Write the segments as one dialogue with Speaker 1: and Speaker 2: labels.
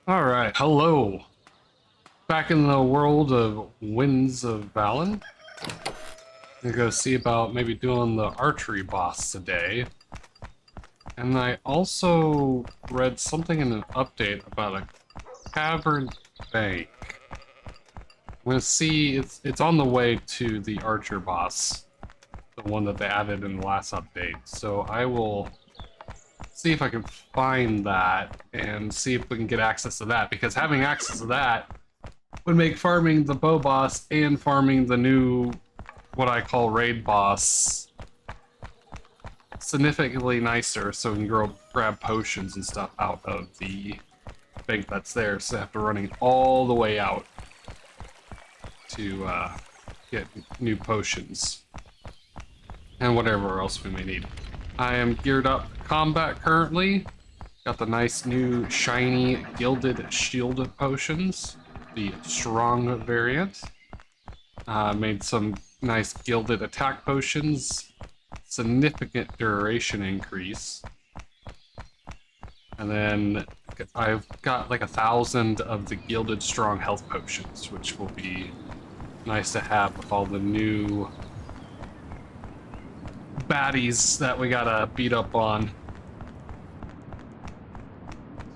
Speaker 1: Alright, hello. Back in the world of Winds of Valen. I'm gonna go see about maybe doing the archery boss today. And I also read something in an update about a cavern bank. I'm gonna see, it's on the way to the archer boss. The one that they added in the last update. So I will see if I can find that and see if we can get access to that, because having access to that would make farming the bow boss and farming the new, what I call raid boss, significantly nicer, so we can grab potions and stuff out of the bank that's there, so I have to running all the way out to get new potions and whatever else we may need. I am geared up for combat currently. Got the nice new shiny gilded shield potions, the strong variant. Made some nice gilded attack potions, significant duration increase. And then I've got like 1,000 of the gilded strong health potions, which will be nice to have with all the new baddies that we gotta beat up on.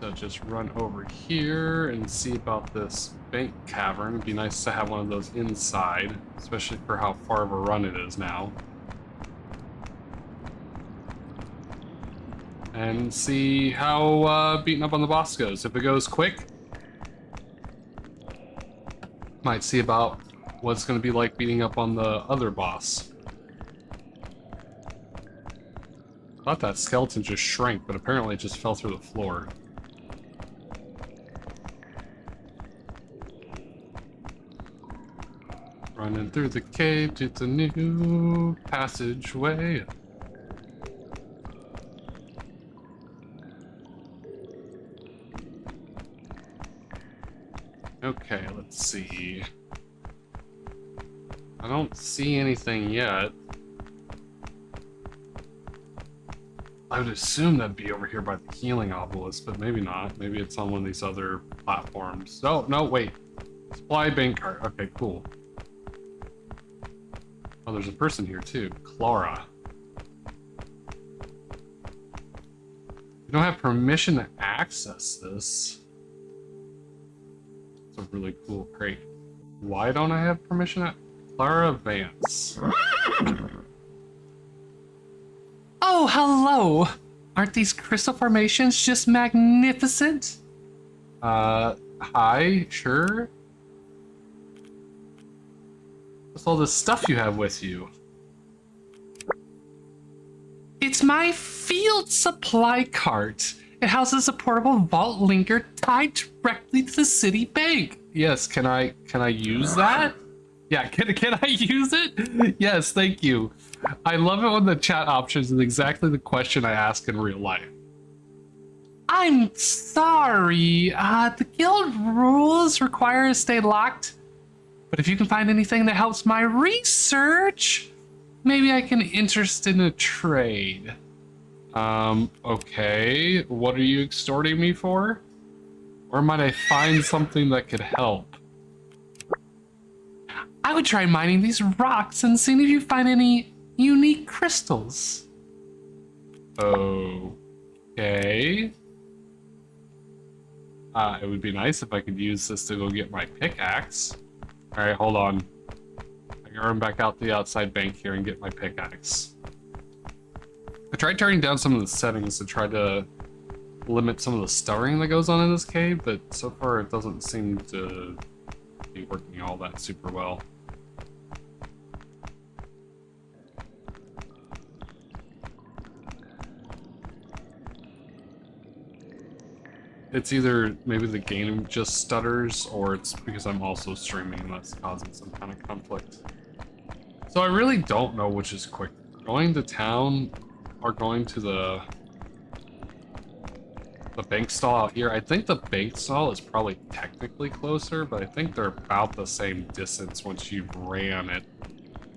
Speaker 1: So just run over here and see about this bank cavern. It'd be nice to have one of those inside, especially for how far of a run it is now. And see how beating up on the boss goes. If it goes quick, might see about what it's gonna be like beating up on the other boss. I thought that skeleton just shrank, but apparently it just fell through the floor. Running through the cave to the new passageway. Okay, let's see. I don't see anything yet. I would assume that'd be over here by the healing obelisk, but maybe not. Maybe it's on one of these other platforms. Oh, no, wait. Supply bank cart. Okay, cool. Oh, there's a person here too. Clara. You don't have permission to access this. It's a really cool crate. Why don't I have permission to... Clara Vance. Oh, hello! Aren't these crystal formations just magnificent? Hi, sure. What's all this stuff you have with you? It's my field supply cart. It houses a portable vault linker tied directly to the city bank. Yes, can I use that? Yeah, can I use it? Yes, thank you. I love it when the chat options is exactly the question I ask in real life. I'm sorry. The guild rules require us to stay locked. But if you can find anything that helps my research, maybe I can interest in a trade. Okay. What are you extorting me for? Or might I find something that could help? I would try mining these rocks and seeing if you find any unique crystals. Okay. It would be nice if I could use this to go get my pickaxe. All right, hold on. I can run back out the outside bank here and get my pickaxe. I tried turning down some of the settings to try to limit some of the stuttering that goes on in this cave, but so far it doesn't seem to be working all that super well. It's either maybe the game just stutters, or it's because I'm also streaming and that's causing some kind of conflict. So I really don't know which is quick. Going to town or going to the bank stall out here. I think the bank stall is probably technically closer, but I think they're about the same distance once you've ran it.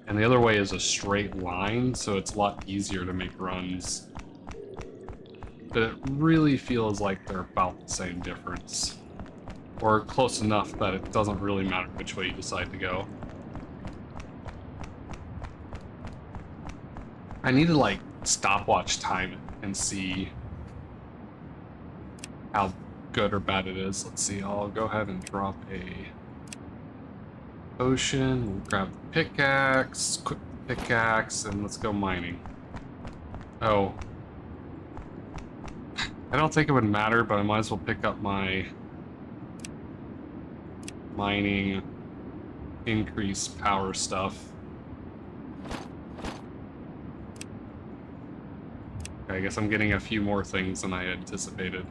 Speaker 1: And the other way is a straight line, so it's a lot easier to make runs. But it really feels like they're about the same difference. Or close enough that it doesn't really matter which way you decide to go. I need to, like, stopwatch time and see how good or bad it is. Let's see, I'll go ahead and drop a potion. We'll grab the pickaxe, quick pickaxe, and let's go mining. Oh. I don't think it would matter, but I might as well pick up my mining increase power stuff. Okay, I guess I'm getting a few more things than I anticipated.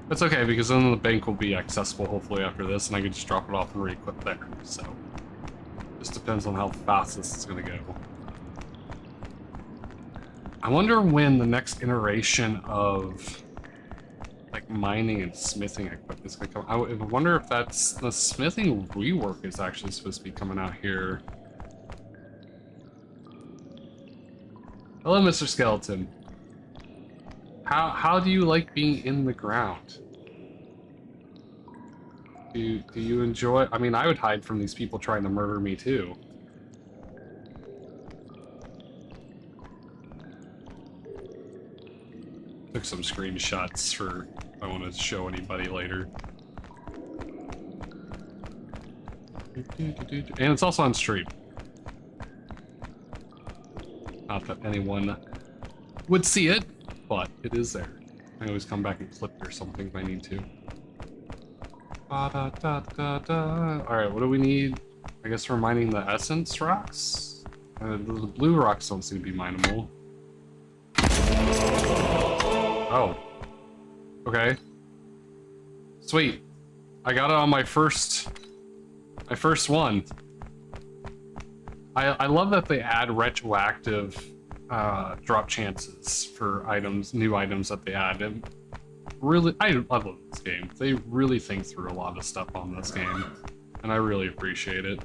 Speaker 1: That's okay, because then the bank will be accessible hopefully after this, and I can just drop it off and re-equip there, so... Just depends on how fast this is gonna go. I wonder when the next iteration of like mining and smithing equipment is gonna come. I wonder if that's the smithing rework is actually supposed to be coming out here. Hello, Mr. Skeleton. How do you like being in the ground? Do you enjoy? I mean, I would hide from these people trying to murder me too. Took some screenshots for if I want to show anybody later. And it's also on stream. Not that anyone would see it, but it is there. I always come back and clip or something if I need to. Alright, what do we need? I guess we're mining the essence rocks? The blue rocks don't seem to be mineable. Oh. Okay. Sweet. I got it on my first one. I love that they add retroactive drop chances for items, new items that they add. And really, I love this game. They really think through a lot of stuff on this game, and I really appreciate it.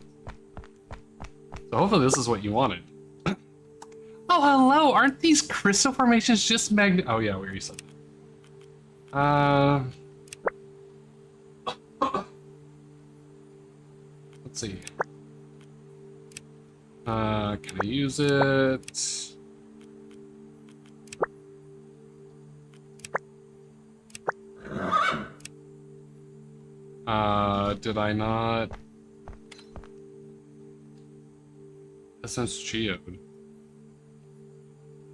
Speaker 1: So hopefully this is what you wanted. Oh, hello! Aren't these crystal formations just oh yeah, where you said that. Let's see. Can I use it? Did I not? Essence Geode.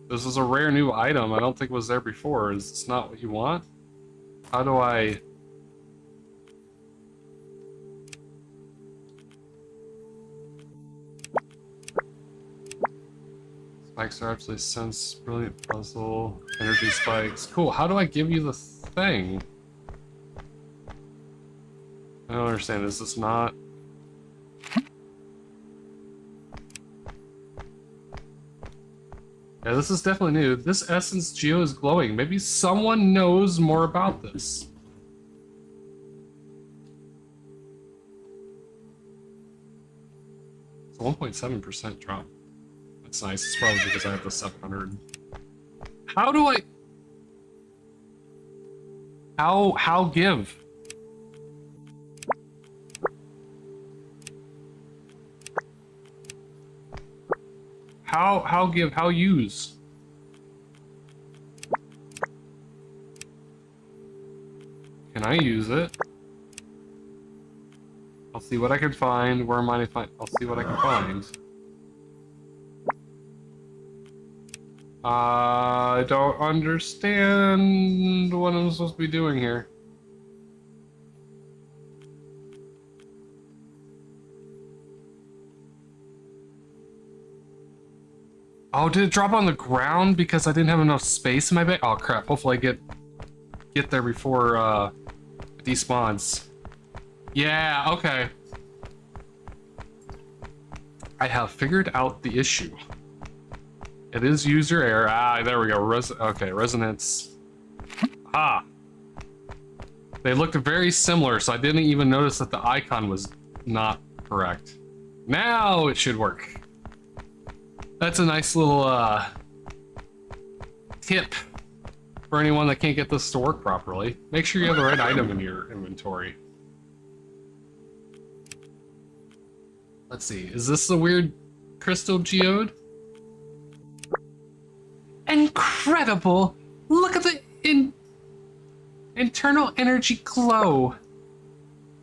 Speaker 1: This is a rare new item. I don't think it was there before. Is this not what you want? How do I... Spikes are absolutely sense. Brilliant puzzle. Energy spikes. Cool. How do I give you the thing? I don't understand. Is this not... Yeah, this is definitely new. This Essence Geo is glowing. Maybe someone knows more about this. It's a 1.7% drop. That's nice. It's probably because I have the 700. How do I... How give? How give? How use? Can I use it? I'll see what I can find. Where am I to find? I'll see what I can find. I don't understand what I'm supposed to be doing here. Oh, did it drop on the ground because I didn't have enough space in my bag? Oh crap, hopefully I get there before it despawns. Yeah, okay. I have figured out the issue. It is user error. Ah, there we go. Okay, resonance. Ah. They looked very similar, so I didn't even notice that the icon was not correct. Now it should work. That's a nice little tip for anyone that can't get this to work properly. Make sure you have the right item in your inventory. Let's see, is this the weird crystal geode? Incredible! Look at the internal energy glow.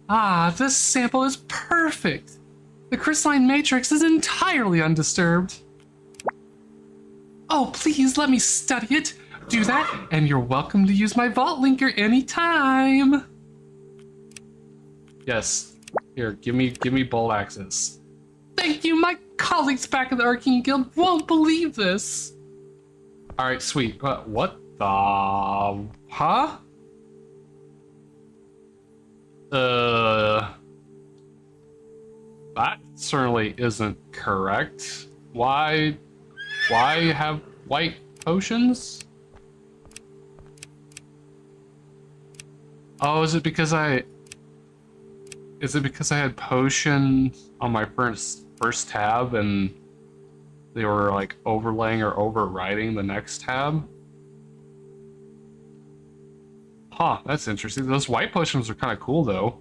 Speaker 1: Ah, this sample is perfect. The crystalline matrix is entirely undisturbed. Oh, please let me study it. Do that, and you're welcome to use my vault linker anytime. Yes. Here, give me bolt access. Thank you, my colleagues back at the Arcane Guild won't believe this. Alright, sweet. What the... Huh? That certainly isn't correct. Why have white potions? Oh, is it because I had potion on my first tab and they were like overlaying or overriding the next tab? Huh, that's interesting. Those white potions are kind of cool though.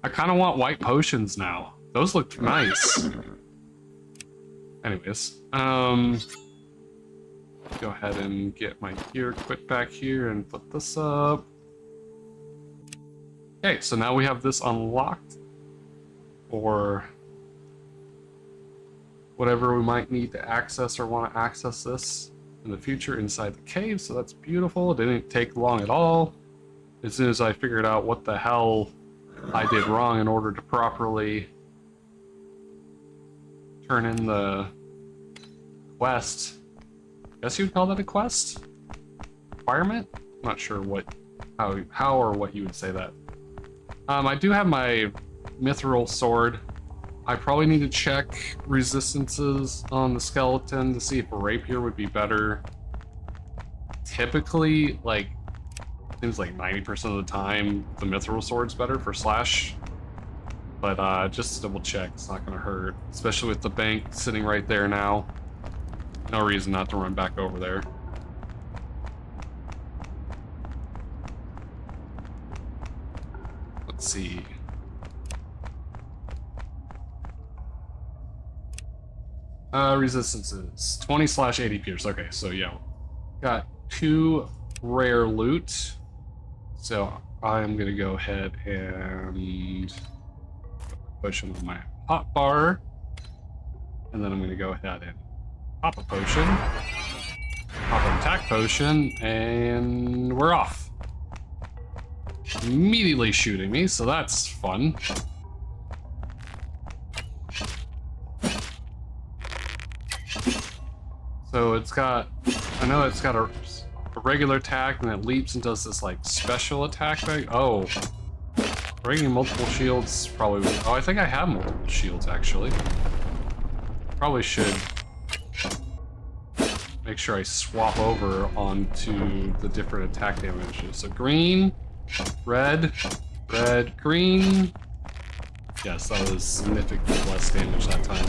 Speaker 1: I kind of want white potions now. Those look nice. Anyways, go ahead and get my gear equipped back here and put this up. Okay, so now we have this unlocked, or whatever we might need to access or want to access this in the future inside the cave, so that's beautiful. It didn't take long at all. As soon as I figured out what the hell I did wrong in order to properly turn in the quest. I guess you'd call that a quest? Requirement? I'm not sure how or what you would say that. I do have my mithril sword. I probably need to check resistances on the skeleton to see if a rapier would be better. Typically, like, seems like 90% of the time, the mithril sword's better for slash. But just to double check, it's not gonna hurt. Especially with the bank sitting right there now. No reason not to run back over there. Let's see. Resistances 20/80 pierce. Okay, so yeah, got 2 rare loot. So I'm gonna go ahead and push into my hot bar, and then I'm gonna go ahead and pop a potion, pop an attack potion, and we're off. Immediately shooting me, so that's fun. So it's got, I know it's got a regular attack and it leaps and does this like special attack thing. Oh, breaking multiple shields probably, oh, I think I have multiple shields actually. Probably should make sure I swap over onto the different attack damages. So green, red, red, green. Yes, that was significantly less damage that time.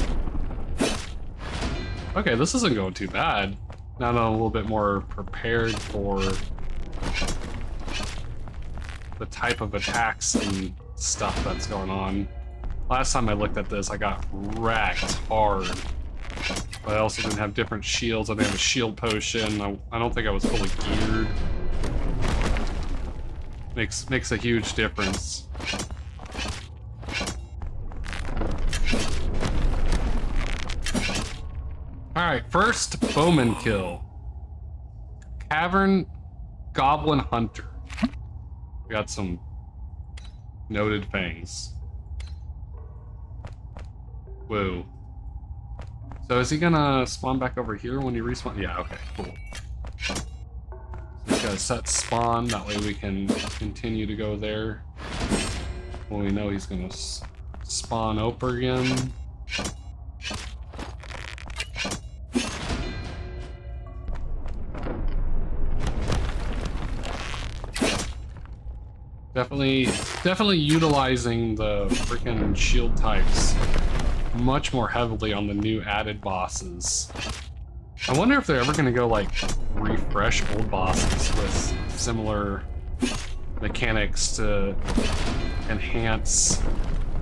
Speaker 1: Okay, this isn't going too bad. Now that I'm a little bit more prepared for the type of attacks and stuff that's going on. Last time I looked at this, I got wrecked hard. But I also didn't have different shields. I didn't have a shield potion. I don't think I was fully geared. Makes a huge difference. Alright, first bowman kill. Cavern Goblin Hunter. We got some noted fangs. Whoa. So is he gonna spawn back over here when you respawn? Yeah, okay, cool. So we gotta set spawn, that way we can continue to go there. When we know he's gonna spawn over again. Definitely utilizing the freaking shield types much more heavily on the new added bosses. I wonder if they're ever gonna go like refresh old bosses with similar mechanics to enhance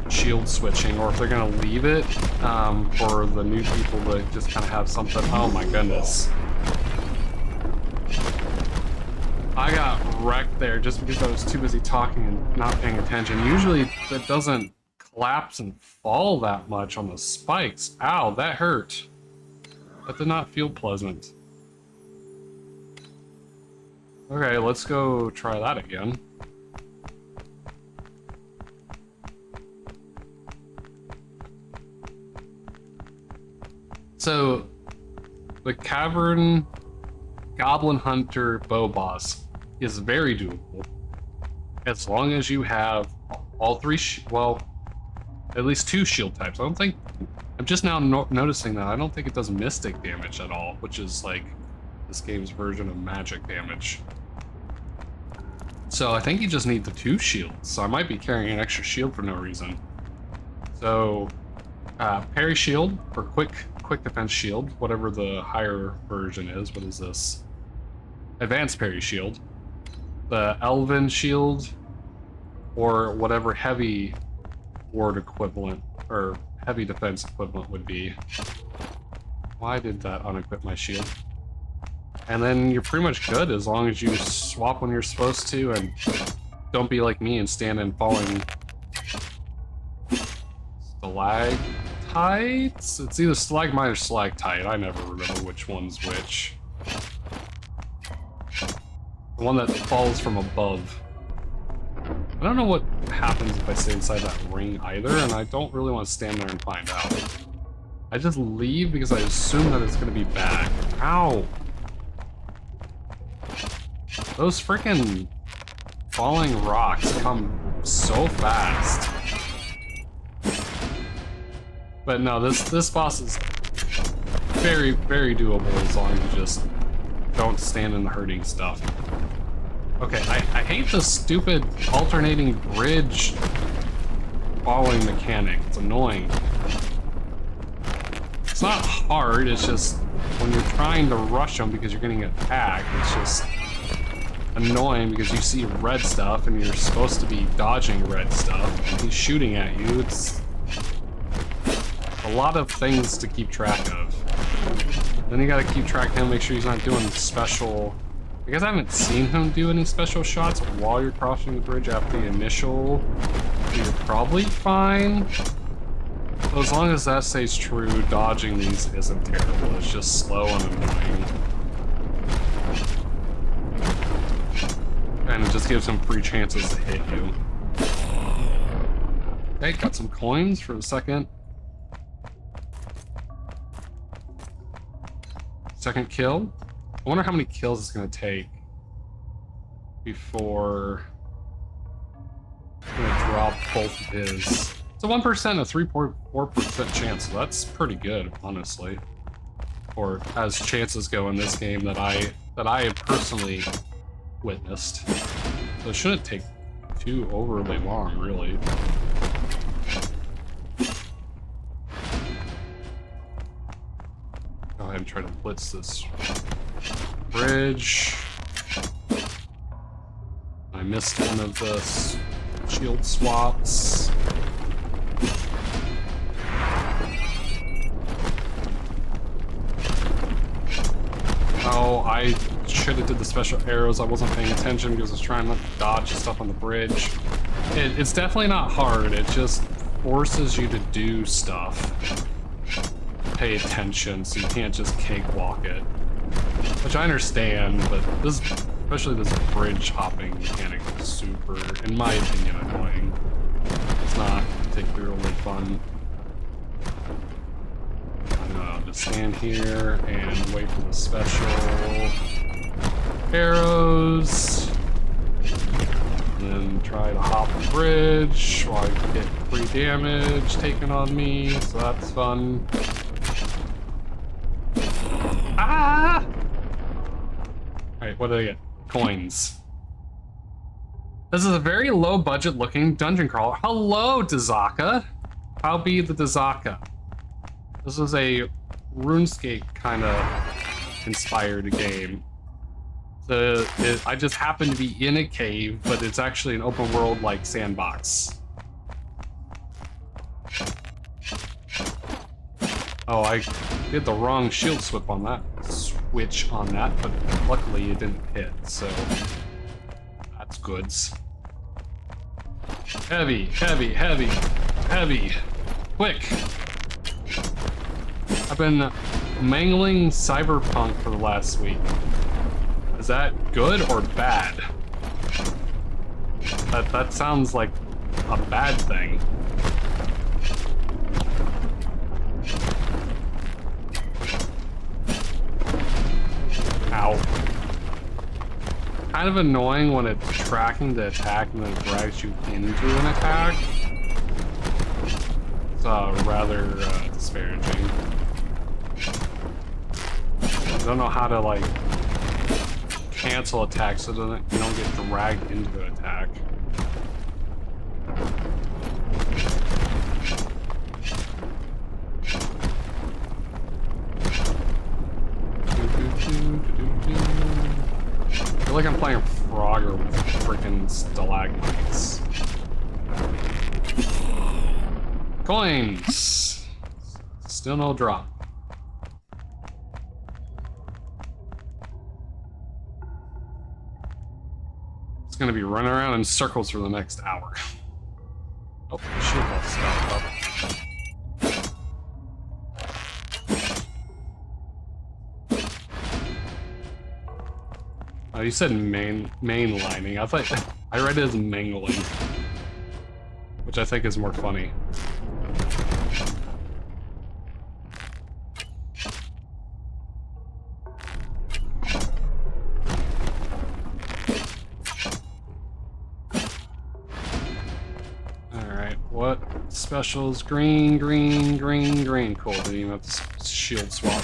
Speaker 1: shield switching, or if they're gonna leave it for the new people to just kind of have something. Oh my goodness. I got wrecked there just because I was too busy talking and not paying attention. Usually that doesn't collapse and fall that much on the spikes. Ow, that hurt. That did not feel pleasant. Okay, let's go try that again. So, the Cavern Goblin Hunter bow boss is very doable as long as you have all three, well, at least 2 shield types. I don't think, I'm just now noticing that I don't think it does mystic damage at all, which is like this game's version of magic damage. So I think you just need the 2 shields. So I might be carrying an extra shield for no reason. So parry shield or quick defense shield, whatever the higher version is. What is this? Advanced parry shield. The elven shield, or whatever heavy ward equivalent or heavy defense equivalent would be. Why did that unequip my shield? And then you're pretty much good as long as you swap when you're supposed to and don't be like me and stand in falling stalactites? It's either stalagmite or stalactite. I never remember which one's which. The one that falls from above. I don't know what happens if I stay inside that ring either, and I don't really want to stand there and find out. I just leave because I assume that it's going to be bad. Ow! Those freaking falling rocks come so fast. But no, this boss is very, very doable as long as you just don't stand in the hurting stuff. Okay, I hate the stupid alternating bridge falling mechanic. It's annoying. It's not hard, it's just when you're trying to rush them because you're getting attacked, it's just annoying because you see red stuff and you're supposed to be dodging red stuff and he's shooting at you. It's a lot of things to keep track of. Then you gotta keep track of him, make sure he's not doing special... I guess I haven't seen him do any special shots while you're crossing the bridge after the initial. You're probably fine. So as long as that stays true, dodging these isn't terrible. It's just slow and annoying. And it just gives him free chances to hit you. Okay, got some coins for the second kill. I wonder how many kills it's going to take before I'm going to drop both of his. It's a 1%, a 3.4% chance, so that's pretty good, honestly. Or as chances go in this game that I have personally witnessed. So it shouldn't take too overly long, really. Go ahead and try to blitz this bridge. I missed one of the shield swaps. Oh, I should have did the special arrows. I wasn't paying attention because I was trying not to dodge stuff on the bridge. It's definitely not hard. It just forces you to do stuff. Pay attention so you can't just cakewalk it. Which I understand, but this, especially this bridge hopping mechanic is super, in my opinion, annoying. It's not particularly fun. I'm gonna just stand here and wait for the special arrows. And then try to hop the bridge while I get free damage taken on me, so that's fun. Ah! Alright, what do I get? Coins. This is a very low budget looking dungeon crawler. Hello, Dazaka! How be the Dazaka? This is a RuneScape kind of inspired game. I just happen to be in a cave, but it's actually an open world like sandbox. Oh, I did the wrong shield switch on that, but luckily it didn't hit, so that's goods. Heavy, heavy, heavy, heavy. Quick! I've been mangling Cyberpunk for the last week. Is that good or bad? That sounds like a bad thing. Ow. Kind of annoying when it's tracking the attack and then drags you into an attack. It's rather disparaging. I don't know how to like cancel attacks so that you don't get dragged into an attack. I feel like I'm playing Frogger with freaking stalagmites. Coins! Still no drop. It's gonna be running around in circles for the next hour. Oh, shield all stopped up. Oh, you said mainlining. I thought I read it as mangling, which I think is more funny. All right, what specials? Green, green, green, green. Cool. Didn't even have to shield swap.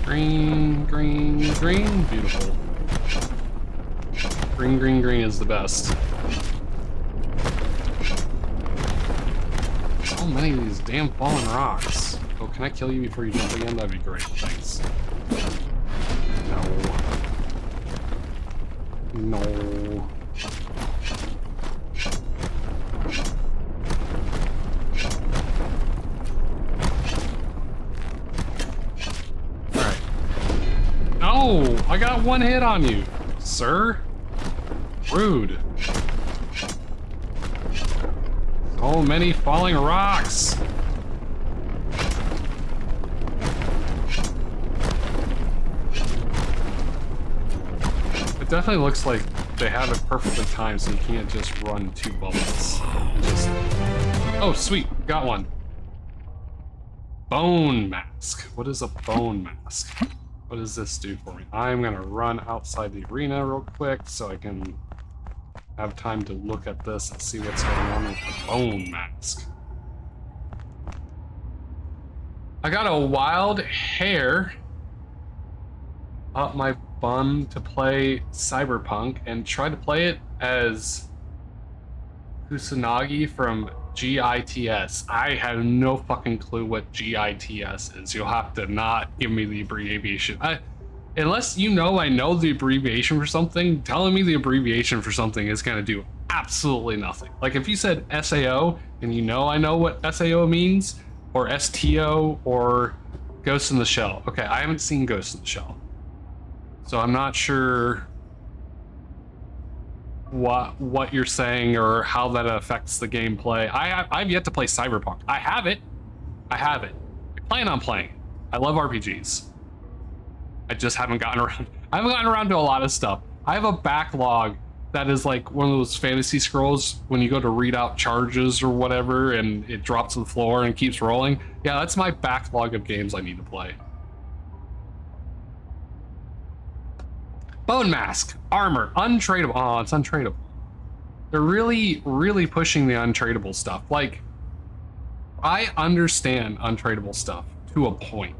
Speaker 1: Green, green, green. Beautiful. Green, green, green is the best. So many of these damn fallen rocks. Oh, can I kill you before you jump again? That'd be great. Thanks. No. No. No! I got one hit on you, sir. Rude. So many falling rocks. It definitely looks like they have it perfectly timed so you can't just run two bubbles. And just... Oh, sweet. Got one. Bone mask. What is a bone mask? What does this do for me? I'm gonna run outside the arena real quick so I can have time to look at this and see what's going on with the bone mask. I got a wild hair up my bum to play Cyberpunk and try to play it as Kusanagi from GITS. I have no fucking clue what GITS is. You'll have to not give me the abbreviation. Unless you know I know the abbreviation for something, telling me the abbreviation for something is gonna do absolutely nothing. Like if you said SAO and you know I know what SAO means, or STO, or Ghost in the Shell. Okay, I haven't seen Ghost in the Shell, so I'm not sure what you're saying or how that affects the gameplay. I've yet to play Cyberpunk. I have it. I plan on playing it. I love RPGs. I just haven't gotten around. I haven't gotten around to a lot of stuff. I have a backlog that is like one of those fantasy scrolls when you go to read out charges or whatever and it drops to the floor and keeps rolling. Yeah, that's my backlog of games I need to play. Bone mask, armor, untradeable. Oh, it's untradeable. They're really, really pushing the untradeable stuff. Like, I understand untradeable stuff to a point.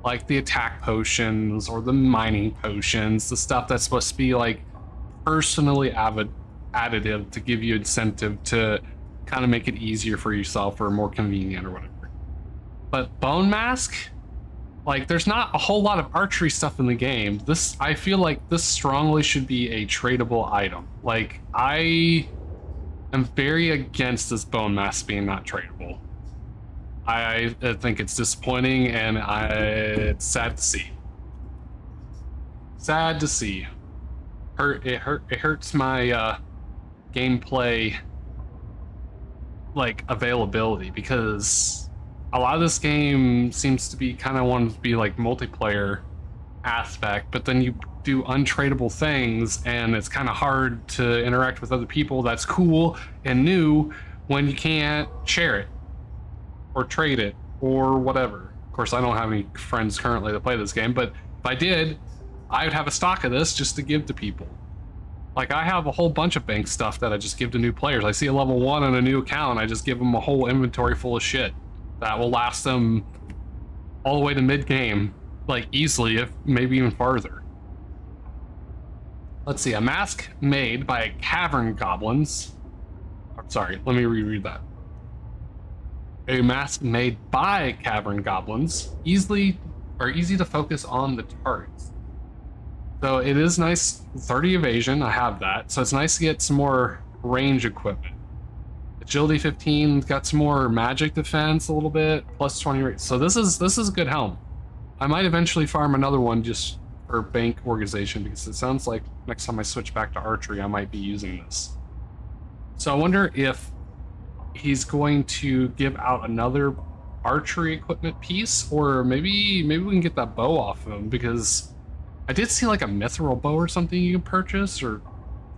Speaker 1: Like the attack potions or the mining potions, the stuff that's supposed to be like personally additive to give you incentive to kind of make it easier for yourself or more convenient or whatever. But Bone Mask, like, there's not a whole lot of archery stuff in the game. I feel like this strongly should be a tradable item. Like, I am very against this Bone Mask being not tradable. I think it's disappointing, and it's sad to see. Sad to see. It hurts my gameplay, like, availability, because a lot of this game seems to be kind of wanting to be like multiplayer aspect, but then you do untradable things and it's kind of hard to interact with other people. That's cool and new when you can't share it or trade it or whatever. Of course, I don't have any friends currently that play this game, but if I did, I would have a stock of this just to give to people. Like, I have a whole bunch of bank stuff that I just give to new players. I see a level 1 on a new account, I just give them a whole inventory full of shit that will last them all the way to mid-game, like, easily, if maybe even farther. Let's see, a mask made by cavern goblins. Sorry, let me reread that. A mask made by cavern goblins, easy to focus on the targets. So it is nice, 30 evasion, I have that, so it's nice to get some more range equipment. Agility 15, got some more magic defense a little bit, plus 20 rate. So this is a good helm. I might eventually farm another one just for bank organization, because it sounds like next time I switch back to archery, I might be using this. So I wonder if he's going to give out another archery equipment piece, or maybe we can get that bow off of him, because I did see like a mithril bow or something you can purchase, or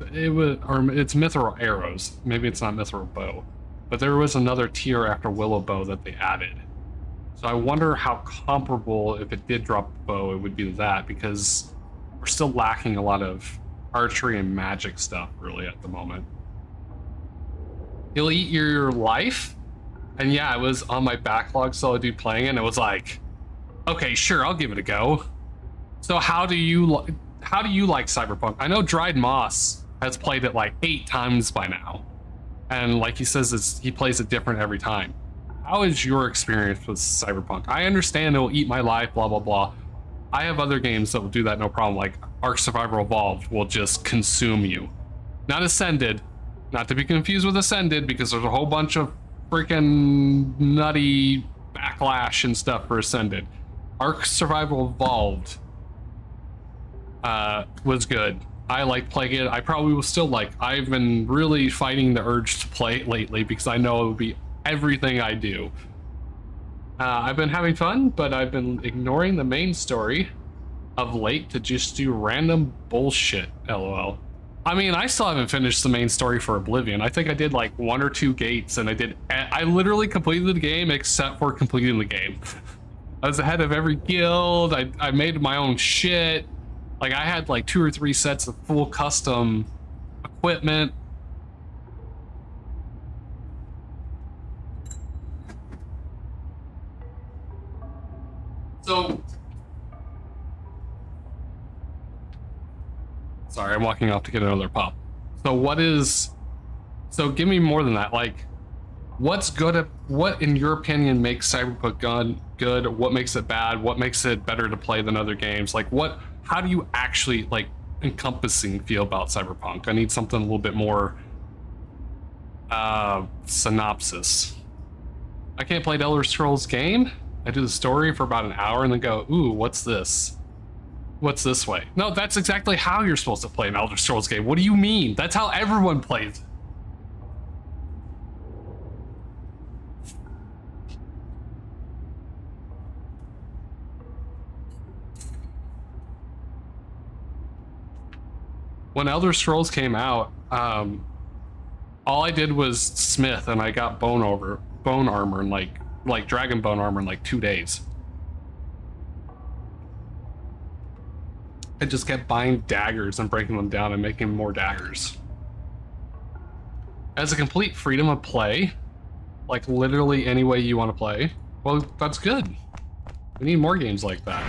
Speaker 1: it's mithril arrows. Maybe it's not mithril bow, but there was another tier after willow bow that they added. So I wonder how comparable, if it did drop a bow, it would be to that, because we're still lacking a lot of archery and magic stuff really at the moment. You'll eat your life, and yeah, it was on my backlog, so I do playing it, and it was like, okay, sure, I'll give it a go. So how do you like Cyberpunk? I know Dried Moss has played it like 8 times by now, and like he says, he plays it different every time. How is your experience with Cyberpunk? I understand it will eat my life, blah blah blah. I have other games that will do that no problem, like Ark Survival Evolved will just consume you. Not Ascended, not to be confused with Ascended, because there's a whole bunch of freaking nutty backlash and stuff for Ascended. Ark Survival Evolved was good. I like playing it. I probably will still like. I've been really fighting the urge to play it lately because I know it will be everything I do. I've been having fun, but I've been ignoring the main story of late to just do random bullshit, lol. I mean, I still haven't finished the main story for Oblivion. I think I did like 1 or 2 gates, and I literally completed the game except for completing the game. I was ahead of every guild. I made my own shit. Like, I had like 2 or 3 sets of full custom equipment. So, sorry, I'm walking off to get another pop. So give me more than that. Like, what in your opinion makes Cyberpunk good? What makes it bad? What makes it better to play than other games? Like, how do you actually, like, encompassing feel about Cyberpunk? I need something a little bit more synopsis. I can't play the Elder Scrolls game. I do the story for about an hour and then go, ooh, what's this? What's this way? No, that's exactly how you're supposed to play an Elder Scrolls game. What do you mean? That's how everyone plays. When Elder Scrolls came out, all I did was smith, and I got bone armor, and like dragon bone armor in like 2 days. I just kept buying daggers and breaking them down and making more daggers. As a complete freedom of play, like literally any way you want to play, well, that's good. We need more games like that.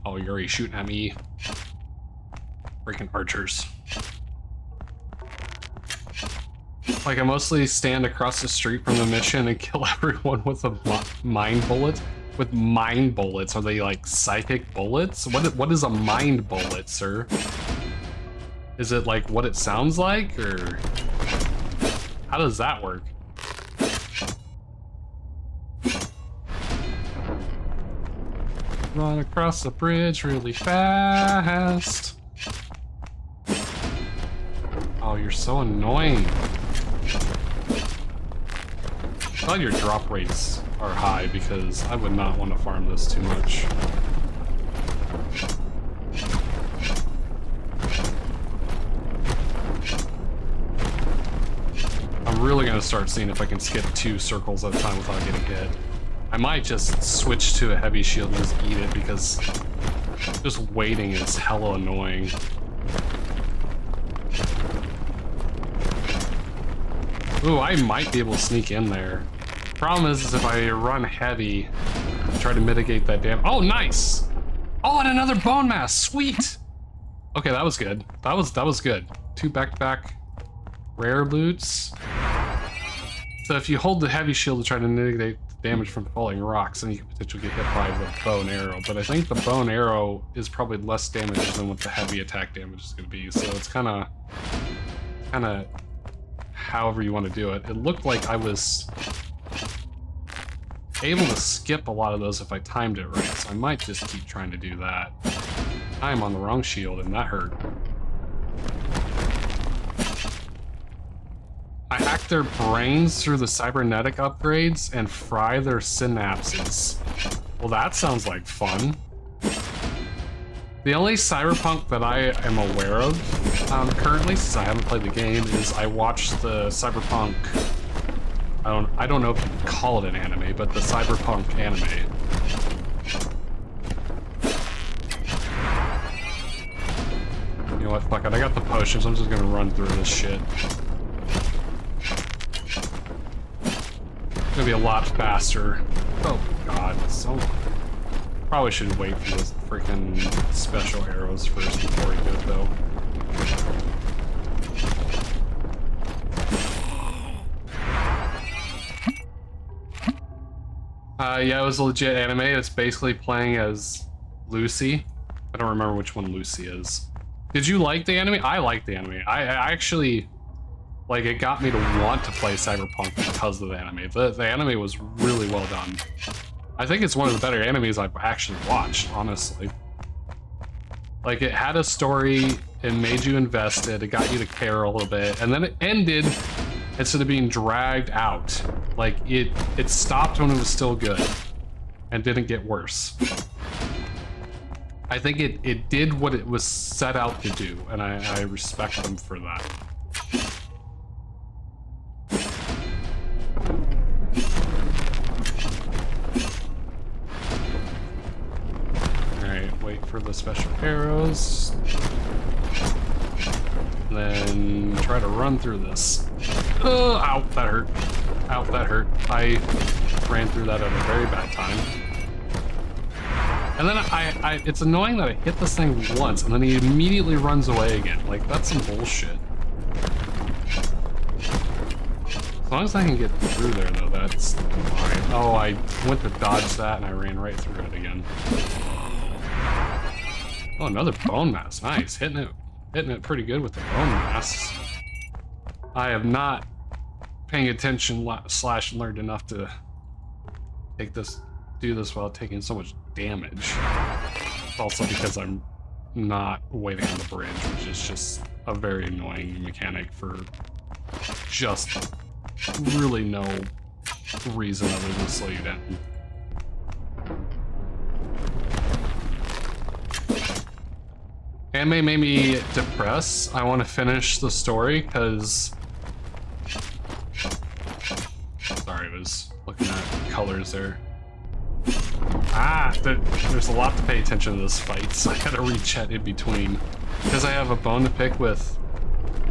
Speaker 1: Oh Oh, you're already shooting at me. Freaking archers. Like, I mostly stand across the street from the mission and kill everyone with a mind bullet. With mind bullets. Are they like psychic bullets? What is a mind bullet, sir? Is it like what it sounds like, or how does that work? Run across the bridge really fast. Oh, you're so annoying. I'm glad your drop rates are high because I would not want to farm this too much. I'm really going to start seeing if I can skip 2 circles at a time without getting hit. I might just switch to a heavy shield and just eat it because just waiting is hella annoying. Ooh, I might be able to sneak in there. Problem is if I run heavy, try to mitigate that damage. Oh, nice! Oh, and another bone mass, sweet! Okay, that was good. That was good. 2 back-to-back rare loots. So if you hold the heavy shield to try to mitigate the damage from falling rocks, then you can potentially get hit by the bow and arrow. But I think the bow and arrow is probably less damage than what the heavy attack damage is going to be. So it's kind of however you want to do it. It looked like I was able to skip a lot of those if I timed it right, so I might just keep trying to do that. I'm on the wrong shield, and that hurt. I hack their brains through the cybernetic upgrades and fry their synapses. Well, that sounds like fun. The only cyberpunk that I am aware of currently, since I haven't played the game, is I watched the cyberpunk. I don't know if you can call it an anime, but the cyberpunk anime. You know what? Fuck it. I got the potions. I'm just gonna run through this shit. It's gonna be a lot faster. Oh god, so. Probably should wait for those freaking special arrows first before I do it, though. Yeah, it was a legit anime. It's basically playing as Lucy. I don't remember which one Lucy is. Did you like the anime? I liked the anime. I actually, like, it got me to want to play Cyberpunk because of the anime. The anime was really well done. I think it's one of the better animes I've actually watched, honestly. Like, it had a story, it made you invested, it got you to care a little bit, and then it ended instead of being dragged out. Like, it stopped when it was still good, and didn't get worse. I think it did what it was set out to do, and I respect them for that. Alright, wait for the special arrows. Then try to run through this. Ow, that hurt. Ow, that hurt. I ran through that at a very bad time. And then it's annoying that I hit this thing once and then he immediately runs away again. Like, that's some bullshit. As long as I can get through there, though, that's fine. Oh, I went to dodge that and I ran right through it again. Oh, another bone mass. Nice. Hitting it pretty good with the bone mass. I have not paying attention / learned enough to do this while taking so much damage. Also because I'm not waiting on the bridge, which is just a very annoying mechanic for just really no reason other than to slow you down. Anime made me depressed. I want to finish the story because... Sorry, I was looking at colors there. There's a lot to pay attention to this fight, so I gotta read chat in between. Because I have a bone to pick with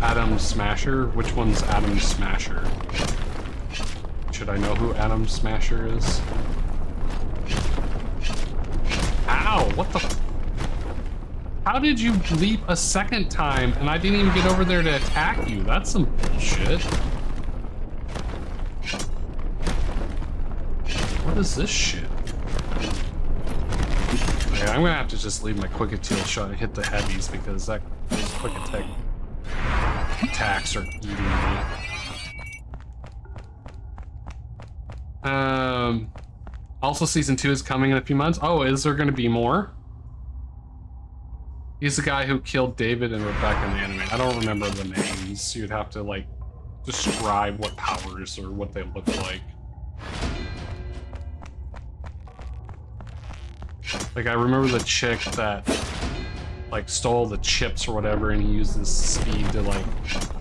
Speaker 1: Adam Smasher. Which one's Adam Smasher? Should I know who Adam Smasher is? Ow! What the... How did you leap a second time and I didn't even get over there to attack you? That's some bullshit. What is this shit? Okay, I'm gonna have to just leave my quick teal shot and hit the heavies because those quick attacks are eating me. Also, season 2 is coming in a few months. Oh, is there going to be more? He's the guy who killed David and Rebecca in the anime. I don't remember the names. You'd have to, like, describe what powers or what they look like. Like, I remember the chick that, like, stole the chips or whatever, and he used his speed to, like,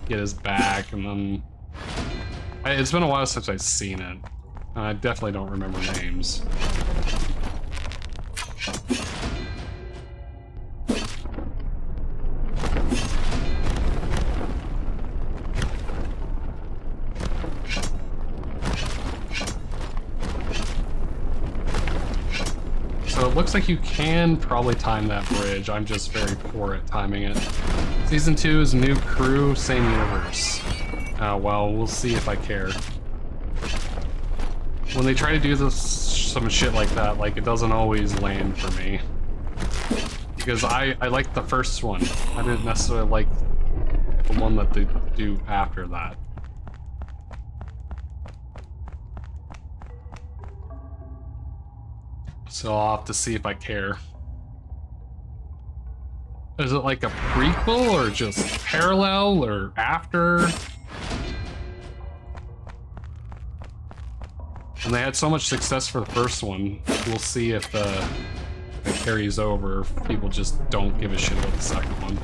Speaker 1: get his back, and then... It's been a while since I've seen it. I definitely don't remember names. So it looks like you can probably time that bridge. I'm just very poor at timing it. Season 2 is new crew, same universe. Well, we'll see if I care. When they try to do some shit like that, like, it doesn't always land for me. Because I like the first one. I didn't necessarily like the one that they do after that. So I'll have to see if I care. Is it like a prequel, or just parallel, or after? And they had so much success for the first one. We'll see if it carries over, if people just don't give a shit about the second one.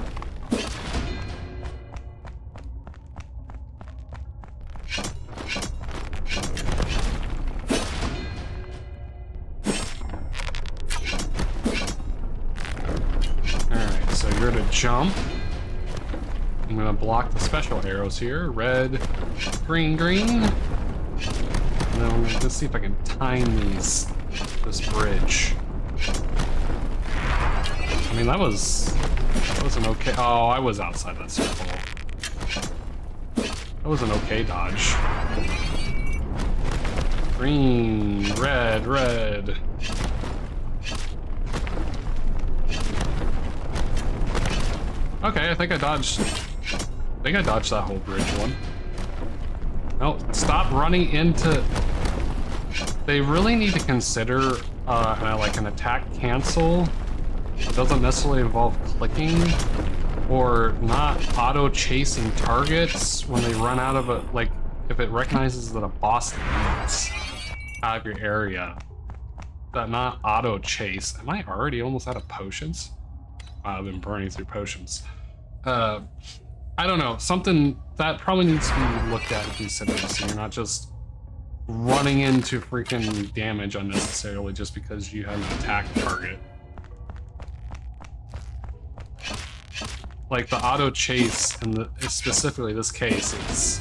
Speaker 1: Alright, so you're to jump. I'm gonna block the special arrows here. Red, green, green. And then let's see if I can time this bridge. I mean, that was an okay. Oh, I was outside that circle. That was an okay dodge. Green, red, red. Okay, I think I dodged that whole bridge one. No, stop running into... They really need to consider like an attack cancel. It doesn't necessarily involve clicking, or not auto-chasing targets when they run out of a... Like, if it recognizes that a boss leaves out of your area. That not auto-chase. Am I already almost out of potions? I've been burning through potions. I don't know, something that probably needs to be looked at and considered, so you're not just running into freaking damage unnecessarily just because you have an attack target. Like the auto chase, and specifically this case, is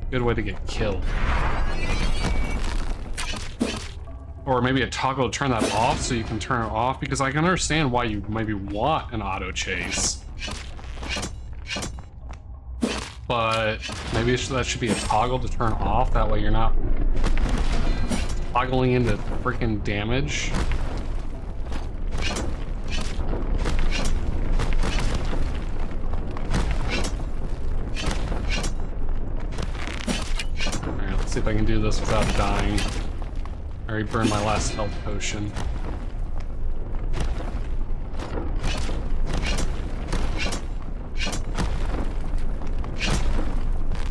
Speaker 1: a good way to get killed. Or maybe a toggle to turn that off so you can turn it off, because I can understand why you maybe want an auto chase. But maybe that should be a toggle to turn off, that way you're not toggling into freaking damage. Alright, let's see if I can do this without dying. I already burned my last health potion.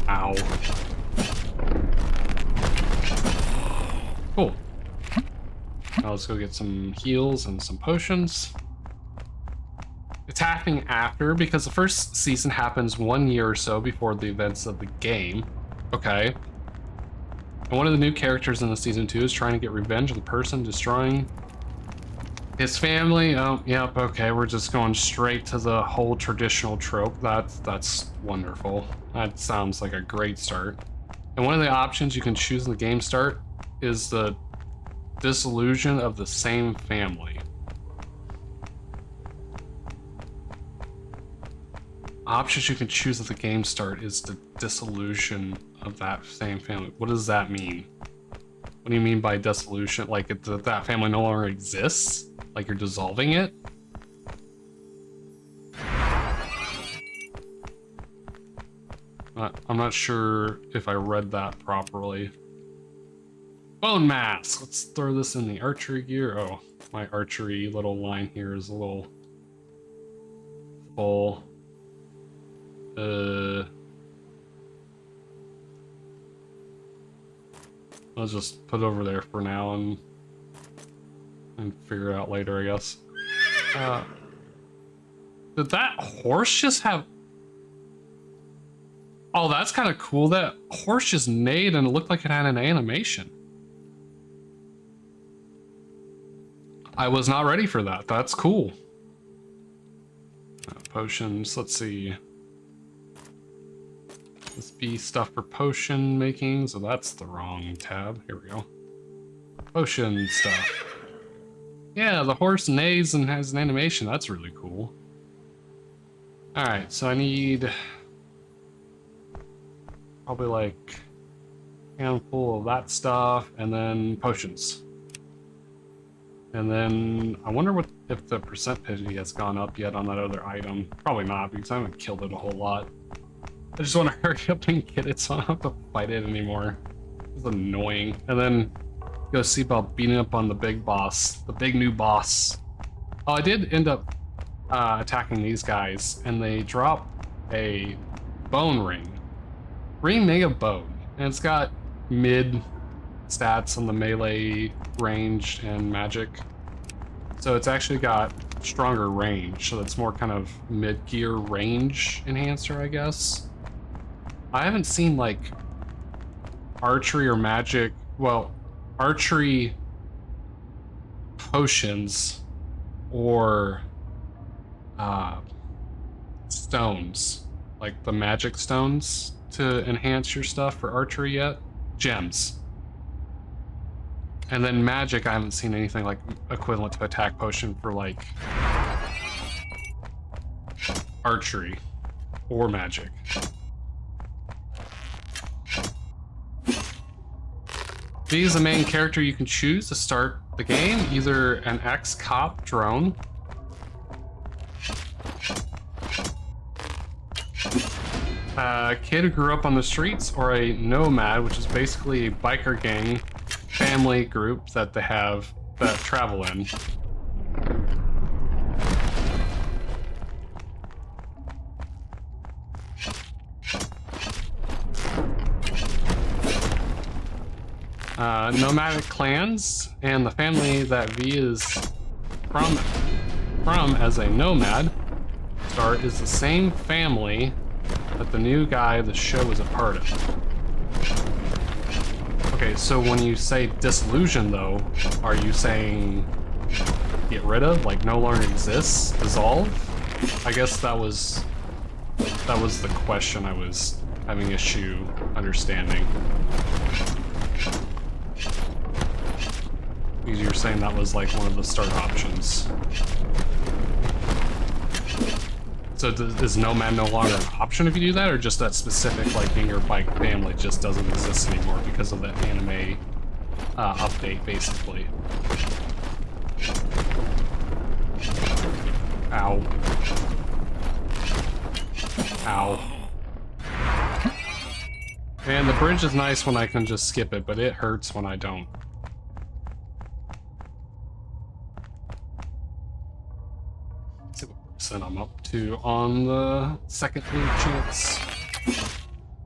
Speaker 1: Ow. Cool. Now let's go get some heals and some potions. It's happening after, because the first season happens 1 year or so before the events of the game. Okay. And one of the new characters in the season 2 is trying to get revenge on the person destroying his family. Oh, yep, okay, we're just going straight to the whole traditional trope. That's wonderful. That sounds like a great start. And one of the options you can choose in the game start is the dissolution of the same family. Options you can choose at the game start is the dissolution of that same family. What does that mean? What do you mean by dissolution? Like that family no longer exists? Like you're dissolving it? I'm not sure if I read that properly. Bone mass! Let's throw this in the archery gear. Oh, my archery little line here is a little full. I'll just put it over there for now and figure it out later, I guess. Did that horse just have... Oh, that's kind of cool. That horse just neighed and it looked like it had an animation. I was not ready for that. That's cool. Potions, let's see. This be stuff for potion making, so that's the wrong tab. Here we go. Potion stuff. Yeah, the horse neighs and has an animation. That's really cool. Alright, so I need probably like a handful of that stuff and then potions. And then I wonder what if the percent pity has gone up yet on that other item. Probably not, because I haven't killed it a whole lot. I just want to hurry up and get it so I don't have to fight it anymore. It's annoying. And then go see about beating up on the big boss, the big new boss. Oh, I did end up attacking these guys, and they drop a bone ring. Ring mega bone. And it's got mid stats on the melee, range, and magic. So it's actually got stronger range, so it's more kind of mid-gear range enhancer, I guess. I haven't seen like archery or magic, well, archery potions or stones, like the magic stones to enhance your stuff for archery yet. Gems. And then magic, I haven't seen anything like equivalent to attack potion for like archery or magic. V is the main character you can choose to start the game, either an ex-cop drone, a kid who grew up on the streets, or a nomad, which is basically a biker gang family group that they have that travel in. Nomadic clans and the family that V is from as a nomad start is the same family that the new guy the show is a part of. Okay, so when you say disillusion though, are you saying get rid of, like no longer exists, dissolve? I guess that was the question I was having issue understanding. Because you were saying that was like one of the start options. So is Nomad no longer an option if you do that, or just that specific, like, being your bike family just doesn't exist anymore because of the anime update, basically? Ow. Ow. Man, the bridge is nice when I can just skip it, but it hurts when I don't. Let's see what percent I'm up to on the second loot chance.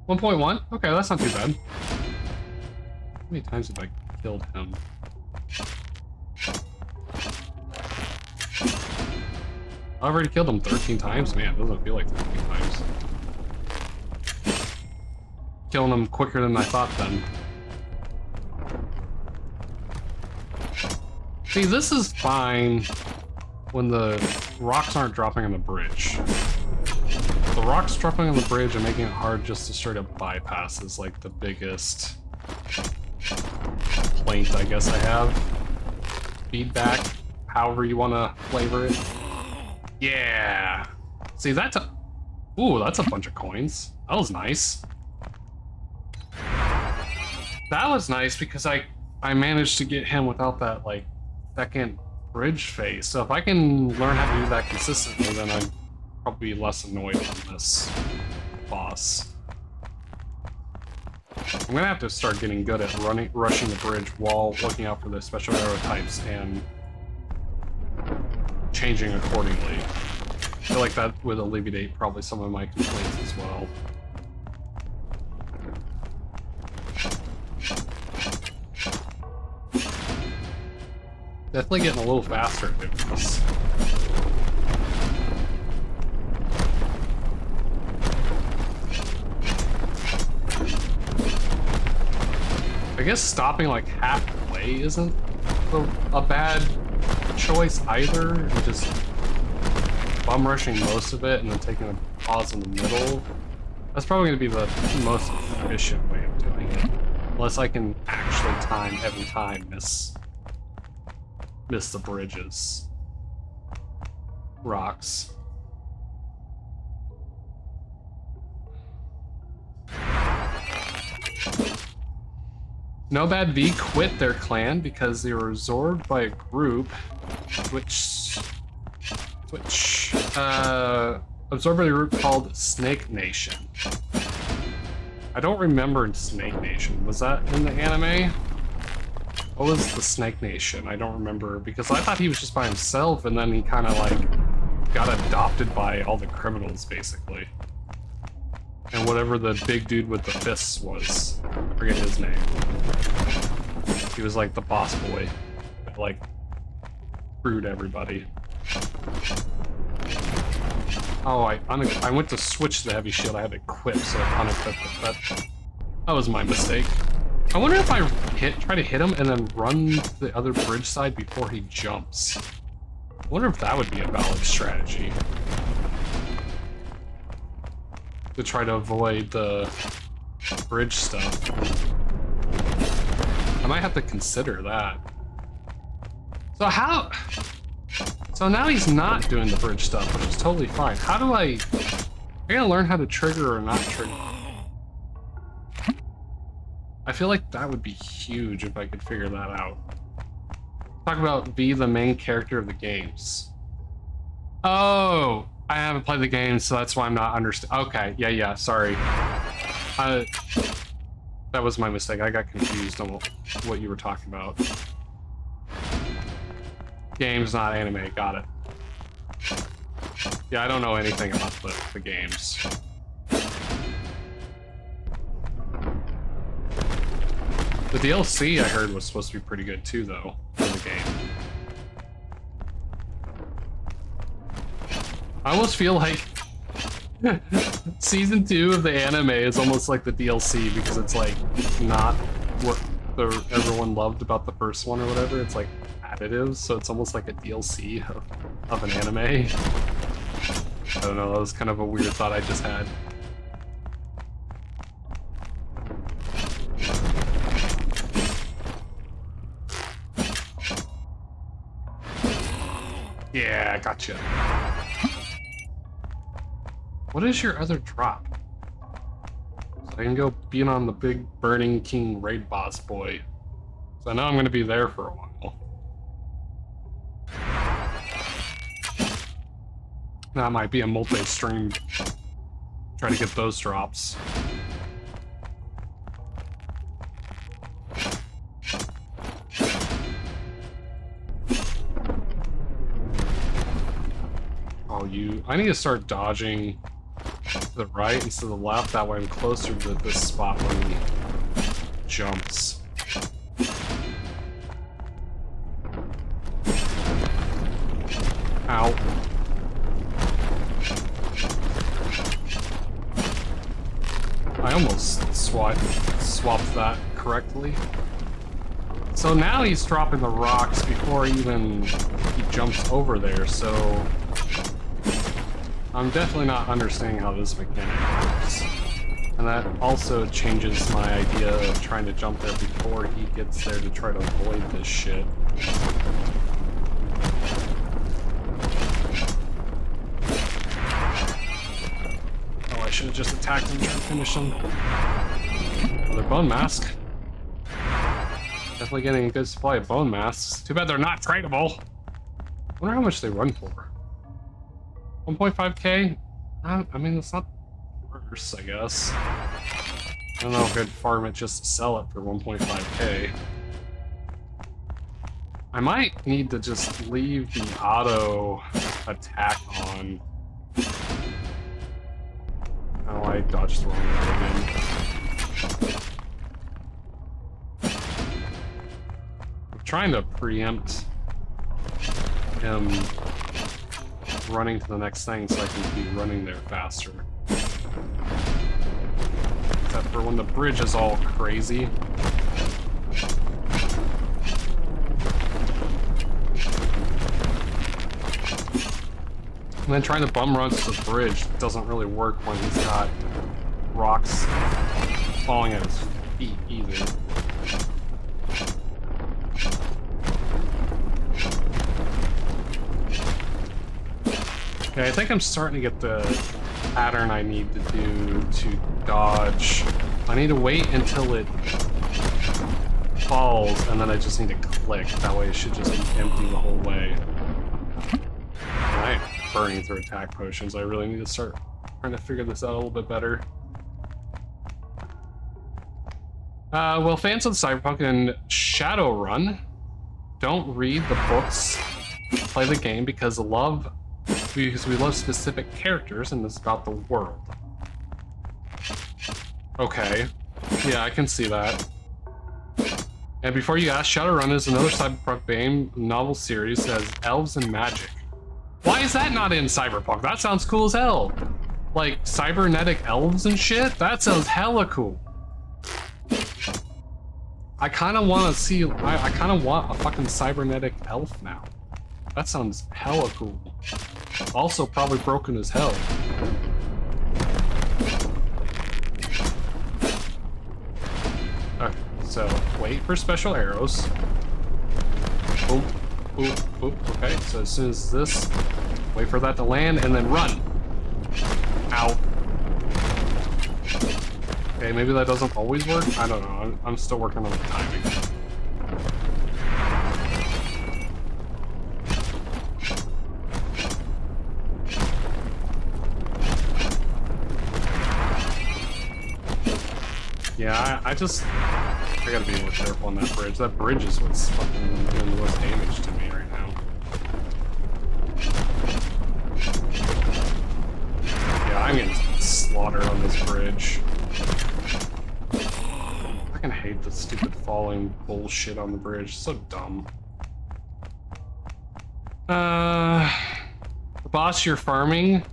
Speaker 1: 1.1? Okay, that's not too bad. How many times have I killed him? I already killed him 13 times? Man, it doesn't feel like 13 times. Killing him quicker than I thought then. See, this is fine when the rocks aren't dropping on the bridge. The rocks dropping on the bridge and making it hard just to straight up bypass is like the biggest complaint I guess I have. Feedback, however you want to flavor it. Yeah! See, Ooh, that's a bunch of coins. That was nice. That was nice because I managed to get him without that, like, second bridge phase. So if I can learn how to do that consistently, then I'd probably be less annoyed on this boss. I'm gonna have to start getting good at rushing the bridge while looking out for the special arrow types and changing accordingly. I feel like that would alleviate probably some of my complaints as well. Definitely getting a little faster at doing this. I guess stopping like halfway isn't a bad choice either, and just bum rushing most of it and then taking a pause in the middle. That's probably going to be the most efficient way of doing it. Unless I can actually time every time miss the bridges. Rocks. No Bad V quit their clan because they were absorbed by a group absorbed by a group called Snake Nation. I don't remember Snake Nation. Was that in the anime? What was the Snake Nation? I don't remember, because I thought he was just by himself and then he kind of like got adopted by all the criminals basically. And whatever the big dude with the fists was. I forget his name. He was like the boss boy that like screwed everybody. Oh, I went to switch to the heavy shield. I had to equip, so I unequipped it. That was my mistake. I wonder if I try to hit him and then run the other bridge side before he jumps. I wonder if that would be a valid strategy. To try to avoid the bridge stuff. I might have to consider that. So now he's not doing the bridge stuff, which is totally fine. How do I gotta learn how to trigger or not trigger? I feel like that would be huge if I could figure that out. Talk about V, the main character of the games. Oh, I haven't played the game, so that's why I'm not understanding. Okay, yeah, sorry. That was my mistake. I got confused on what you were talking about. Games, not anime. Got it. Yeah, I don't know anything about the games. The DLC I heard was supposed to be pretty good too, though, in the game. I almost feel like Season 2 of the anime is almost like the DLC, because it's like not what everyone loved about the first one or whatever. It's like additives, so it's almost like a DLC of an anime. I don't know, that was kind of a weird thought I just had. Yeah, gotcha. What is your other drop? So I can go beat on the big Burning King raid boss boy. So I know I'm going to be there for a while. That might be a multi-stream. Try to get those drops. Oh, I need to start dodging to the right instead of the left. That way I'm closer to this spot when he jumps. Ow. I almost swapped that correctly. So now he's dropping the rocks before he jumps over there, so I'm definitely not understanding how this mechanic works. And that also changes my idea of trying to jump there before he gets there to try to avoid this shit. just attack them and finish them. Another bone mask. Definitely getting a good supply of bone masks. Too bad they're not tradable. I wonder how much they run for. 1.5k? I mean, it's not worse, I guess. I don't know if I'd farm it just to sell it for 1.5k. I might need to just leave the auto attack on. Oh, I dodged the wrong way again. I'm trying to preempt him running to the next thing so I can be running there faster. Except for when the bridge is all crazy. And then trying to bum run to the bridge doesn't really work when he's got rocks falling at his feet either. Okay, I think I'm starting to get the pattern I need to do to dodge. I need to wait until it falls, and then I just need to click. That way it should just be empty the whole way. Alright, burning through attack potions. I really need to start trying to figure this out a little bit better. Well, fans of Cyberpunk and Shadowrun, don't read the books, play the game because we love specific characters and it's about the world. Okay, yeah, I can see that. And before you ask, Shadowrun is another Cyberpunk game novel series that has elves and magic. Why is that not in Cyberpunk? That sounds cool as hell. Like cybernetic elves and shit? That sounds hella cool. I kind of want to see, I kind of want a fucking cybernetic elf now. That sounds hella cool. Also probably broken as hell. Okay, so wait for special arrows. Boom, boom, boom. Okay, so as soon as this, wait for that to land and then run. Ow. Okay, maybe that doesn't always work. I don't know. I'm still working on the timing. Yeah, I gotta be more careful on that bridge. That bridge is what's fucking doing the most damage to me right now. Yeah, I'm getting slaughtered on this bridge. I fucking hate the stupid falling bullshit on the bridge. It's so dumb. The boss you're farming,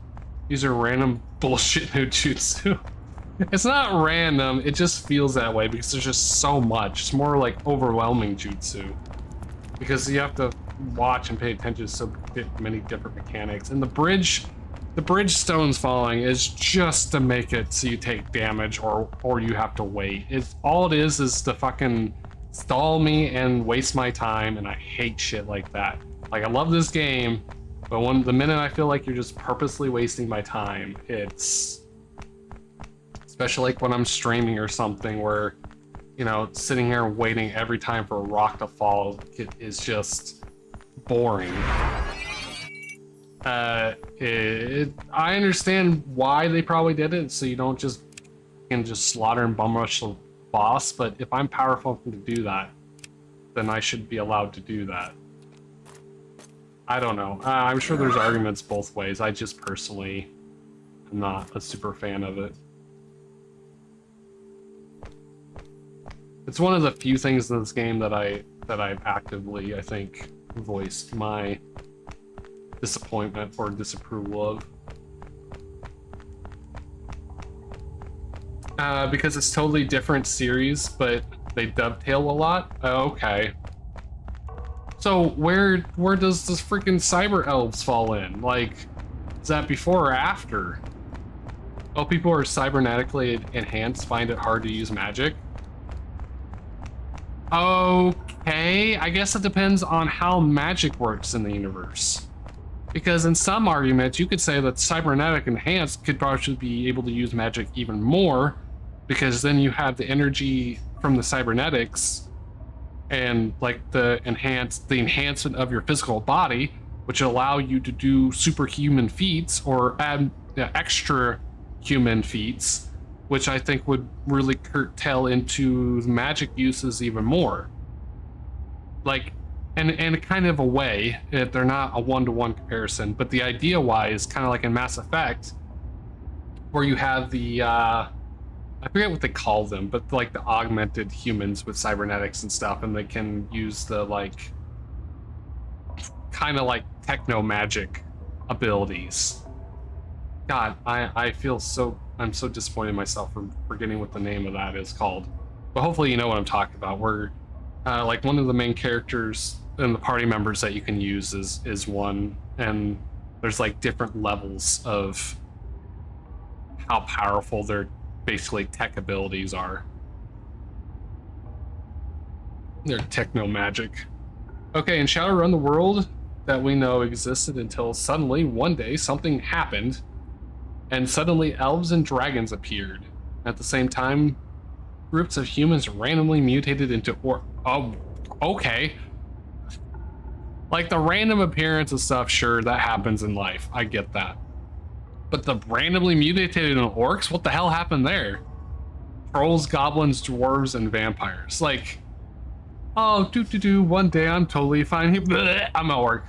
Speaker 1: these are random bullshit no jutsu. It's not random, it just feels that way because there's just so much. It's more like overwhelming jutsu. Because you have to watch and pay attention to so many different mechanics. And the bridge stones falling is just to make it so you take damage or you have to wait. All it is to fucking stall me and waste my time, and I hate shit like that. Like, I love this game, but the minute I feel like you're just purposely wasting my time, it's... Especially like when I'm streaming or something where, you know, sitting here waiting every time for a rock to fall is just boring. I understand why they probably did it, so you don't just slaughter and bum rush the boss, but if I'm powerful enough to do that, then I should be allowed to do that. I don't know. I'm sure there's arguments both ways. I just personally am not a super fan of it. It's one of the few things in this game that I've actively, I think, voiced my disappointment or disapproval of. Because it's totally different series, but they dovetail a lot. Okay. So where does this freaking cyber elves fall in? Like, is that before or after? Oh, people who are cybernetically enhanced find it hard to use magic? Okay, I guess it depends on how magic works in the universe. Because in some arguments, you could say that cybernetic enhanced could probably be able to use magic even more, because then you have the energy from the cybernetics and like the enhancement of your physical body, which allow you to do superhuman feats or add extra human feats, which I think would really curtail into magic uses even more. Like, and kind of a way, they're not a one-to-one comparison, but the idea-wise, kind of like in Mass Effect, where you have the, I forget what they call them, but like the augmented humans with cybernetics and stuff, and they can use the like, kind of like techno-magic abilities. God, I feel so, I'm so disappointed in myself for forgetting what the name of that is called. But hopefully you know what I'm talking about, where like one of the main characters and the party members that you can use is one, and there's like different levels of how powerful their basically tech abilities are. They're techno magic. Okay, in Shadowrun, the world that we know existed until suddenly one day something happened, and suddenly elves and dragons appeared. At the same time, groups of humans randomly mutated into oh, okay. Like the random appearance of stuff, sure, that happens in life. I get that. But the randomly mutated into orcs, what the hell happened there? Trolls, goblins, dwarves, and vampires. Like, oh, one day I'm totally fine. I'm an orc.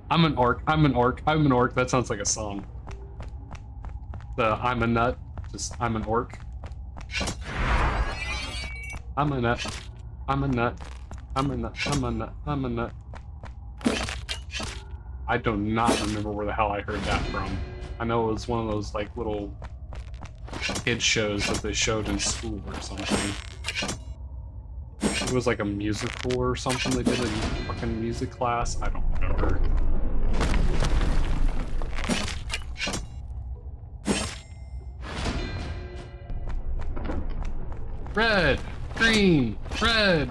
Speaker 1: I'm an orc. I'm an orc. I'm an orc. That sounds like a song. The I'm a nut. Just I'm an orc. I'm a nut. I'm a nut. I'm a nut. I'm a nut. I'm a nut. I do not remember where the hell I heard that from. I know it was one of those like little kid shows that they showed in school or something. It was like a musical or something they did in fucking music class. I don't remember. Red, green, red.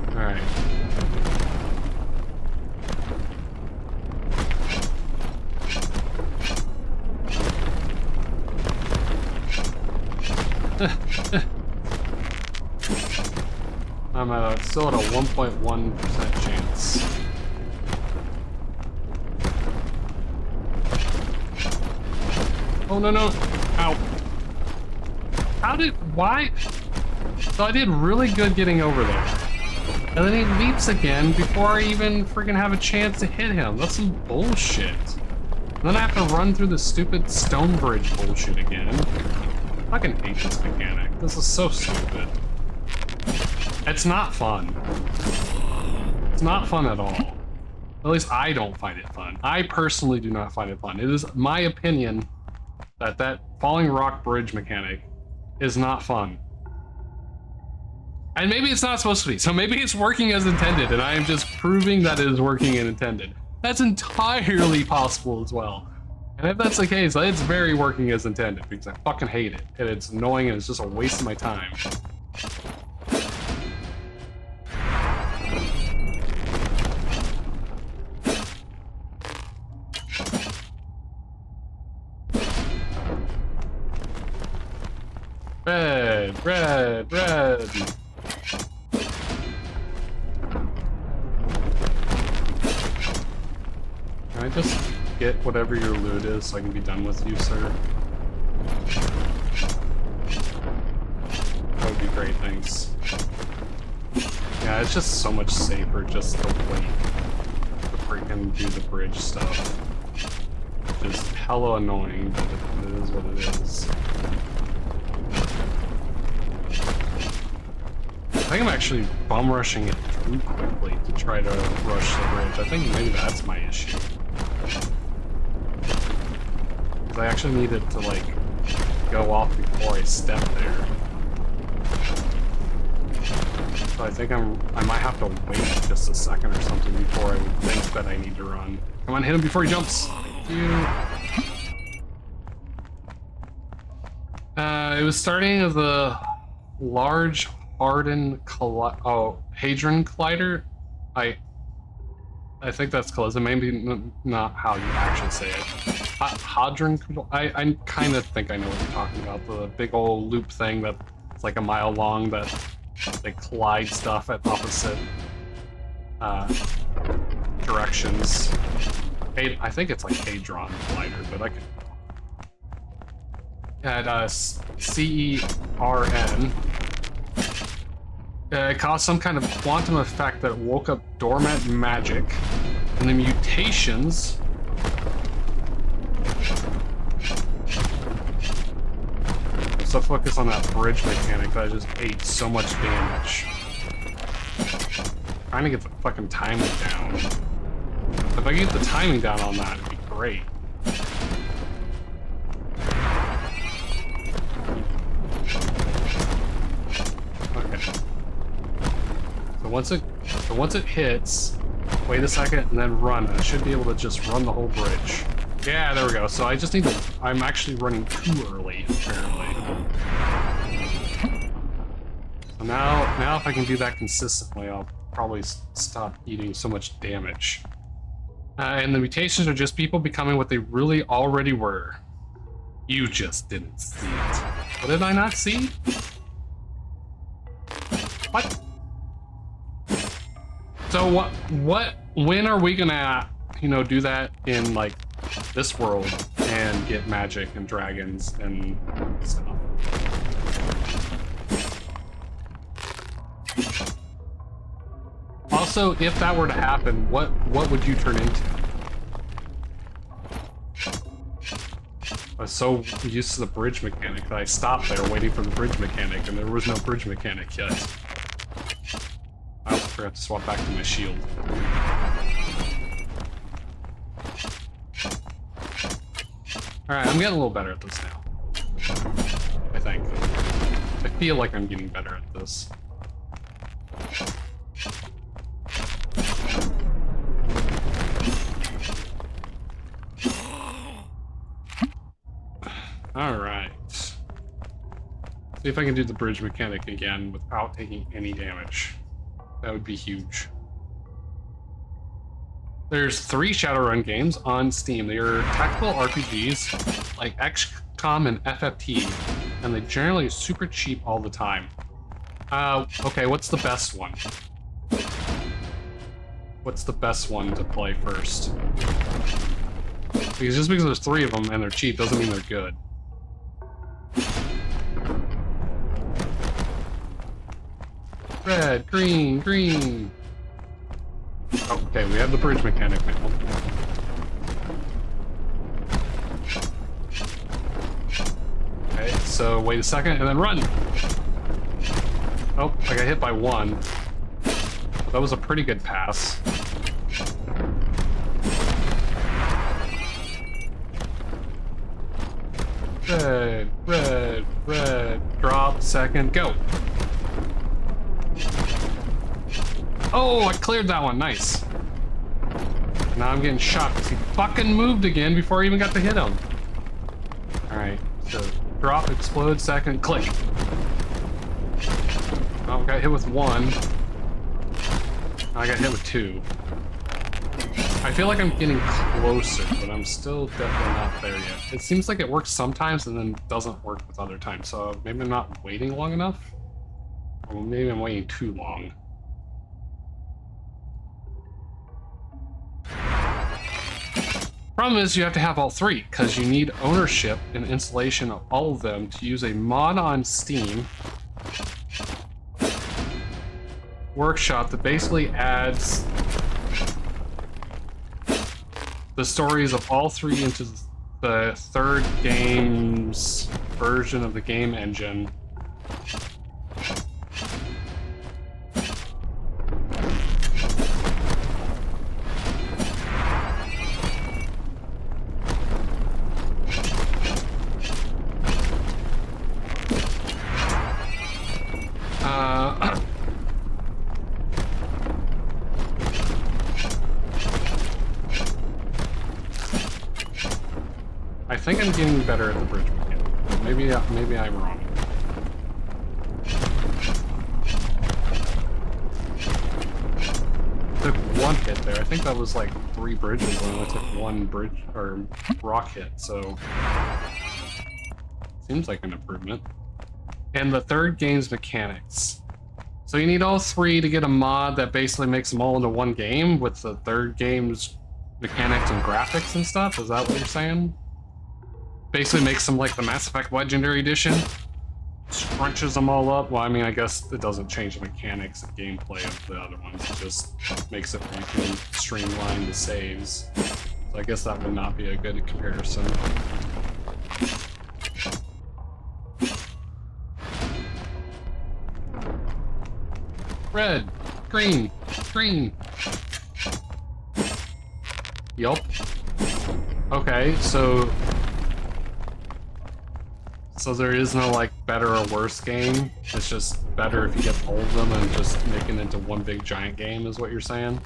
Speaker 1: All right. I'm still at a 1.1% chance. Oh no no! Ow! Why? So I did really good getting over there. And then he leaps again before I even freaking have a chance to hit him. That's some bullshit. And then I have to run through the stupid stone bridge bullshit again. I fucking hate this mechanic. This is so stupid. It's not fun. It's not fun at all. At least I don't find it fun. I personally do not find it fun. It is my opinion that that falling rock bridge mechanic is not fun. And maybe it's not supposed to be, so maybe it's working as intended, and I am just proving that it is working as intended. That's entirely possible as well. And if that's the case, it's very working as intended, because I fucking hate it, and it's annoying, and it's just a waste of my time. Red, red, red. Can I just get whatever your loot is so I can be done with you, sir? That would be great, thanks. Yeah, it's just so much safer just to wait to freaking do the bridge stuff. Just hella annoying, but it is what it is. I think I'm actually bum rushing it too quickly to try to rush the bridge. I think maybe that's my issue. Because I actually need it to, like, go off before I step there. So I think I might have to wait just a second or something before I would think that I need to run. Come on, hit him before he jumps. Thank you. It was starting as a large Hadron Collider. I think that's close. It may be not how you actually say it. Hadron. I kind of think I know what you're talking about. The big old loop thing that's like a mile long that they collide stuff at opposite directions. I think it's like Hadron Collider, but I could. At CERN. It caused some kind of quantum effect that woke up dormant magic, and the mutations so focus on that bridge mechanic that I just ate so much damage. Trying to get the fucking timing down. If I get the timing down on that, it'd be great. Once it hits, wait a second and then run. I should be able to just run the whole bridge. Yeah, there we go. So I just need to. I'm actually running too early, apparently. So now if I can do that consistently, I'll probably stop eating so much damage. And the mutations are just people becoming what they really already were. You just didn't see it. What did I not see? What? So when are we gonna, do that in, like, this world and get magic and dragons and stuff? Also, if that were to happen, what would you turn into? I was so used to the bridge mechanic that I stopped there waiting for the bridge mechanic, and there was no bridge mechanic yet. I also forgot to swap back to my shield. Alright, I'm getting a little better at this now. I think. I feel like I'm getting better at this. Alright. See if I can do the bridge mechanic again without taking any damage. That would be huge. There's 3 Shadowrun games on Steam. They are tactical RPGs like XCOM and FFT, and they generally are super cheap all the time. Okay, what's the best one? What's the best one to play first? Because just because there's 3 of them and they're cheap doesn't mean they're good. Red, green, green. Okay, we have the bridge mechanic now. Okay, so wait a second and then run. Oh, I got hit by 1. That was a pretty good pass. Red, red, red. Drop, second, go. Oh, I cleared that one. Nice. Now I'm getting shot because he fucking moved again before I even got to hit him. Alright, so drop, explode, second, click. Oh, got hit with 1. I got hit with 2. I feel like I'm getting closer, but I'm still definitely not there yet. It seems like it works sometimes and then doesn't work with other times, so maybe I'm not waiting long enough? Or maybe I'm waiting too long. Problem is you have to have all 3, because you need ownership and installation of all of them to use a mod on Steam workshop that basically adds the stories of all 3 into the 3rd game's version of the game engine. I think I'm getting better at the bridge mechanic. Maybe I'm wrong. one hit there. I think that was like 3 bridges and I only took 1 bridge or rock hit, so seems like an improvement. And the third game's mechanics. So you need all 3 to get a mod that basically makes them all into one game with the third game's mechanics and graphics and stuff. Is that what you're saying? Basically makes them like the Mass Effect Legendary Edition. Scrunches them all up. Well, I mean, I guess it doesn't change the mechanics and gameplay of the other ones. It just makes it where you can streamline the saves. So I guess that would not be a good comparison. Red, green, green. Yup. Okay, so there is no like better or worse game. It's just better if you get all of them and just make it into one big giant game, is what you're saying?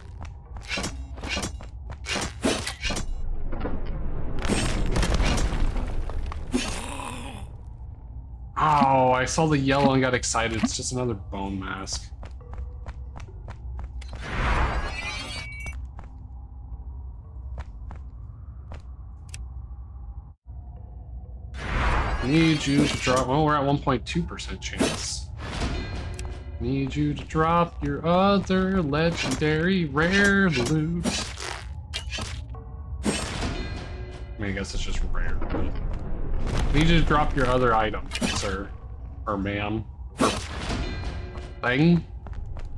Speaker 1: Oh, I saw the yellow and got excited. It's just another bone mask. Need you to drop. Well, we're at 1.2% chance. Need you to drop your other legendary rare loot. I mean, I guess it's just rare, but need you to drop your other item, sir, or ma'am, or thing.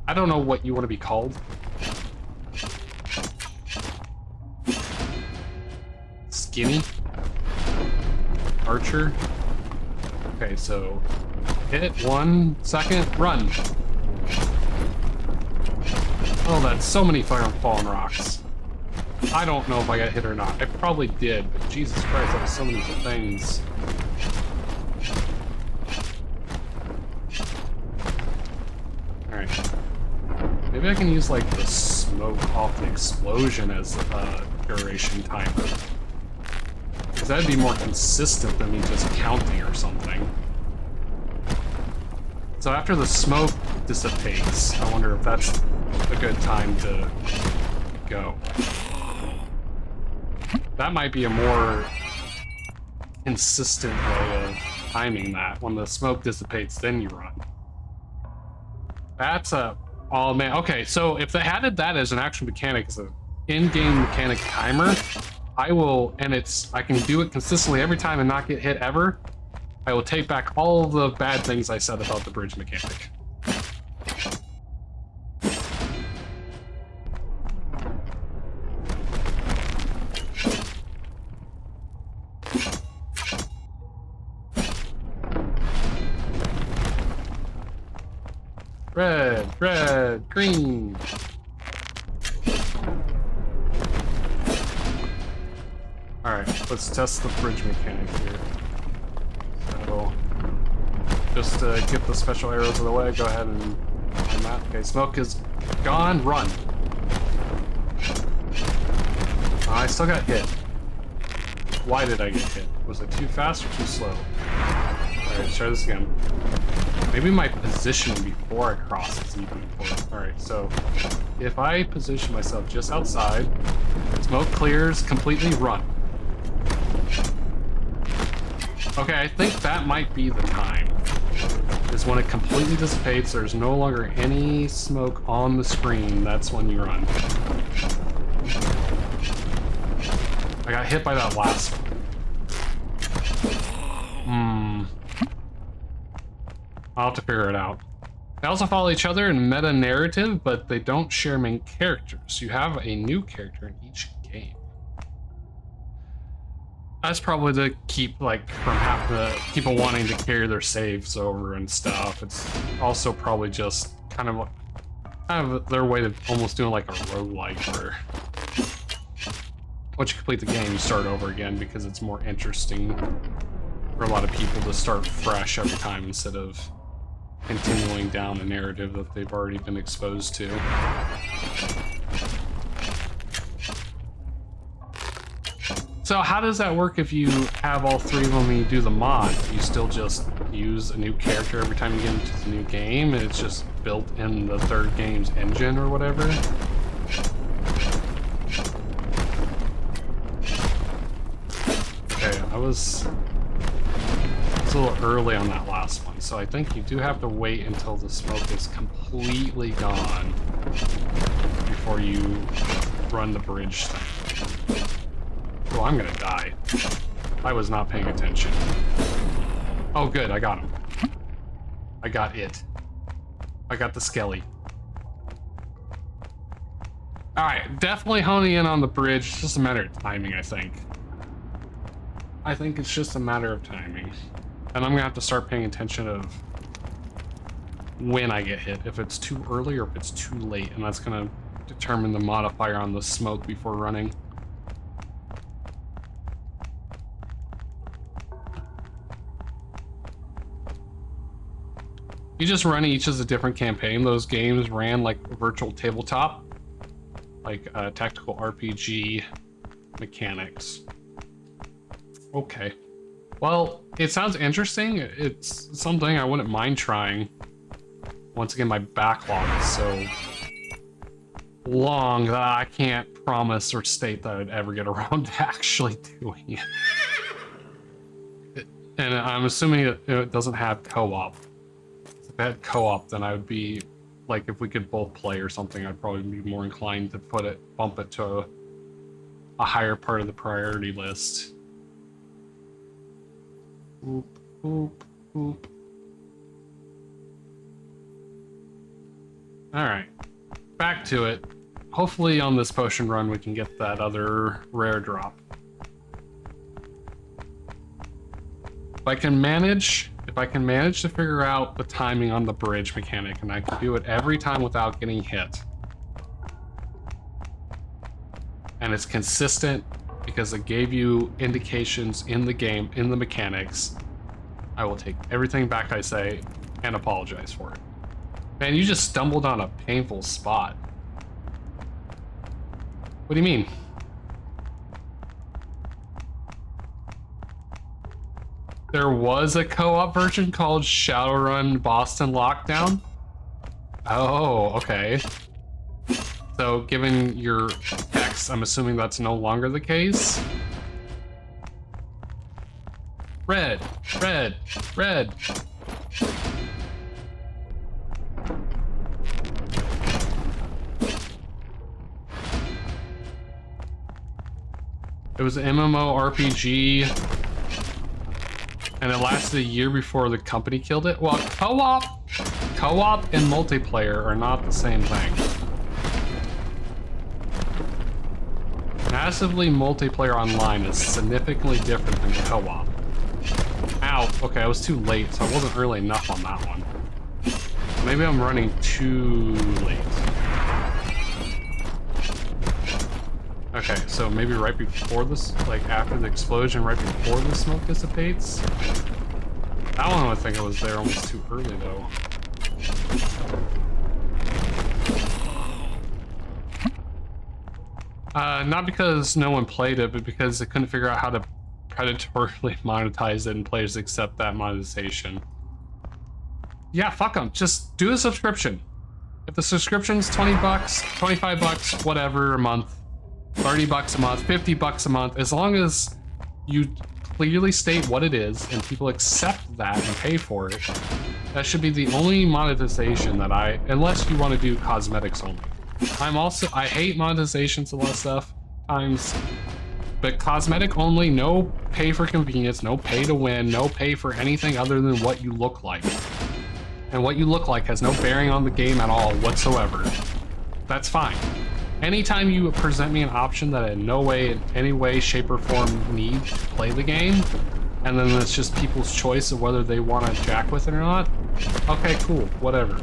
Speaker 1: I don't know what you want to be called. Skinny? Archer? Okay, so hit 1 second, run. Oh, that's so many fire and fallen rocks. I don't know if I got hit or not. I probably did, but Jesus Christ, that was so many things. Alright. Maybe I can use like the smoke off the explosion as a duration timer. Because that'd be more consistent than me just counting or something. So after the smoke dissipates, I wonder if that's a good time to go. That might be a more consistent way of timing that. When the smoke dissipates, then you run. That's a... Oh man, okay, so if they added that as an actual mechanic, as an in-game mechanic timer, I will, and I can do it consistently every time and not get hit ever, I will take back all the bad things I said about the bridge mechanic. Red, red, green. Alright, let's test the bridge mechanic here. So, just to get the special arrows out of the way, go ahead and that. Okay, smoke is gone, run. I still got hit. Why did I get hit? Was it too fast or too slow? Alright, let's try this again. Maybe my position before I cross is even important. Alright, so if I position myself just outside, smoke clears, completely run. Okay, I think that might be the time. Is when it completely dissipates, there's no longer any smoke on the screen, that's when you run. I got hit by that last one. I'll have to figure it out. They also follow each other in meta-narrative, but they don't share main characters. You have a new character in each game. That's probably to keep, like, from having to people wanting to carry their saves over and stuff. It's also probably just kind of their way of almost doing like a roguelike where once you complete the game, you start over again because it's more interesting for a lot of people to start fresh every time instead of continuing down a narrative that they've already been exposed to. So how does that work if you have all 3 of them and you do the mod? You still just use a new character every time you get into the new game and it's just built in the third game's engine or whatever? I was a little early on that last one, so I think you do have to wait until the smoke is completely gone before you run the bridge thing. Oh, I'm gonna die. I was not paying attention. Oh, good, I got him. I got it. I got the skelly. Alright, definitely honing in on the bridge. It's just a matter of timing, I think. I think it's just a matter of timing. And I'm gonna have to start paying attention of when I get hit, if it's too early or if it's too late, and that's gonna determine the modifier on the smoke before running. You just run each as a different campaign. Those games ran like virtual tabletop, like tactical RPG mechanics. Okay. Well, it sounds interesting. It's something I wouldn't mind trying. Once again, my backlog is so long that I can't promise or state that I'd ever get around to actually doing it. And I'm assuming it doesn't have co-op. If it had co-op, then I would be, like, if we could both play or something, I'd probably be more inclined to bump it to a higher part of the priority list. Oop, oop, oop. Alright, back to it. Hopefully on this potion run we can get that other rare drop. If I can manage to figure out the timing on the bridge mechanic, and I can do it every time without getting hit, and it's consistent because it gave you indications in the game, in the mechanics, I will take everything back I say and apologize for it. Man, you just stumbled on a painful spot. What do you mean? There was a co-op version called Shadowrun Boston Lockdown? Oh, okay. So, given your text, I'm assuming that's no longer the case? Red, red, red. It was an MMORPG, and it lasted a year before the company killed it. Well, co-op and multiplayer are not the same thing. Massively multiplayer online is significantly different than co-op. Ow, okay, I was too late, so I wasn't early enough on that one. Maybe I'm running too late. Okay, so maybe right before this, like after the explosion, right before the smoke dissipates? That one I think I was there almost too early though. Not because no one played it, but because they couldn't figure out how to predatorily monetize it and players accept that monetization. Yeah, fuck them. Just do a subscription. If the subscription's 20 bucks, 25 bucks, whatever a month, 30 bucks a month, 50 bucks a month, as long as you clearly state what it is and people accept that and pay for it, that should be the only monetization that unless you want to do cosmetics only. I hate monetizations a lot of stuff times, but cosmetic only, no pay for convenience, no pay to win, no pay for anything other than what you look like. And what you look like has no bearing on the game at all whatsoever. That's fine. Anytime you present me an option that in no way, in any way, shape, or form need to play the game, and then it's just people's choice of whether they want to jack with it or not, okay, cool, whatever.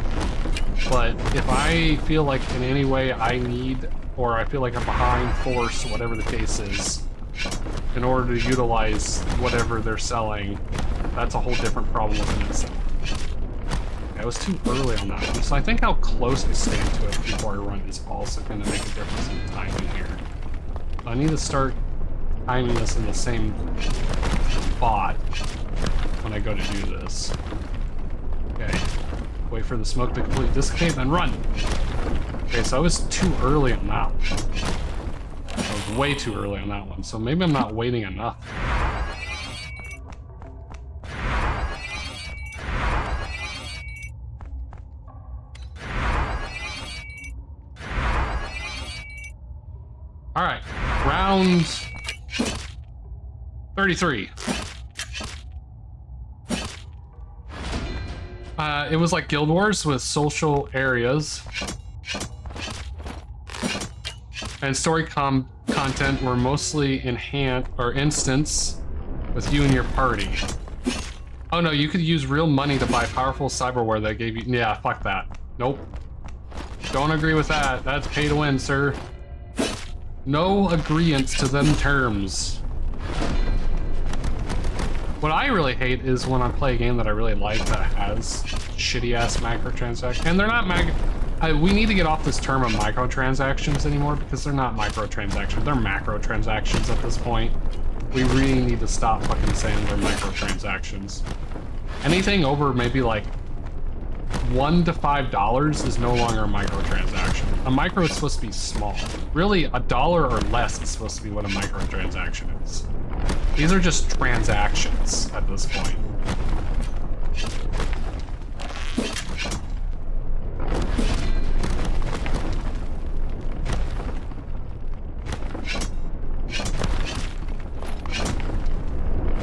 Speaker 1: But if I feel like in any way I need, or I feel like I'm behind force, whatever the case is, in order to utilize whatever they're selling, that's a whole different problem within itself. I was too early on that one, so I think how close I stand to it before I run is also going to make a difference in the timing here. So I need to start timing this in the same spot when I go to do this. Okay, wait for the smoke to completely dissipate, then run! Okay, so I was too early on that one. I was way too early on that one, so maybe I'm not waiting enough. All right, round 33. It was like Guild Wars with social areas. And story content were mostly enhanced or instance with you and your party. Oh no, you could use real money to buy powerful cyberware that gave you... Yeah, fuck that. Nope. Don't agree with that. That's pay to win, sir. No agreeance to them terms. What I really hate is when I play a game that I really like that has shitty-ass microtransactions. And they're not we need to get off this term of microtransactions anymore because they're not microtransactions. They're macrotransactions at this point. We really need to stop fucking saying they're microtransactions. Anything over maybe like $1 to $5 is no longer a microtransaction. A micro is supposed to be small. Really, $1 or less is supposed to be what a microtransaction is. These are just transactions at this point.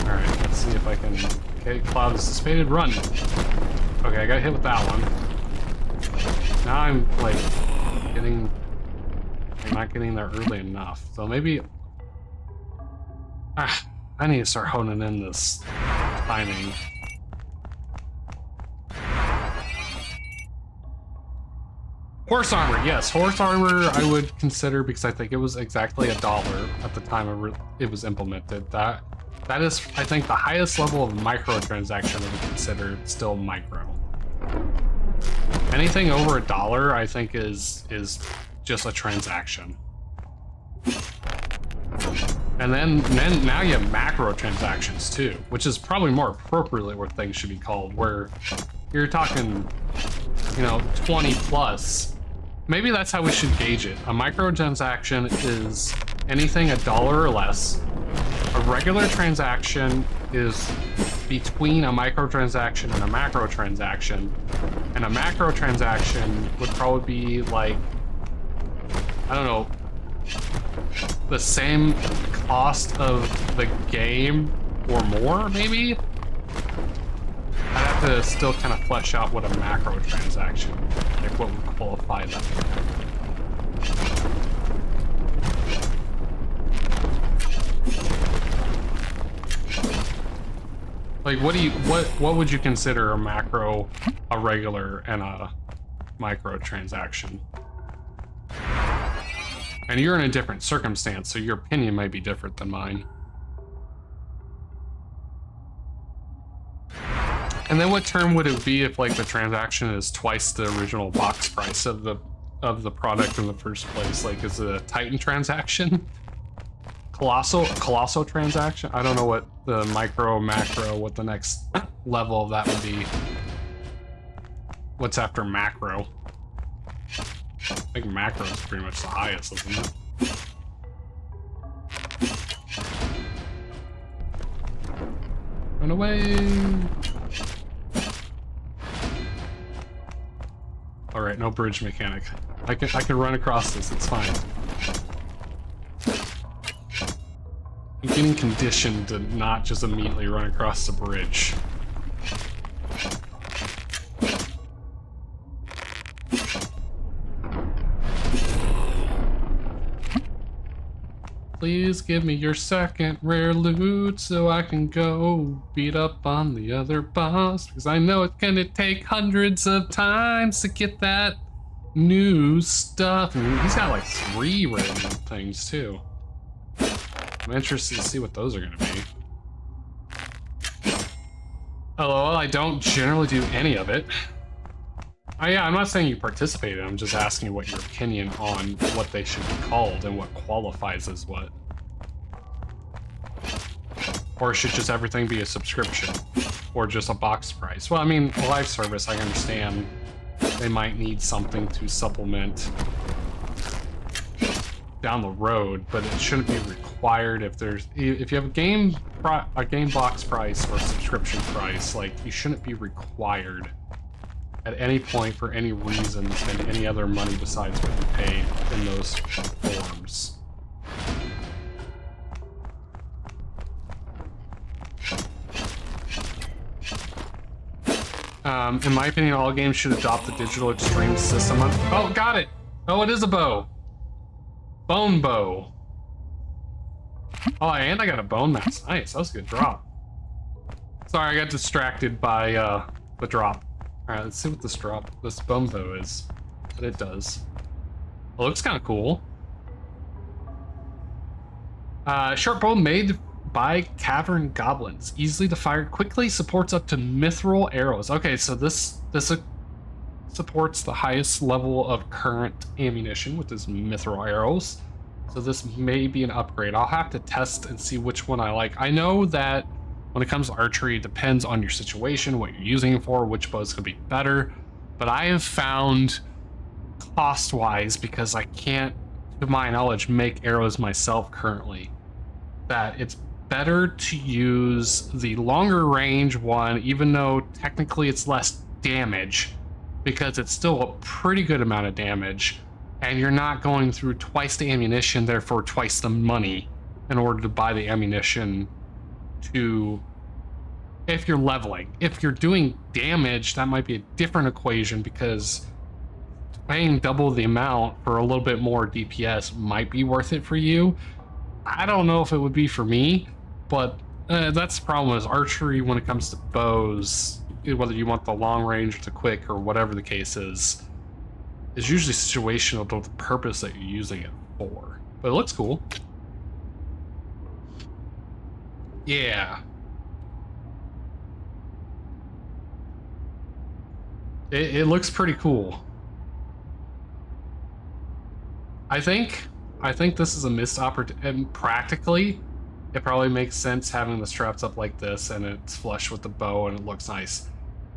Speaker 1: Alright, let's see if I can... Okay, cloud is dissipated, run! Okay, I got hit with that one. Now I'm, like, I'm not getting there early enough. So maybe... I need to start honing in this timing. Horse armor, yes, horse armor I would consider because I think it was exactly $1 at the time it was implemented. That is, I think, the highest level of microtransaction I would consider still micro. Anything over $1, I think, is just a transaction. And then now you have macro transactions too, which is probably more appropriately what things should be called, where you're talking, you know, 20 plus. Maybe that's how we should gauge it. A microtransaction is anything $1 or less. A regular transaction is between a microtransaction and a macro transaction. And a macro transaction would probably be like, I don't know, the same cost of the game or more, maybe? I'd have to still kind of flesh out what a macro transaction, like what would qualify that. Like, what would you consider a macro, a regular, and a micro transaction? And you're in a different circumstance, so your opinion might be different than mine. And then what term would it be if, like, the transaction is twice the original box price of the product in the first place? Like, is it a Titan transaction? Colossal transaction? I don't know what the micro, macro, what the next level of that would be. What's after macro? I think macro is pretty much the highest, isn't it? Run away! Alright, no bridge mechanic. I can run across this, it's fine. I'm getting conditioned to not just immediately run across the bridge. Please give me your second rare loot so I can go beat up on the other boss, because I know it's gonna take hundreds of times to get that new stuff. And he's got like 3 rare things too. I'm interested to see what those are gonna be. LOL, I don't generally do any of it. Yeah, I'm not saying you participated, I'm just asking you what your opinion on what they should be called and what qualifies as what. Or should just everything be a subscription? Or just a box price? Well, I mean, a live service, I understand they might need something to supplement down the road, but it shouldn't be required if you have a game box price or a subscription price, like, you shouldn't be required at any point for any reason to spend any other money besides what you pay in those forms. In my opinion, all games should adopt the digital extreme system. Oh, got it! Oh, it is a bow. Bone bow. Oh, and I got a bone mass. Nice, that was a good drop. Sorry, I got distracted by the drop. Alright, let's see what this bone bow is. What it does. It looks kind of cool. Short bow made by cavern goblins. Easily to fire quickly, supports up to mithril arrows. Okay, so this supports the highest level of current ammunition with his mithril arrows. So this may be an upgrade. I'll have to test and see which one I like. I know that when it comes to archery, it depends on your situation, what you're using it for, which bows could be better. But I have found cost-wise, because I can't, to my knowledge, make arrows myself currently, that it's better to use the longer range one, even though technically it's less damage, because it's still a pretty good amount of damage, and you're not going through twice the ammunition, therefore twice the money, in order to buy the ammunition to, if you're leveling. If you're doing damage, that might be a different equation, because paying double the amount for a little bit more DPS might be worth it for you. I don't know if it would be for me, but that's the problem with archery when it comes to bows, whether you want the long range or the quick or whatever the case is usually situational to the purpose that you're using it for. But it looks cool. Yeah. It looks pretty cool. I think this is a missed opportunity, and practically, it probably makes sense having the straps up like this, and it's flush with the bow, and it looks nice.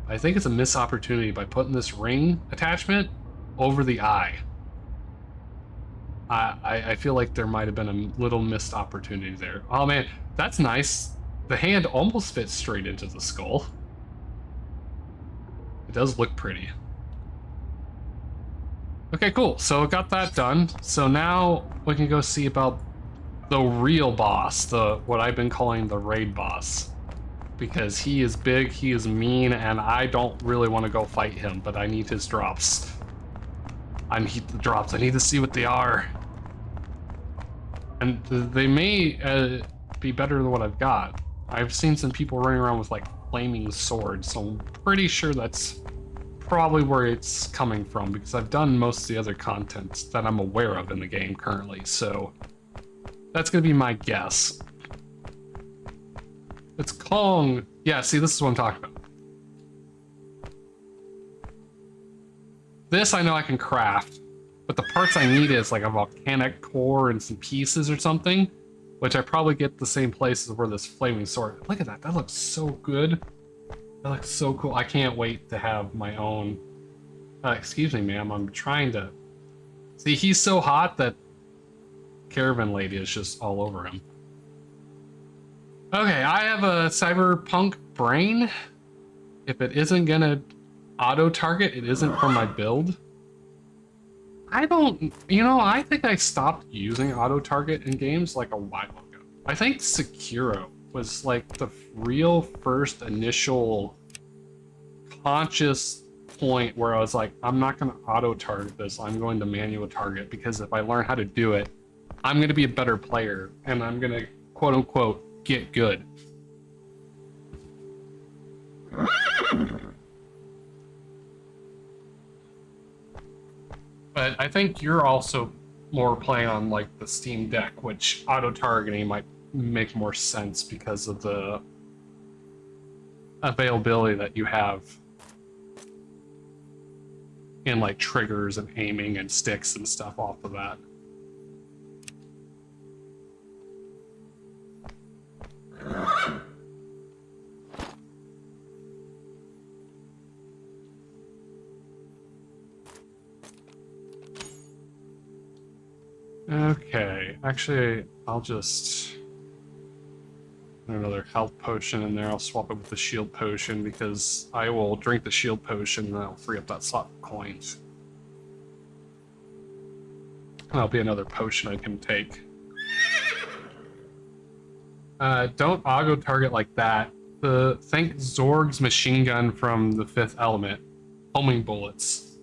Speaker 1: I think it's a missed opportunity by putting this ring attachment over the eye. I feel like there might have been a little missed opportunity there. Oh man, that's nice. The hand almost fits straight into the skull. It does look pretty. Okay, cool. So got that done. So now we can go see about the real boss, what I've been calling the raid boss. Because he is big, he is mean, and I don't really want to go fight him, but I need his drops. I need the drops. I need to see what they are. And they may be better than what I've got. I've seen some people running around with like flaming swords, so I'm pretty sure that's probably where it's coming from, because I've done most of the other content that I'm aware of in the game currently, so that's gonna be my guess. It's Kong. Yeah, see, this is what I'm talking about. This I know I can craft, but the parts I need is like a volcanic core and some pieces or something, which I probably get the same places where this flaming sword. Look at that, that looks so good. That looks so cool. I can't wait to have my own. Excuse me, ma'am, I'm trying to. See, he's so hot that Caravan Lady is just all over him. Okay, I have a cyberpunk brain. If it isn't gonna auto-target, it isn't for my build. I don't, I think I stopped using auto-target in games like a while ago. I think Sekiro was like the real first initial conscious point where I was like, I'm not gonna auto-target this, I'm going to manual target, because if I learn how to do it, I'm gonna be a better player, and I'm gonna, quote-unquote, get good. But I think you're also more playing on like the Steam Deck, which auto-targeting might make more sense because of the availability that you have in like triggers and aiming and sticks and stuff off of that. Okay, actually, I'll just put another health potion in there. I'll swap it with the shield potion, because I will drink the shield potion and that'll free up that slot of coins. That'll be another potion I can take. Don't auto target like that. Think Zorg's machine gun from the Fifth Element. Homing bullets.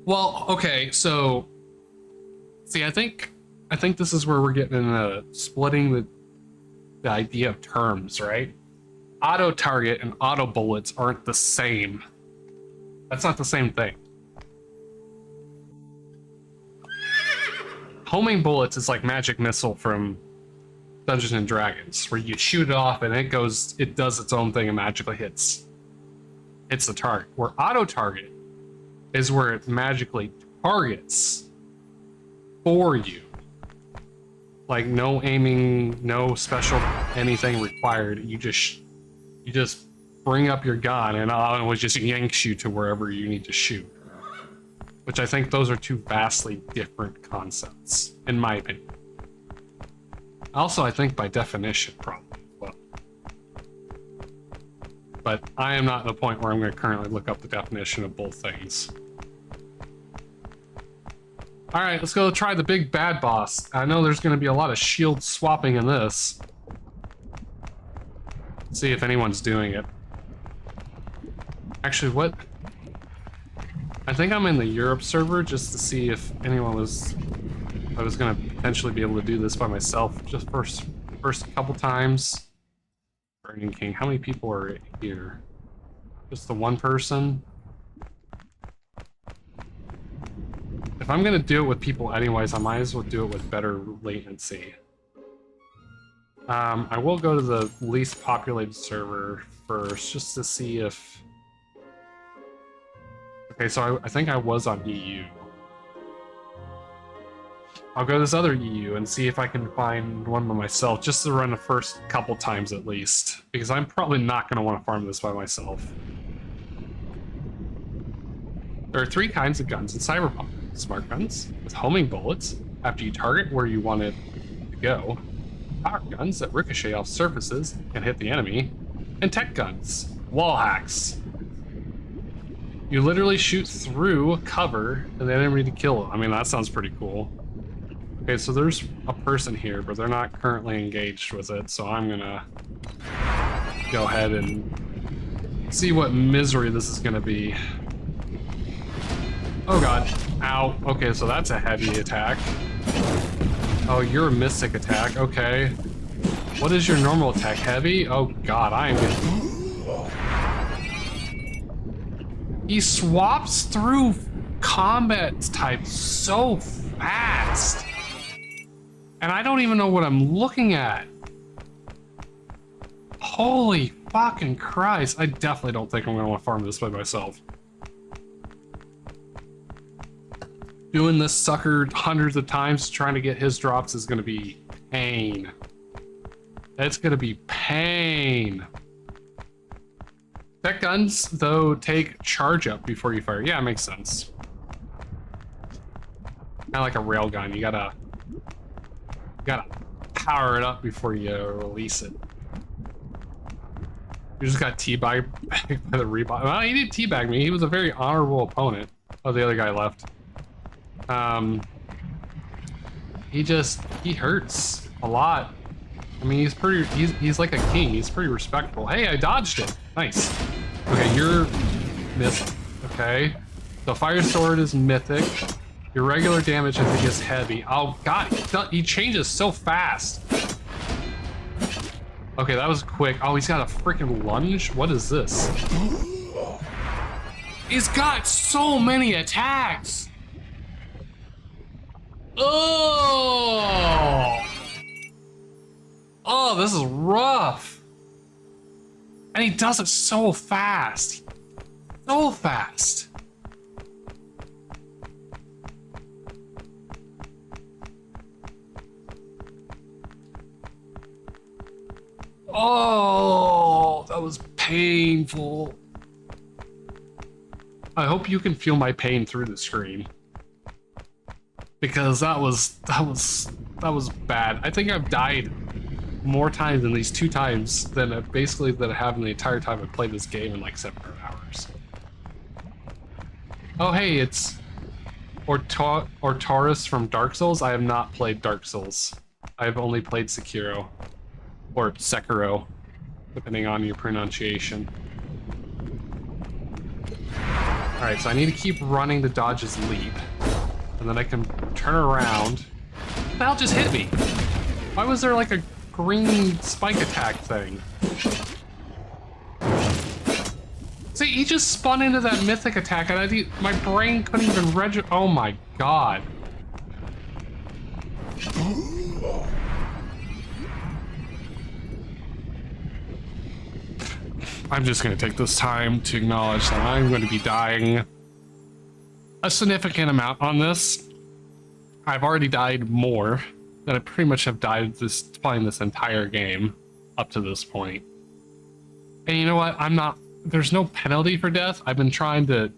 Speaker 1: Well, okay, so see, I think this is where we're getting into splitting the idea of terms, right? Auto target and auto bullets aren't the same. That's not the same thing. Homing bullets is like magic missile from Dungeons and Dragons, where you shoot it off and it does its own thing and magically hits the target. Where auto target is where it magically targets for you. Like no aiming, no special anything required. You just bring up your gun and it just yanks you to wherever you need to shoot. Which I think those are two vastly different concepts, in my opinion. Also, I think by definition, probably. Well, but I am not at the point where I'm going to currently look up the definition of both things. All right, let's go try the big bad boss. I know there's going to be a lot of shield swapping in this. See if anyone's doing it. Actually, what? I think I'm in the Europe server just to see if anyone was... I was going to potentially be able to do this by myself just first couple times. Burning King, how many people are here? Just the one person? If I'm going to do it with people anyways, I might as well do it with better latency. I will go to the least populated server first just to see if... Okay, so I think I was on EU. I'll go to this other EU and see if I can find one by myself, just to run the first couple times at least, because I'm probably not going to want to farm this by myself. There are 3 kinds of guns in Cyberpunk. Smart guns, with homing bullets, after you target where you want it to go. Power guns that ricochet off surfaces and hit the enemy. And tech guns, wall hacks. You literally shoot through cover and the enemy to kill them. I mean, that sounds pretty cool. Okay, so there's a person here, but they're not currently engaged with it, so I'm gonna go ahead and see what misery this is gonna be. Oh god. Ow. Okay, so that's a heavy attack. Oh, you're a mystic attack. Okay. What is your normal attack? Heavy? Oh god, I am getting... He swaps through combat types so fast. And I don't even know what I'm looking at. Holy fucking Christ. I definitely don't think I'm gonna want to farm this by myself. Doing this sucker hundreds of times trying to get his drops is gonna be pain. It's gonna be pain. Tech guns, though, take charge up before you fire. Yeah, it makes sense. Kind of like a railgun. You gotta power it up before you release it. You just got teabagged by the Reebok. Well, he didn't teabag me. He was a very honorable opponent. Oh, the other guy left. He hurts a lot. I mean, he's like a king. He's pretty respectable. Hey, I dodged it. Nice. Okay, you're mythic. Okay. So fire sword is mythic. Your regular damage, I think, is heavy. Oh god, he changes so fast. Okay, that was quick. Oh, he's got a freaking lunge. What is this? He's got so many attacks. Oh! Oh, this is rough. And he does it so fast. So fast. Oh, that was painful. I hope you can feel my pain through the screen. Because that was bad. I think I've died more times in these 2 times than I have in the entire time I've played this game in like 700 hours. Oh hey, it's Taurus from Dark Souls. I have not played Dark Souls. I've only played Sekiro. Or Sekiro. depending on your pronunciation. Alright, so I need to keep running to dodge his leap. And then I can turn around. What the hell just hit me? Why was there like a green spike attack thing? See, he just spun into that mythic attack and my brain couldn't even register. Oh my god. I'm just going to take this time to acknowledge that I'm going to be dying a significant amount on this. I've already died more than I pretty much have died playing this entire game up to this point. And you know what? There's no penalty for death. I've been trying to,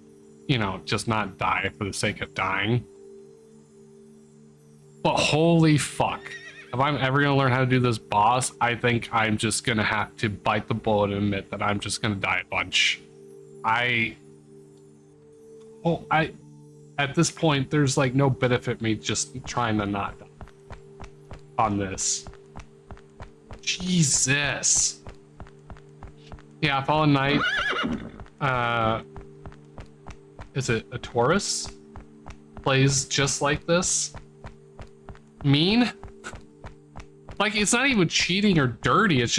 Speaker 1: you know, just not die for the sake of dying. But holy fuck. If I'm ever going to learn how to do this boss, I think I'm just going to have to bite the bullet and admit that I'm just going to die a bunch. At this point, there's like no benefit me just trying to not die on this. Jesus. Yeah, Fallen Knight. Is it a Taurus? Plays just like this. Mean? Like, it's not even cheating or dirty, it's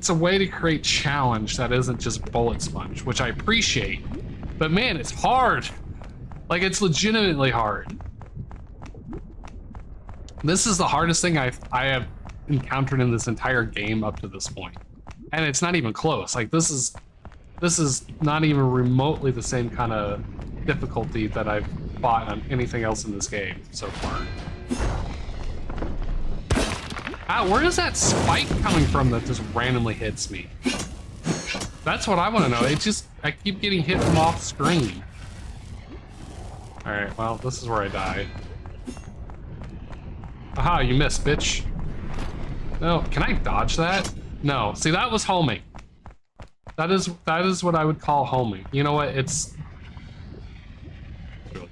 Speaker 1: a way to create challenge that isn't just bullet sponge, which I appreciate. But man, it's hard. Like, it's legitimately hard. This is the hardest thing I have encountered in this entire game up to this point. And it's not even close. Like, this is not even remotely the same kind of difficulty that I've fought on anything else in this game so far. Where is that spike coming from that just randomly hits me? That's what I want to know. I keep getting hit from off screen. Alright, well, this is where I die. Aha, you missed, bitch. No, can I dodge that? No, see, that was homing. That is what I would call homing. You know what, it's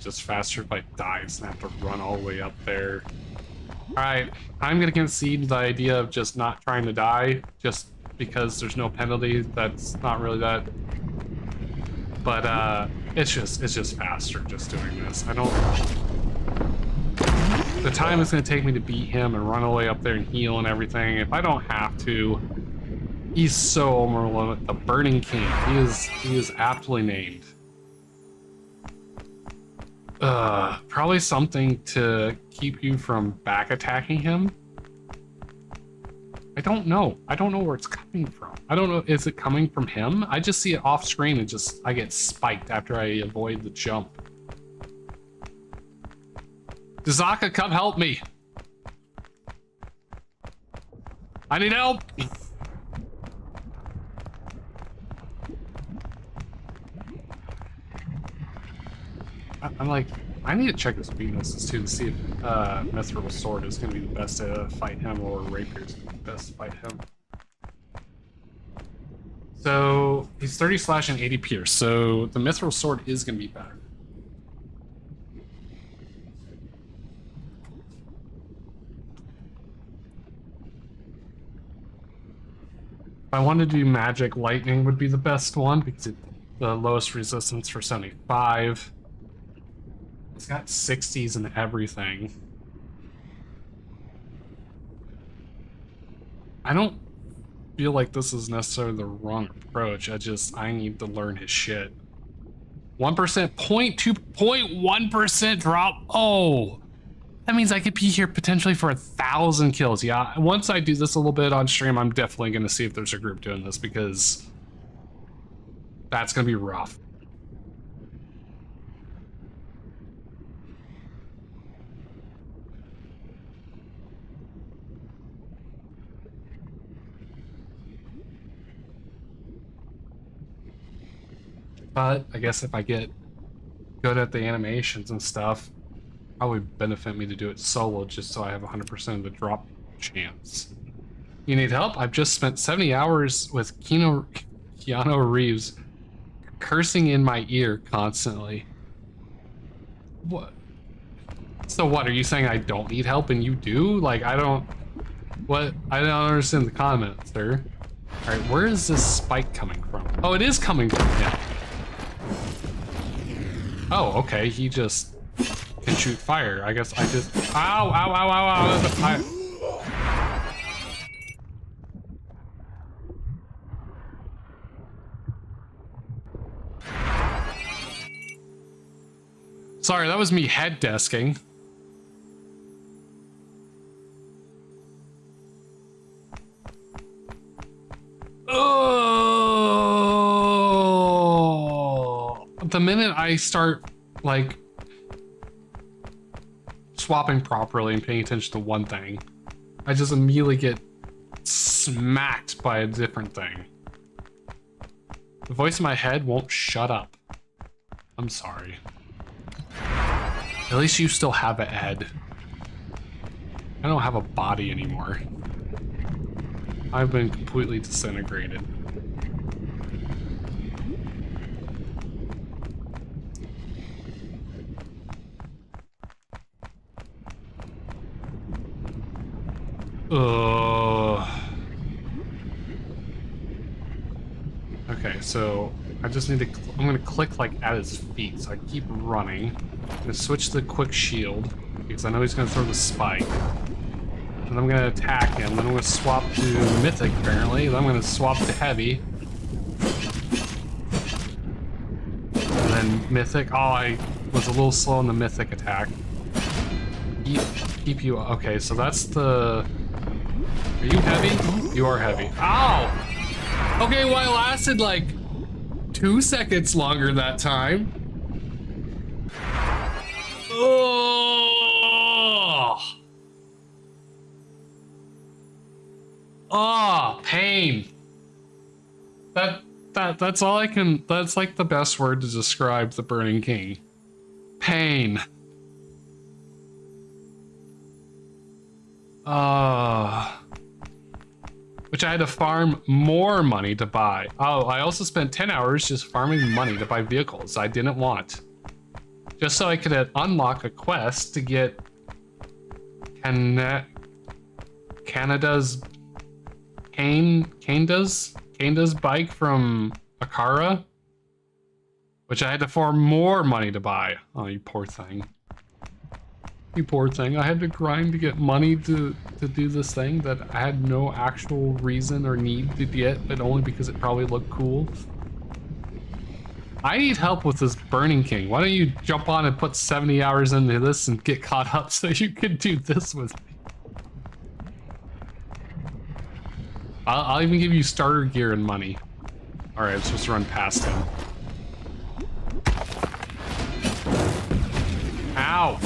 Speaker 1: just faster if I die and have to run all the way up there. Alright, I'm gonna concede the idea of just not trying to die, just because there's no penalty. That's not really that. But it's just faster just doing this. The time it's gonna take me to beat him and run all the way up there and heal and everything, if I don't have to, he's so overloaded. The Burning King. He is aptly named. Probably something to keep you from back attacking him. I don't know. I don't know where it's coming from. I don't know. Is it coming from him? I just see it off screen and I get spiked after I avoid the jump. Dazaka, come help me. I need help. I'm like, I need to check his weaknesses too to see if Mithril Sword is going to be the best to fight him or Rapier is going to be the best to fight him. So he's 30 slash and 80 pierce, so the Mithril Sword is going to be better. If I wanted to do Magic, Lightning would be the best one because it's the lowest resistance for 75. It's got 60s and everything. I don't feel like this is necessarily the wrong approach. I need to learn his shit. 1%, 0.2, 0.1% drop. Oh, that means I could be here potentially for 1,000 kills. Yeah, once I do this a little bit on stream, I'm definitely going to see if there's a group doing this because that's going to be rough. But I guess if I get good at the animations and stuff, probably benefit me to do it solo just so I have 100% of the drop chance. You need help? I've just spent 70 hours with Keanu Reeves cursing in my ear constantly. What? So what, are you saying I don't need help and you do? Like, I don't... What? I don't understand the comment, sir. Alright, where is this spike coming from? Oh, it is coming from him. Oh, okay, he just can shoot fire. I guess I just... Ow, ow, ow, ow, ow. Sorry, that was me head desking. Oh! The minute I start, like, swapping properly and paying attention to one thing, I just immediately get smacked by a different thing. The voice in my head won't shut up. I'm sorry. At least you still have a head. I don't have a body anymore. I've been completely disintegrated. Okay, so I just need to, I'm gonna click like at his feet, so I keep running. I'm gonna switch to the quick shield, because I know he's gonna throw the spike. And I'm gonna attack him, then I'm gonna swap to Mythic apparently, then I'm gonna swap to Heavy. And then Mythic, oh, I was a little slow in the Mythic attack. Keep you, okay, so that's the, are you heavy? You are heavy. Ow! Okay, well, I lasted like 2 seconds longer that time. Oh! Oh, pain. That's all I can, that's like the best word to describe the Burning King. Pain. Which I had to farm more money to buy. Oh, I also spent 10 hours just farming money to buy vehicles I didn't want. Just so I could unlock a quest to get Canada's bike from Akara, which I had to farm more money to buy. Oh, you poor thing. You poor thing. I had to grind to get money to do this thing that I had no actual reason or need to get, but only because it probably looked cool. I need help with this Burning King. Why don't you jump on and put 70 hours into this and get caught up so you can do this with me? I'll even give you starter gear and money. Alright, I'm supposed to run past him. Ow!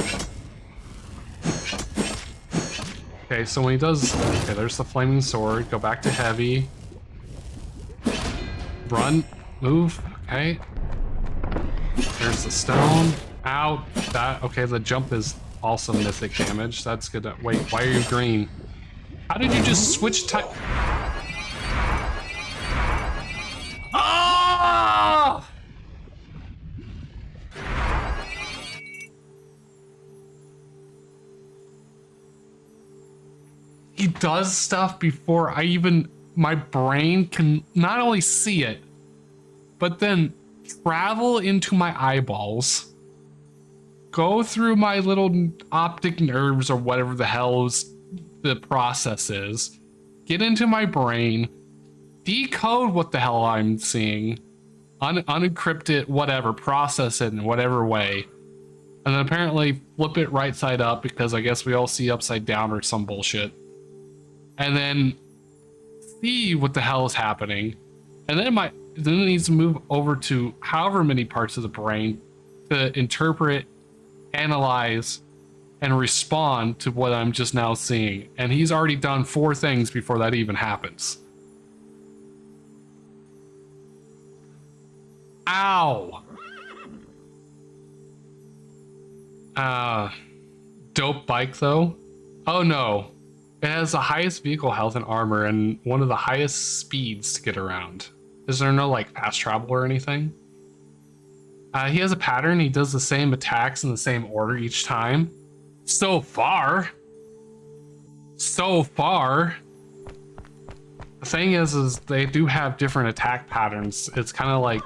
Speaker 1: Okay, so when he does, okay, there's the flaming sword. Go back to heavy. Run, move, okay. There's the stone. Ow, that, okay, the jump is also mythic damage. That's good. Wait, why are you green? How did you just switch type? Ah! He does stuff before I even, my brain can not only see it, but then travel into my eyeballs, go through my little optic nerves or whatever the hell the process is, get into my brain, decode what the hell I'm seeing, unencrypt it, whatever, process it in whatever way, and then apparently flip it right side up because I guess we all see upside down or some bullshit. And then see what the hell is happening, and then it needs to move over to however many parts of the brain to interpret, analyze, and respond to what I'm just now seeing. And he's already done 4 things before that even happens. Ow! Dope bike though. Oh no. It has the highest vehicle health and armor and one of the highest speeds to get around. Is there no like fast travel or anything? He has a pattern. He does the same attacks in the same order each time. So far. so far. The thing is they do have different attack patterns. It's kind of like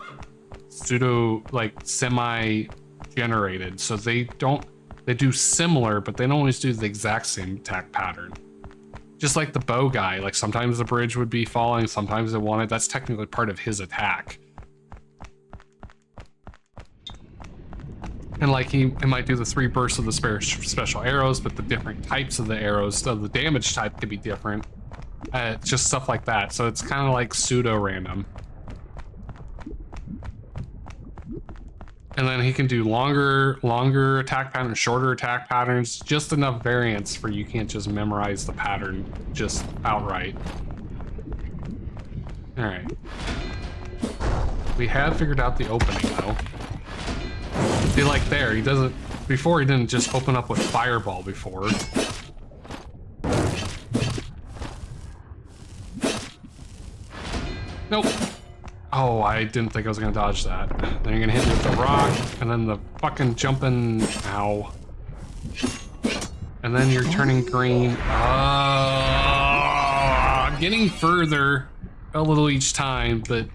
Speaker 1: pseudo, like semi-generated. So they do similar, but they don't always do the exact same attack pattern. Just like the bow guy, like sometimes the bridge would be falling, sometimes it won't. That's technically part of his attack. And like he might do the 3 bursts of the special arrows, but the different types of the arrows, so the damage type could be different. Just stuff like that. So it's kind of like pseudo random. And then he can do longer attack patterns, shorter attack patterns, just enough variance for you can't just memorize the pattern just outright. All right. We have figured out the opening though. See, like there, he doesn't, before he didn't just open up with fireball before. Nope. Oh, I didn't think I was gonna dodge that. Then you're gonna hit me with the rock, and then the fucking jumping, ow. And then you're turning green. I'm getting further a little each time, but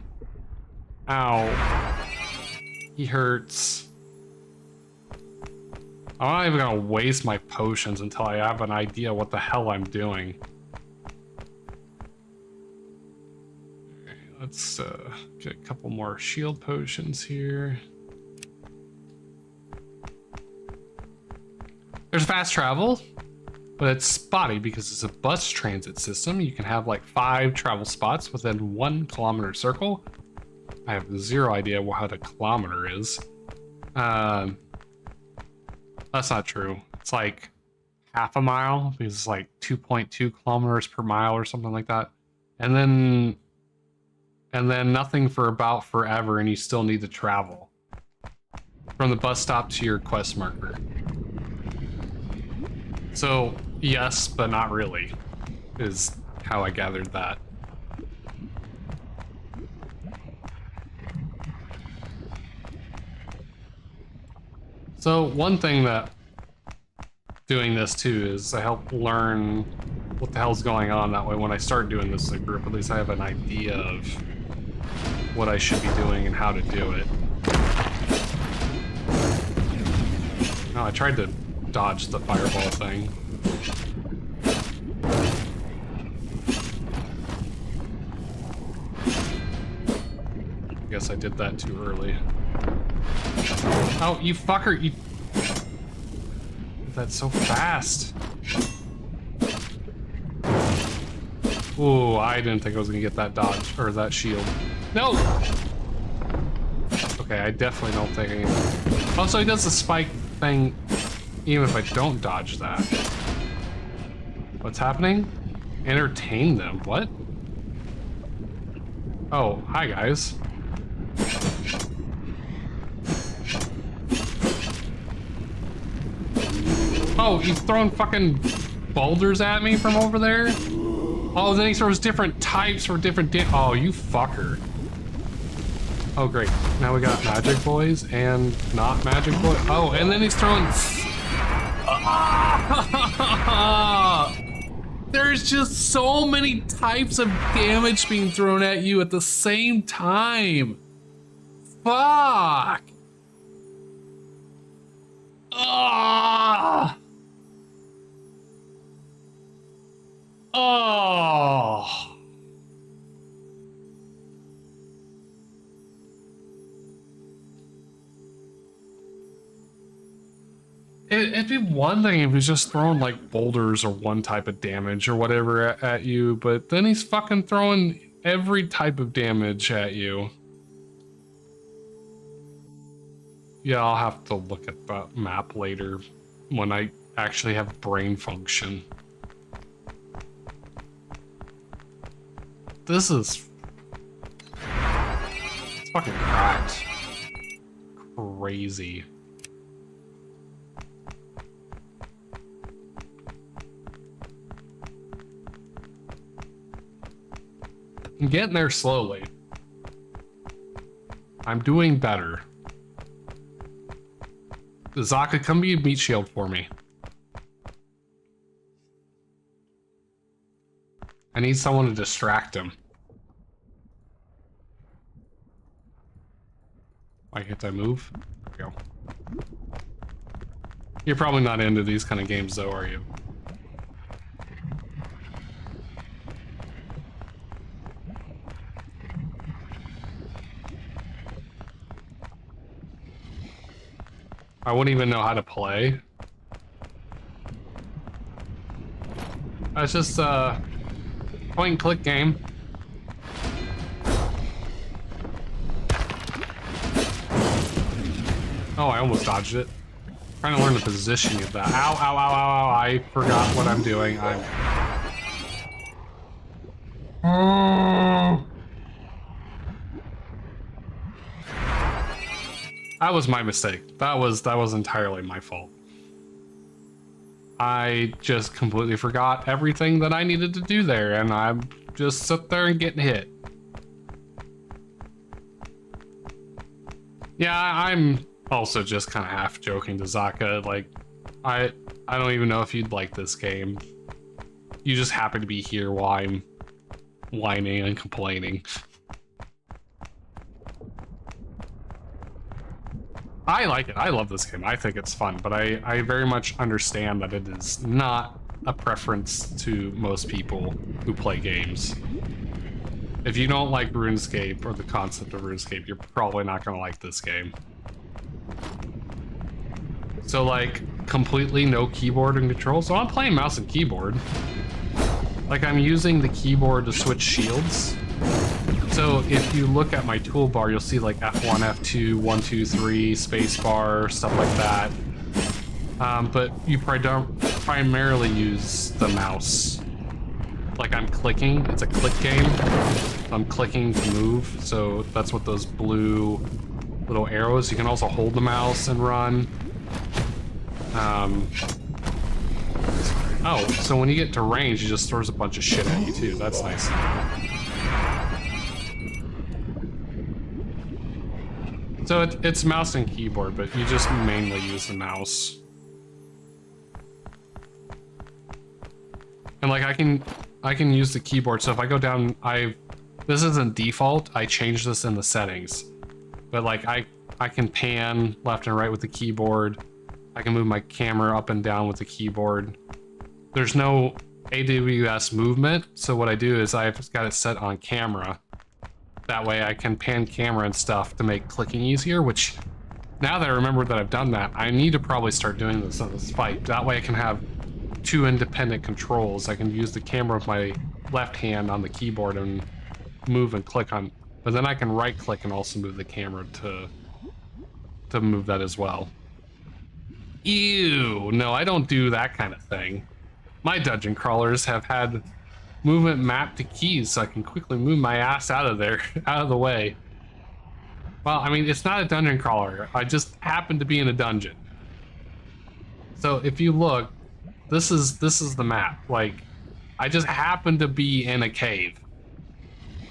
Speaker 1: ow. He hurts. I'm not even gonna waste my potions until I have an idea what the hell I'm doing. Let's get a couple more shield potions here. There's fast travel, but it's spotty because it's a bus transit system. You can have like 5 travel spots within 1 kilometer circle. I have 0 idea what a kilometer is. That's not true. It's like half a mile because it's like 2.2 kilometers per mile or something like that. And then nothing for about forever, and you still need to travel from the bus stop to your quest marker. So yes, but not really, is how I gathered that. So one thing that doing this too is I help learn what the hell's going on. That way when I start doing this as a group, at least I have an idea of what I should be doing and how to do it. Oh, I tried to dodge the fireball thing. I guess I did that too early. Oh, you fucker, you... That's so fast. Ooh, I didn't think I was gonna get that dodge, or that shield. No! Okay, I definitely don't think I can... Also, he does the spike thing even if I don't dodge that. What's happening? Entertain them, what? Oh, hi guys. Oh, he's throwing fucking boulders at me from over there? Oh, then he throws different types for different oh, you fucker. Oh, great. Now we got magic boys and not magic boys. Oh, and then he's throwing... There's just so many types of damage being thrown at you at the same time. Fuck. Ah. Oh. It'd be one thing if he's just throwing like boulders or one type of damage or whatever at you, but then he's fucking throwing every type of damage at you. Yeah, I'll have to look at the map later when I actually have brain function. This is... It's fucking cracked. Crazy. I'm getting there slowly. I'm doing better. Zaka, come be a meat shield for me. I need someone to distract him. Why can't I move? There we go. You're probably not into these kind of games though, are you? I wouldn't even know how to play. It's just a point and click game. Oh, I almost dodged it. Trying to learn the positioning of that. Ow, ow, ow, ow, ow. I forgot what I'm doing. That was my mistake. That was entirely my fault. I just completely forgot everything that I needed to do there, and I'm just sit there and getting hit. Yeah, I'm also just kind of half joking to Zaka. Like, I don't even know if you'd like this game. You just happen to be here while I'm whining and complaining. I like it. I love this game. I think it's fun, but I very much understand that it is not a preference to most people who play games. If you don't like RuneScape or the concept of RuneScape, you're probably not going to like this game. So, like, completely no keyboard and control. So I'm playing mouse and keyboard. Like, I'm using the keyboard to switch shields. So if you look at my toolbar, you'll see like F1, F2, 1, 2, 3, spacebar, stuff like that. But you primarily use the mouse. Like I'm clicking, it's a click game. I'm clicking to move, so that's what those blue little arrows. You can also hold the mouse and run. Oh, so when you get to range, it just throws a bunch of shit at you too. That's nice. So it's mouse and keyboard, but you just mainly use the mouse. And like I can use the keyboard. So if I go down, this isn't default. I changed this in the settings. But like I can pan left and right with the keyboard. I can move my camera up and down with the keyboard. There's no AWS movement. So what I do is I've got it set on camera. That way I can pan camera and stuff to make clicking easier, which now that I remember that I've done that, I need to probably start doing this on this fight. That way I can have two independent controls. I can use the camera of my left hand on the keyboard and move and click on, but then I can right click and also move the camera to move that as well. Ew, no, I don't do that kind of thing. My dungeon crawlers have had movement mapped to keys so I can quickly move my ass out of there, out of the way. Well, I mean, it's not a dungeon crawler. I just happen to be in a dungeon. So if you look, this is the map. Like, I just happen to be in a cave.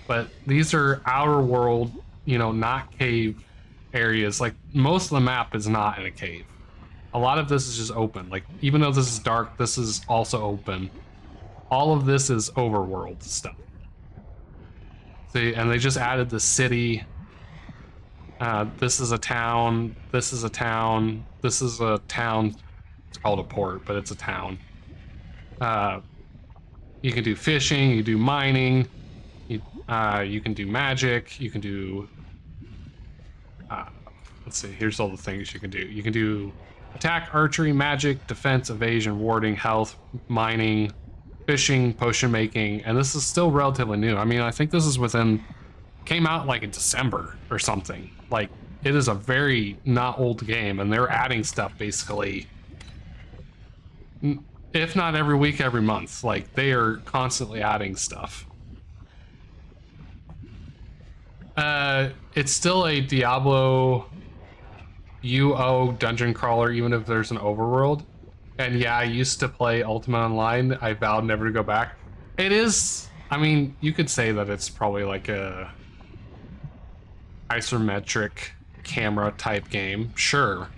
Speaker 1: But these are outer world, you know, not cave areas. Like, most of the map is not in a cave. A lot of this is just open. Like, even though this is dark, this is also open. All of this is overworld stuff. See, and they just added the city. This is a town. This is a town. This is a town. It's called a port, but it's a town. You can do fishing. You can do mining. You can do magic. You can do. Let's see. Here's all the things you can do. You can do attack, archery, magic, defense, evasion, warding, health, mining, fishing, potion making, and this is still relatively new. I mean, I think this is came out like in December or something. Like, it is a very not old game, and they're adding stuff basically, if not every week, every month. Like, they are constantly adding stuff. It's still a Diablo UO dungeon crawler, even if there's an overworld. And yeah, I used to play Ultima Online. I vowed never to go back. It is, I mean, you could say that it's probably like a isometric camera type game, sure.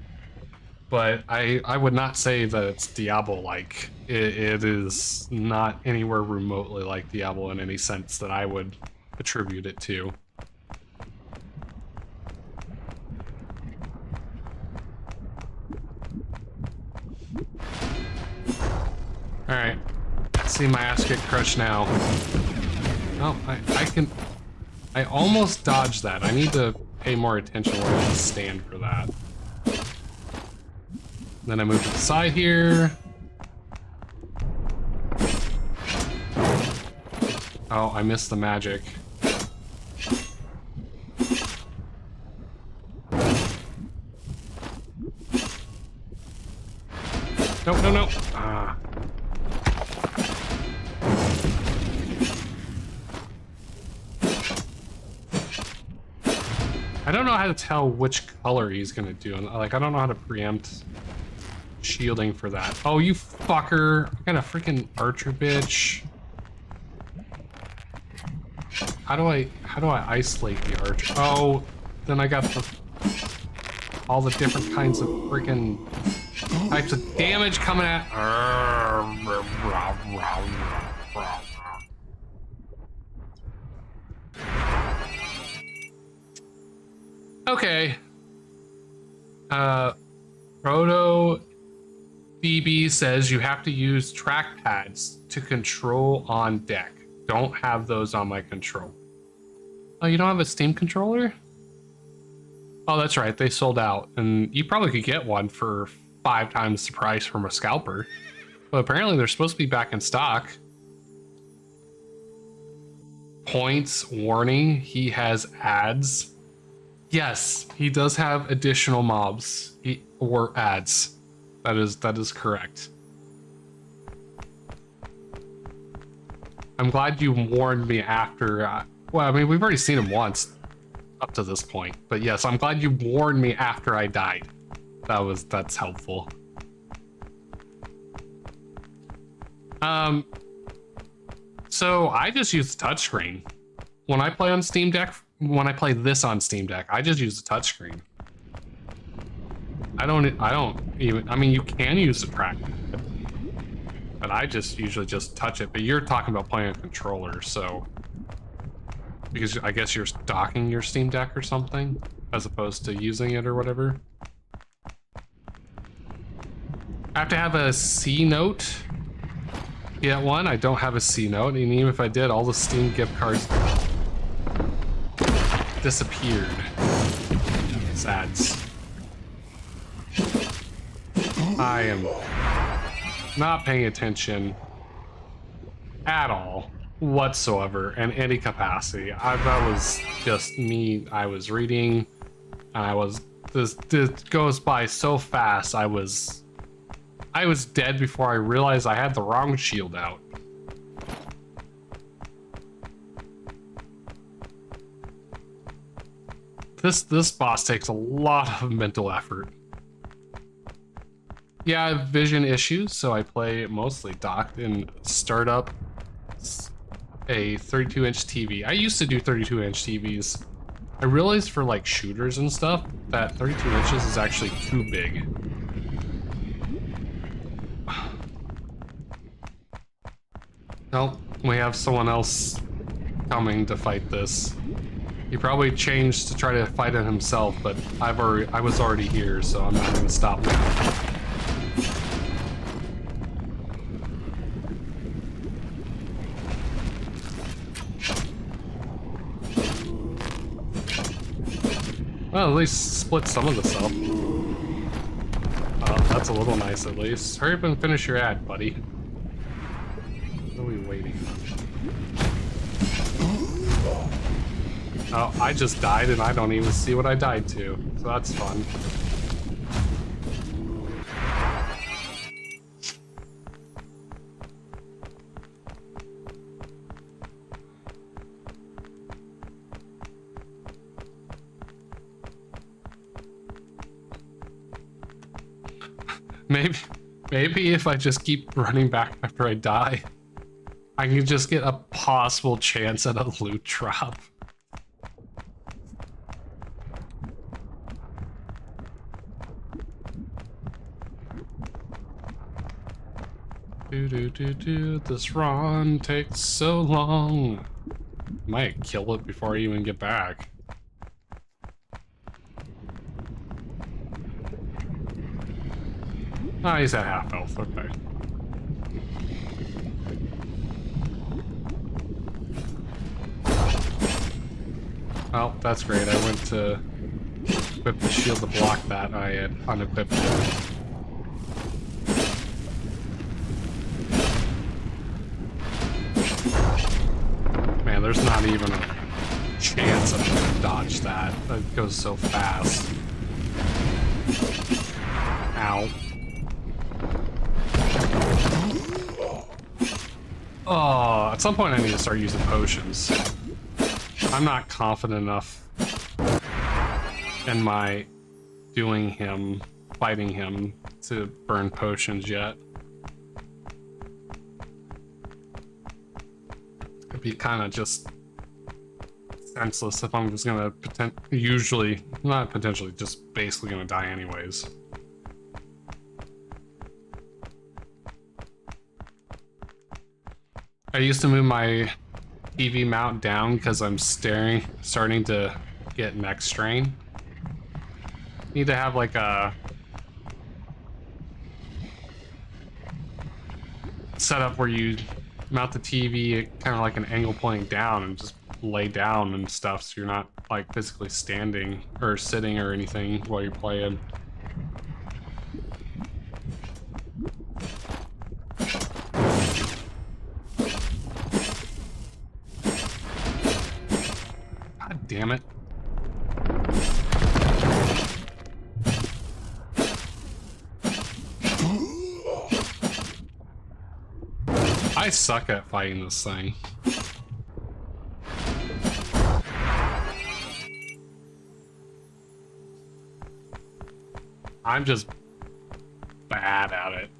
Speaker 1: but I would not say that it's Diablo-like. It is not anywhere remotely like Diablo in any sense that I would attribute it to. Alright. See my ass get crushed now. Oh, I almost dodged that. I need to pay more attention where I stand for that. Then I move to the side here. Oh, I missed the magic. No, no, no. Ah. I don't know how to tell which color he's gonna do. Like, I don't know how to preempt shielding for that. Oh, you fucker. I got a freaking archer bitch. How do I isolate the archer? Oh, then I got all the different kinds of freaking types of damage coming at. Okay. Proto DB says you have to use trackpads to control on deck. Don't have those on my control. Oh, you don't have a Steam controller? Oh, that's right. They sold out. And you probably could get one for 5 times the price from a scalper. But apparently they're supposed to be back in stock. Points, warning, he has ads. Yes, he does have additional mobs or ads. That is correct. I'm glad you warned me after. Well, I mean, we've already seen him once up to this point, but yes, I'm glad you warned me after I died. That's helpful. So I just use the touchscreen when I play on Steam Deck. When I play this on Steam Deck, I just use the touchscreen. I don't even. I mean, you can use the trackpad, but I just usually just touch it. But you're talking about playing a controller, so because I guess you're docking your Steam Deck or something as opposed to using it or whatever. I have to have a C note. Get one. I don't have a C note, and even if I did, all the Steam gift cards disappeared. Sads. I am not paying attention at all whatsoever in any capacity. That was just me. I was reading, and this goes by so fast. I was dead before I realized I had the wrong shield out. This boss takes a lot of mental effort. Yeah, I have vision issues, so I play mostly docked and start up a 32-inch TV. I used to do 32-inch TVs. I realized for like shooters and stuff that 32 inches is actually too big. Nope, we have someone else coming to fight this. He probably changed to try to fight it himself, but I was already here, so I'm not gonna stop now. Well, at least split some of this up. That's a little nice at least. Hurry up and finish your ad, buddy. What are we waiting on? Oh, I just died and I don't even see what I died to, so that's fun. Maybe if I just keep running back after I die, I can just get a possible chance at a loot drop. This run takes so long. Might kill it before I even get back. Oh, he's at half health. Okay. Well, that's great. I went to equip the shield to block that. I had unequipped it. Man, there's not even a chance I'm gonna dodge that. That goes so fast. Ow. Oh, at some point I need to start using potions. I'm not confident enough in my fighting him to burn potions yet. It'd be kind of just senseless if I'm just gonna just basically gonna die anyways. I used to move my TV mount down because I'm starting to get neck strain. Need to have like a setup where you mount the TV kind of like an angle pointing down and just lay down and stuff, so you're not like physically standing or sitting or anything while you're playing. God damn it. I suck at fighting this thing. I'm just bad at it.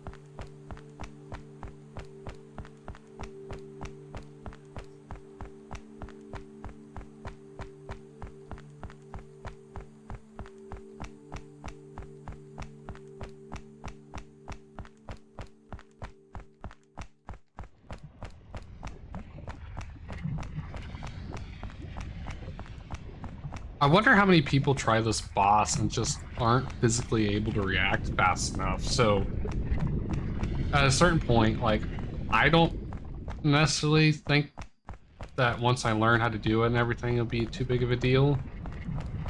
Speaker 1: I wonder how many people try this boss and just aren't physically able to react fast enough. So at a certain point, like, I don't necessarily think that once I learn how to do it and everything, it'll be too big of a deal.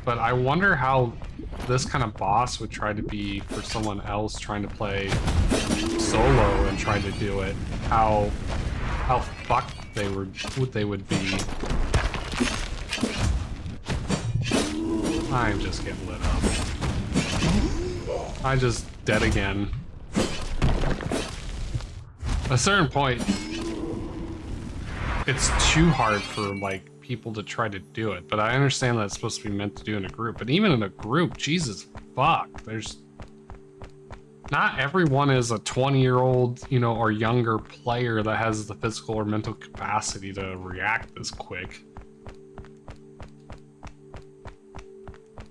Speaker 1: But I wonder how this kind of boss would try to be for someone else trying to play solo and try to do it. How fucked they would be. I'm just getting lit up. I just dead again. At a certain point, it's too hard for like people to try to do it, but I understand that it's supposed to be meant to do in a group. But even in a group, Jesus fuck, there's not everyone is a 20-year-old, you know, or younger player that has the physical or mental capacity to react this quick.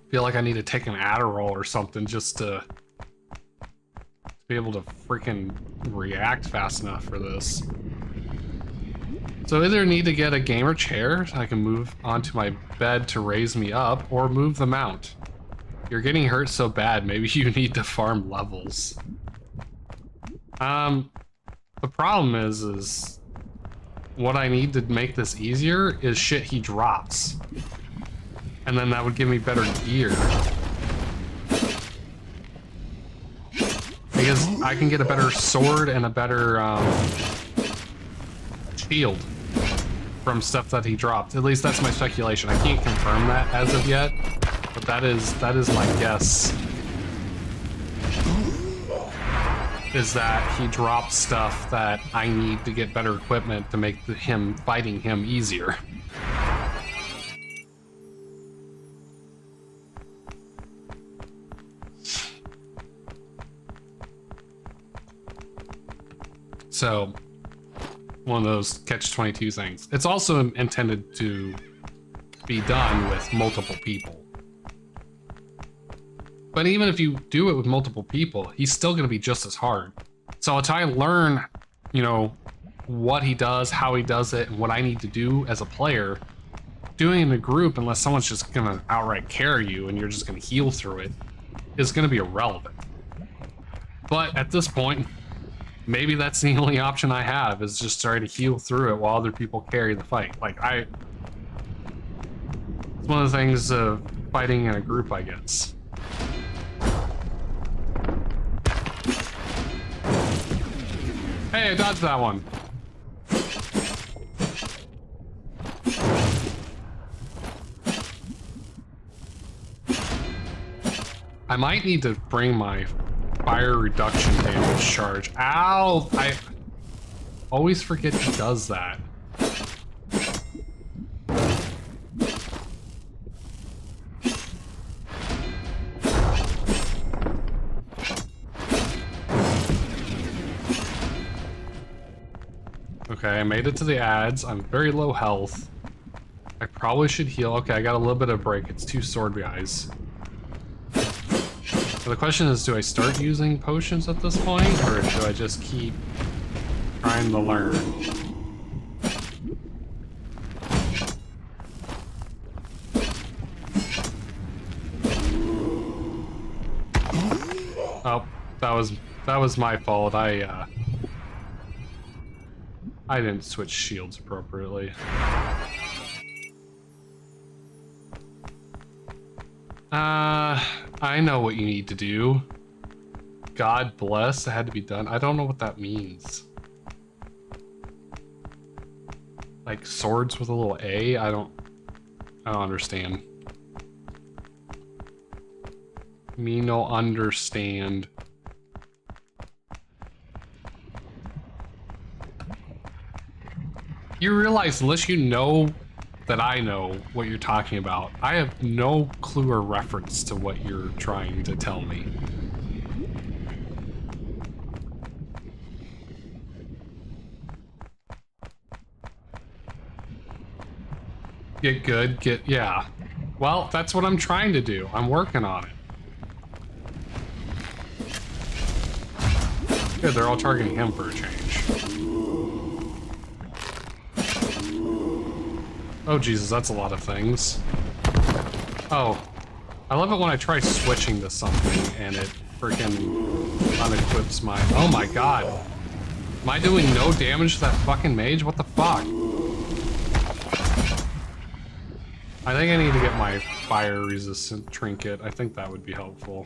Speaker 1: Feel like I need to take an Adderall or something just to be able to freaking react fast enough for this. So either need to get a gamer chair so I can move onto my bed to raise me up, or move the mount. You're getting hurt so bad, maybe you need to farm levels. The problem is what I need to make this easier is shit he drops. And then that would give me better gear. Because I can get a better sword and a better shield from stuff that he dropped. At least that's my speculation. I can't confirm that as of yet, but that is my guess. Is that he dropped stuff that I need to get better equipment to make fighting him easier. So, one of those catch-22 things. It's also intended to be done with multiple people. But even if you do it with multiple people, he's still going to be just as hard. So until I learn you know, what he does, how he does it, and what I need to do as a player, doing it in a group, unless someone's just gonna outright carry you and you're just gonna heal through it, is gonna be irrelevant. But at this point, maybe that's the only option I have, is just try to heal through it while other people carry the fight. Like, it's one of the things of fighting in a group, I guess. Hey, I dodged that one. I might need to bring my fire reduction damage charge. Ow! I always forget he does that. Okay, I made it to the ads. I'm very low health. I probably should heal. Okay, I got a little bit of break. It's 2 sword guys. So the question is, do I start using potions at this point, or do I just keep trying to learn? Oh, that was my fault. I didn't switch shields appropriately. I know what you need to do. God bless, it had to be done. I don't know what that means. Like swords with a little A? I don't understand. Me no understand. You realize, unless you know that I know what you're talking about, I have no clue or reference to what you're trying to tell me. Get good, yeah. Well, that's what I'm trying to do. I'm working on it. Good, they're all targeting him for a change. Oh Jesus, that's a lot of things. Oh, I love it when I try switching to something and it freaking unequips my... Oh my god. Am I doing no damage to that fucking mage? What the fuck? I think I need to get my fire resistant trinket. I think that would be helpful.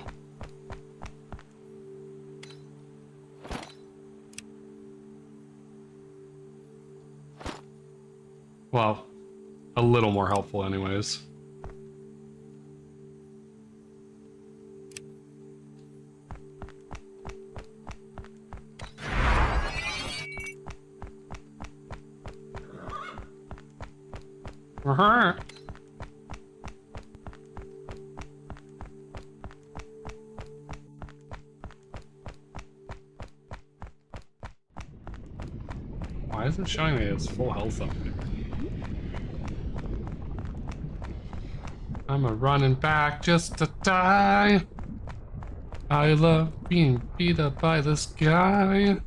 Speaker 1: Well, a little more helpful anyways. Why is it showing me it's full health up there? I'm a running back just to die. I love being beat up by this guy.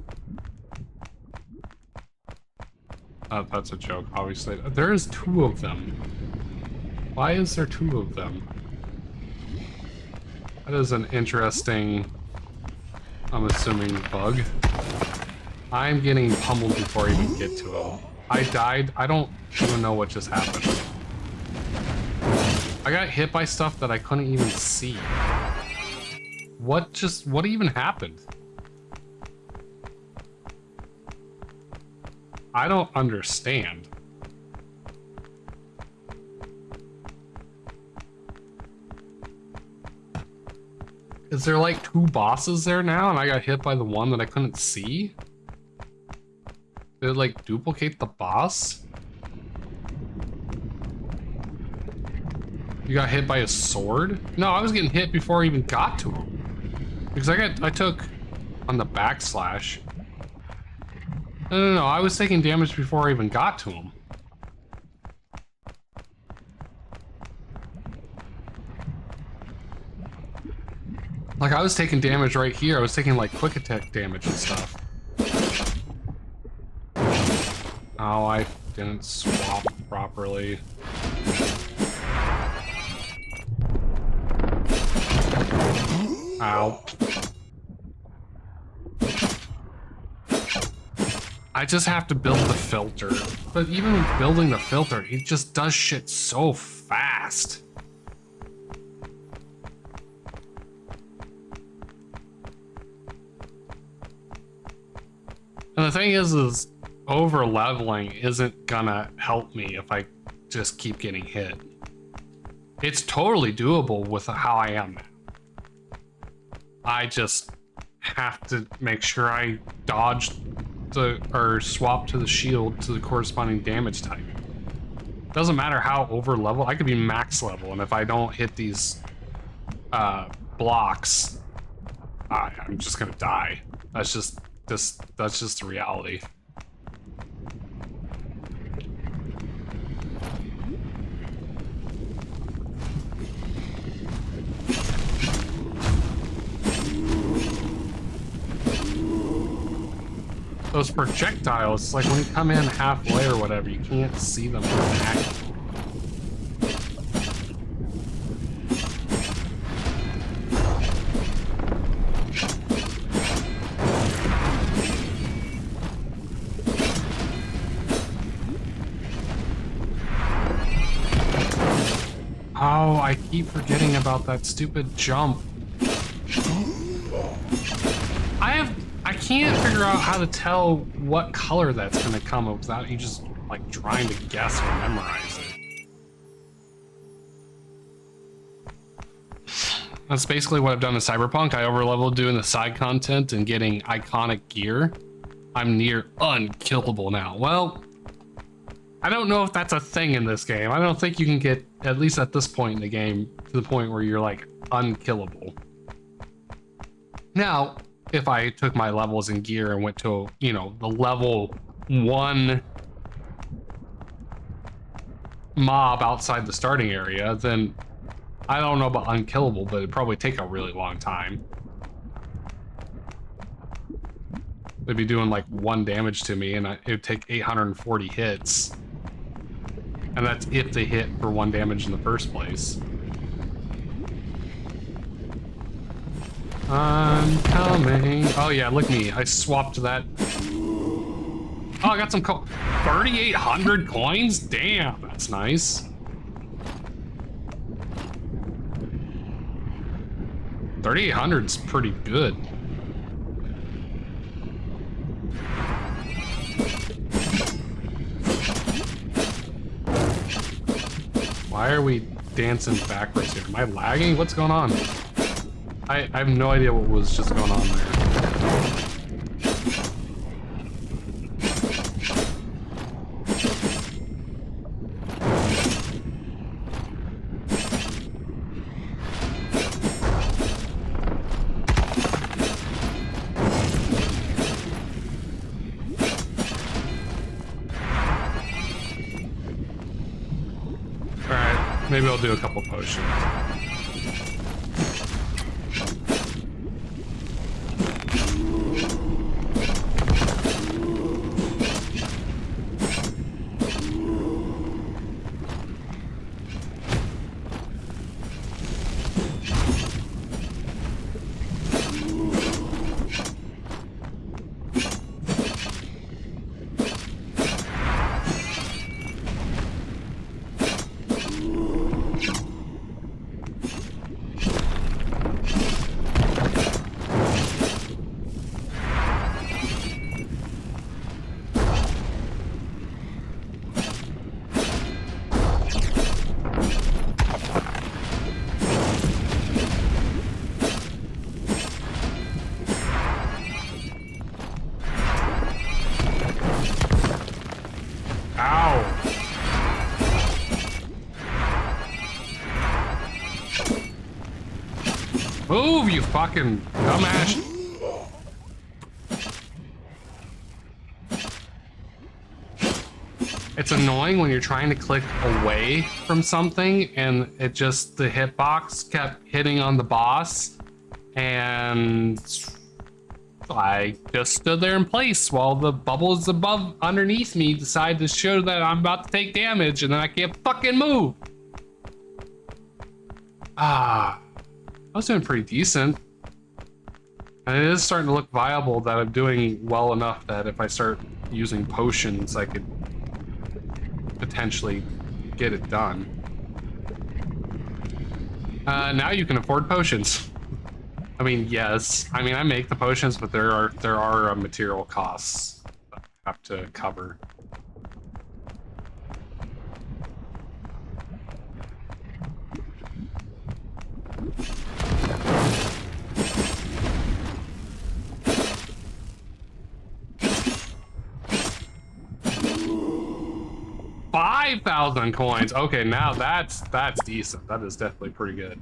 Speaker 1: That's a joke, obviously. There is 2 of them. Why is there 2 of them? That is an interesting, I'm assuming, bug. I'm getting pummeled before I even get to him. I died. I don't even know what just happened. I got hit by stuff that I couldn't even see. What even happened? I don't understand. Is there like 2 bosses there now and I got hit by the one that I couldn't see? Did it like duplicate the boss? You got hit by a sword? No, I was getting hit before I even got to him. Because I took on the backslash. No, I was taking damage before I even got to him. Like, I was taking damage right here. I was taking like quick attack damage and stuff. Oh, I didn't swap properly. Ow. I just have to build the filter. But even building the filter, it just does shit so fast. And the thing is over leveling isn't gonna help me if I just keep getting hit. It's totally doable with how I am now. I just have to make sure I dodge or swap to the shield to the corresponding damage type. Doesn't matter how over level, I could be max level, and if I don't hit these blocks, I'm just gonna die. That's just the reality. Those projectiles, like when you come in halfway or whatever, you can't see them back. Oh, I keep forgetting about that stupid jump. I can't figure out how to tell what color that's gonna come up without you just like trying to guess or memorize it. That's basically what I've done in Cyberpunk. I overleveled doing the side content and getting iconic gear. I'm near unkillable now. Well, I don't know if that's a thing in this game. I don't think you can get, at least at this point in the game, to the point where you're like unkillable. Now, if I took my levels in gear and went to, you know, the level 1 mob outside the starting area, then I don't know about unkillable, but it'd probably take a really long time. They'd be doing like 1 damage to me, and it would take 840 hits. And that's if they hit for 1 damage in the first place. I'm coming. Oh yeah, look at me. I swapped that. Oh, I got some 3,800 coins? Damn, that's nice. 3,800's pretty good. Why are we dancing backwards here? Am I lagging? What's going on? I have no idea what was just going on there. Alright, maybe I'll do a couple potions. Move, you fucking dumbass. It's annoying when you're trying to click away from something and it just, the hitbox kept hitting on the boss, and I just stood there in place while the bubbles above underneath me decide to show that I'm about to take damage, and then I can't fucking move. I was doing pretty decent. And it is starting to look viable that I'm doing well enough that if I start using potions, I could potentially get it done. Now you can afford potions. I mean, yes. I mean, I make the potions, but there are material costs that I have to cover. $5,000 coins. Okay, now that's decent. That is definitely pretty good.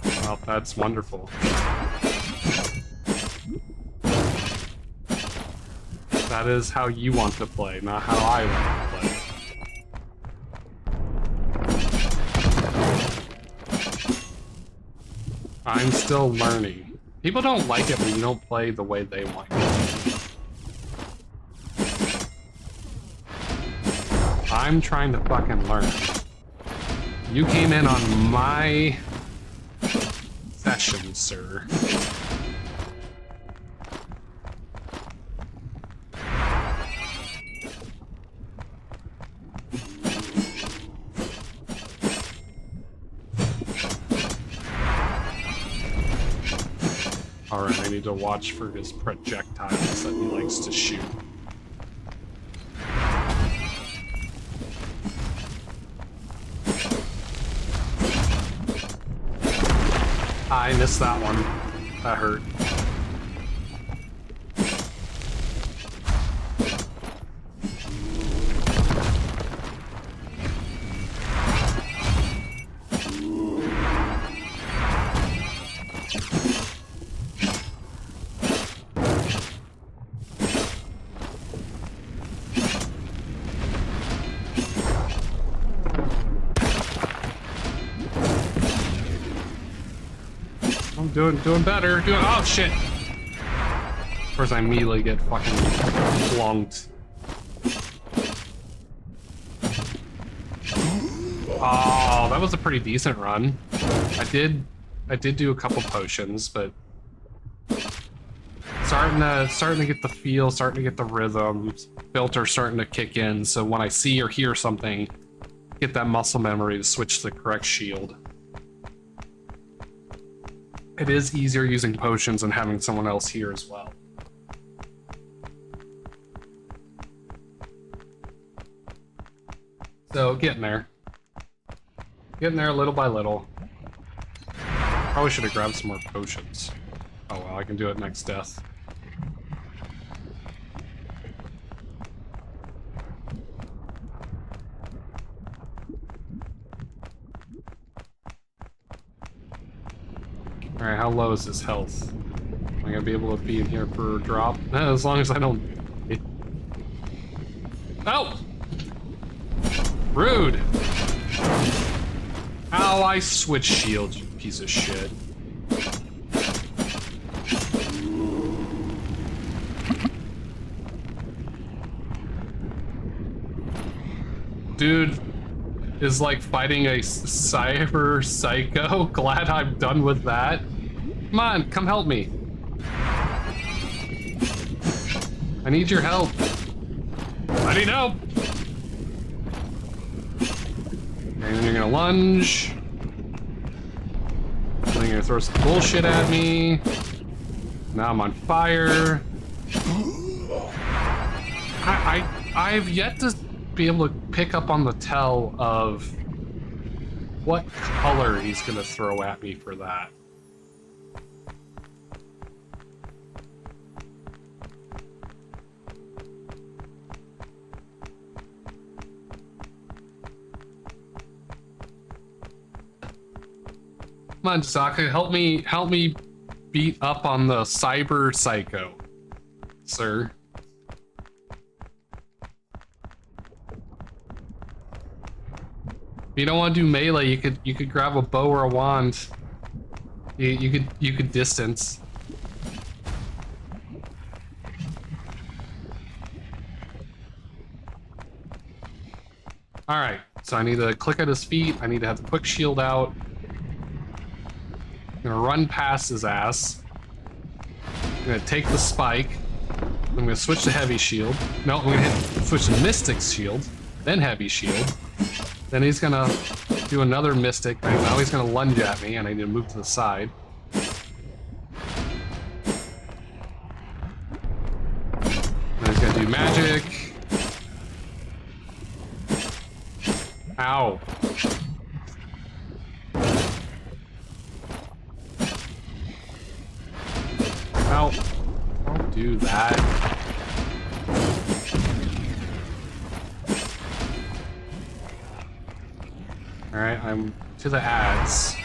Speaker 1: Well, that's wonderful. That is how you want to play, not how I want to play. I'm still learning. People don't like it when you don't play the way they want you. I'm trying to fucking learn. You came in on my session, sir. Alright, I need to watch for his projectiles that he likes to shoot. I missed that one. That hurt. Doing better. Oh shit! Of course, I immediately get fucking flunked. Oh, that was a pretty decent run. I did do a couple potions, but starting to get the feel, starting to get the rhythm. Filter starting to kick in, so when I see or hear something, get that muscle memory to switch to the correct shield. It is easier using potions and having someone else here as well. So, getting there. Getting there little by little. Probably should have grabbed some more potions. Oh well, I can do it next death. Alright, how low is his health? Am I gonna be able to be in here for a drop? As long as I don't... Oh! Rude! Ow, I switched shields, you piece of shit. Dude is like fighting a cyber psycho. Glad I'm done with that. Come on, come help me. I need your help. I need help. And then you're gonna lunge. And then you're gonna throw some bullshit at me. Now I'm on fire. I've yet to be able to pick up on the tell of what color he's gonna throw at me for that. Come on, Saka, help me beat up on the cyber psycho, sir. If you don't want to do melee, you could grab a bow or a wand. You could distance. All right, so I need to click at his feet. I need to have the quick shield out. I'm gonna run past his ass. I'm gonna take the spike. I'm gonna switch to heavy shield. No, I'm gonna switch to Mystic's shield, then heavy shield. Then he's gonna do another Mystic, and now he's gonna lunge at me, and I need to move to the side. Then he's gonna do magic. Ow. Ow. Don't do that. Alright, I'm to the ads.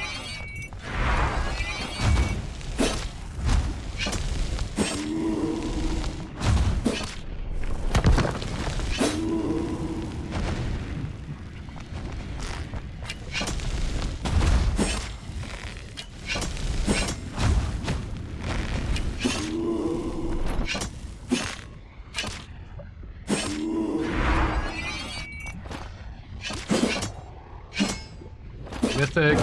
Speaker 1: Mythic.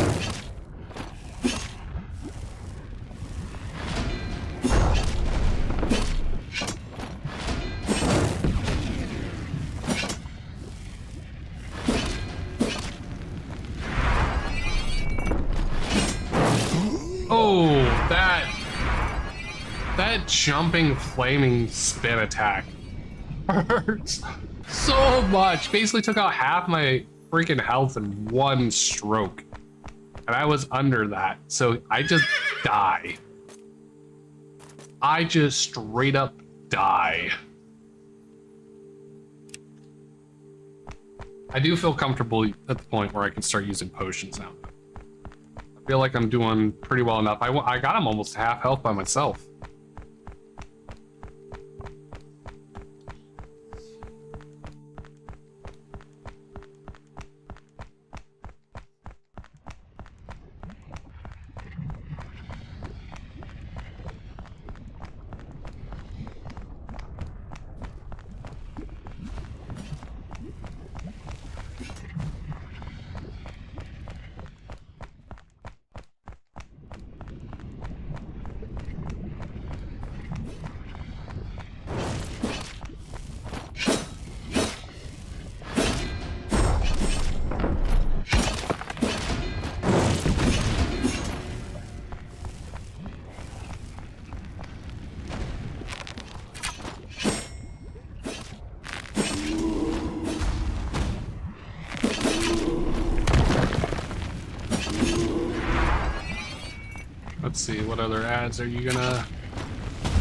Speaker 1: Oh, that jumping flaming spin attack hurts so much. Basically took out half my freaking health in one stroke. And I was under that, so I just die. I just straight up die. I do feel comfortable at the point where I can start using potions now. I feel like I'm doing pretty well enough. I got him almost half health by myself. Let's see, what other ads are you gonna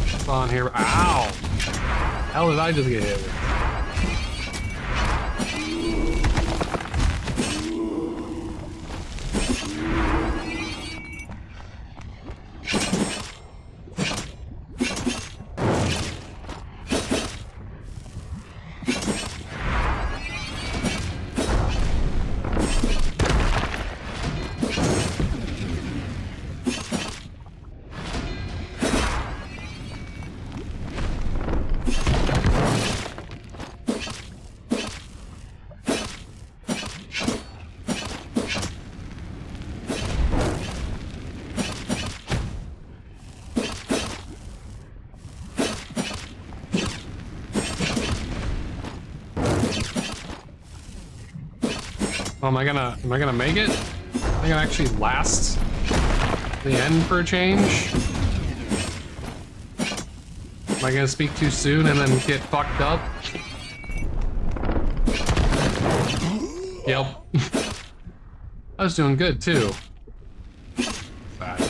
Speaker 1: spawn here? Ow! How did I just get hit with? Oh, am I gonna make it? Am I gonna actually last the end for a change? Am I gonna speak too soon and then get fucked up? Yep. I was doing good too. Bad.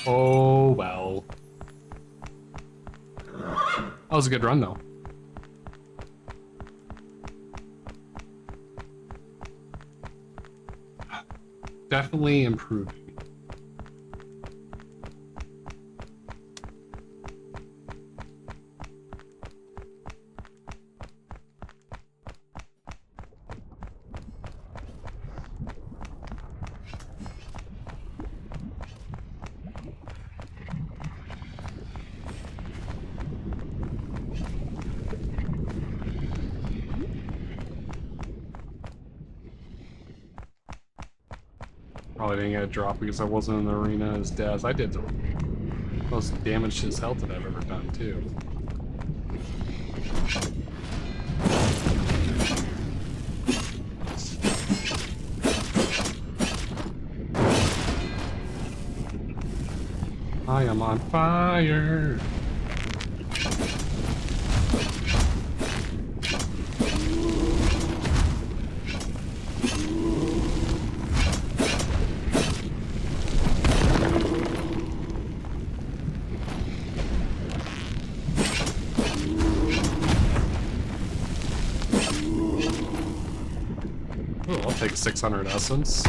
Speaker 1: Oh well. That was a good run though. Definitely improving. Probably didn't get a drop because I wasn't in the arena as Daz. I did the most damage to his health that I've ever done, too. I am on fire! Oh, I'll take 600 essence.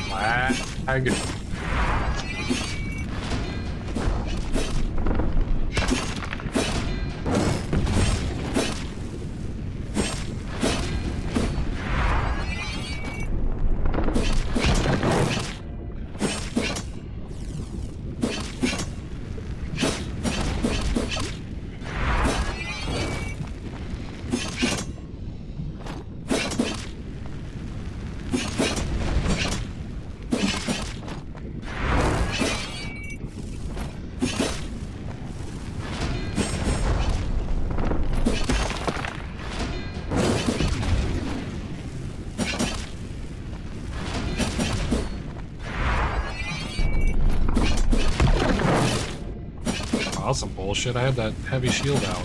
Speaker 1: Lag. That was some bullshit. I had that heavy shield out.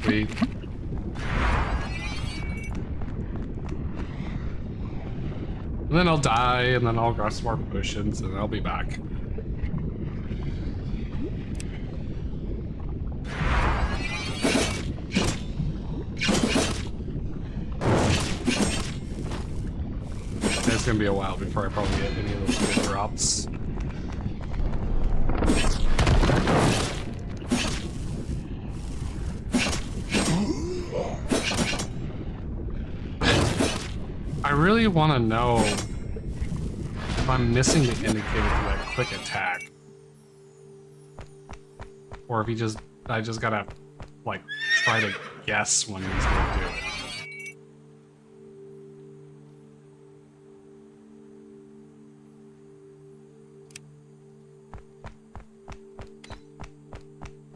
Speaker 1: Sweet. And then I'll die, and then I'll grab some more potions, and I'll be back. It's gonna be a while before I probably get any of those good drops. I really want to know if I'm missing the indicator for that quick attack, or if I just gotta like try to guess when he's gonna do it.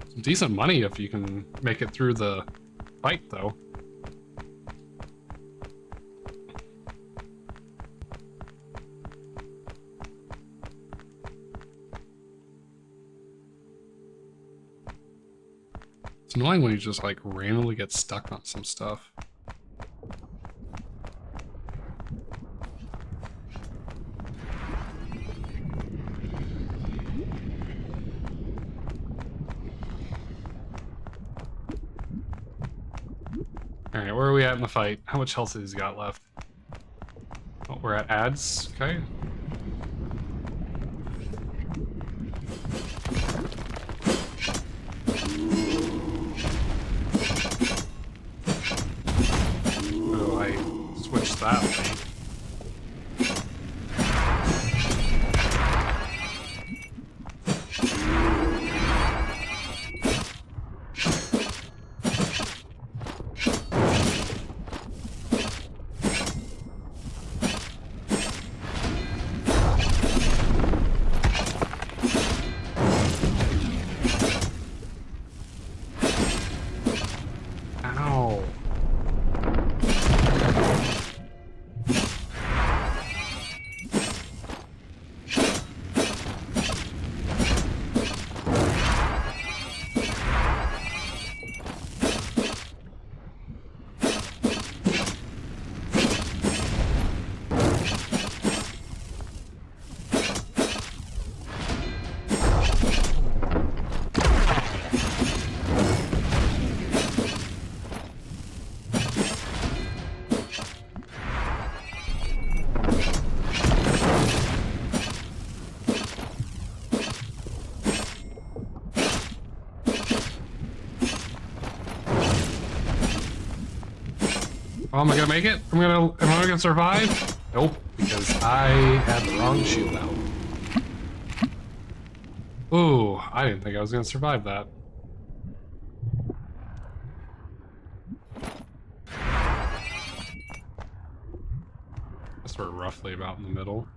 Speaker 1: Some decent money if you can make it through the fight, though. It's annoying when you just like randomly get stuck on some stuff. Alright, where are we at in the fight? How much health has he got left? Oh, we're at ads, okay. Oh, I switched that way. Oh, am I gonna make it? Am I gonna survive? Nope, because I had the wrong shield out. Ooh, I didn't think I was gonna survive that. Guess we're roughly about in the middle.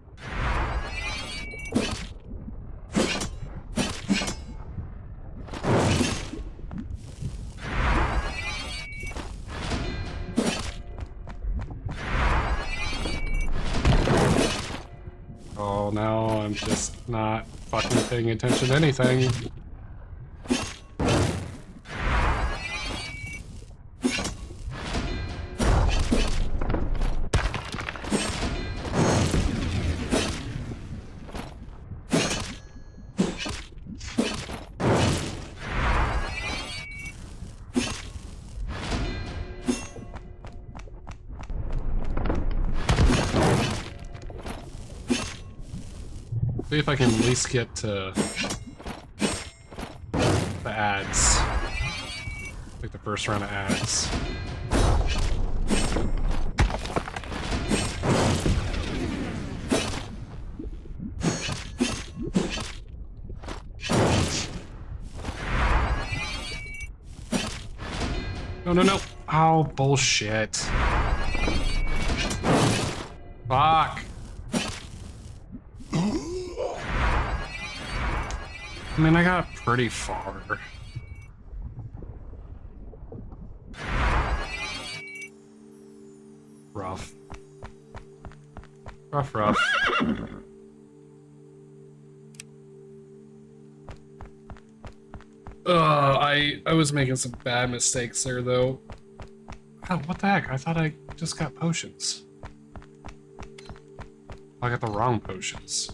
Speaker 1: Oh, now I'm just not fucking paying attention to anything. See if I can at least get to the ads. Like the first round of ads. No, no, no. Oh, bullshit. Fuck. I mean, I got pretty far. Rough. Rough, rough. I was making some bad mistakes there, though. God, what the heck? I thought I just got potions. I got the wrong potions.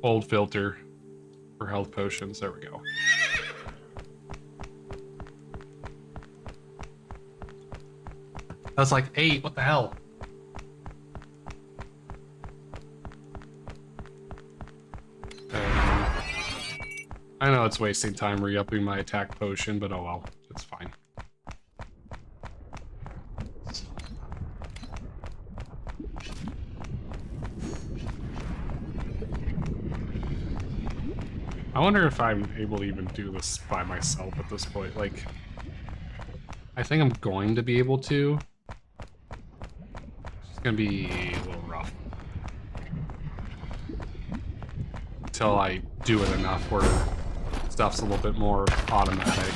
Speaker 1: Old filter for health potions. There we go. That's like 8. What the hell? I know it's wasting time re-upping my attack potion, but oh well. It's fine. I wonder if I'm able to even do this by myself at this point. Like, I think I'm going to be able to. It's gonna be a little rough. Until I do it enough where stuff's a little bit more automatic.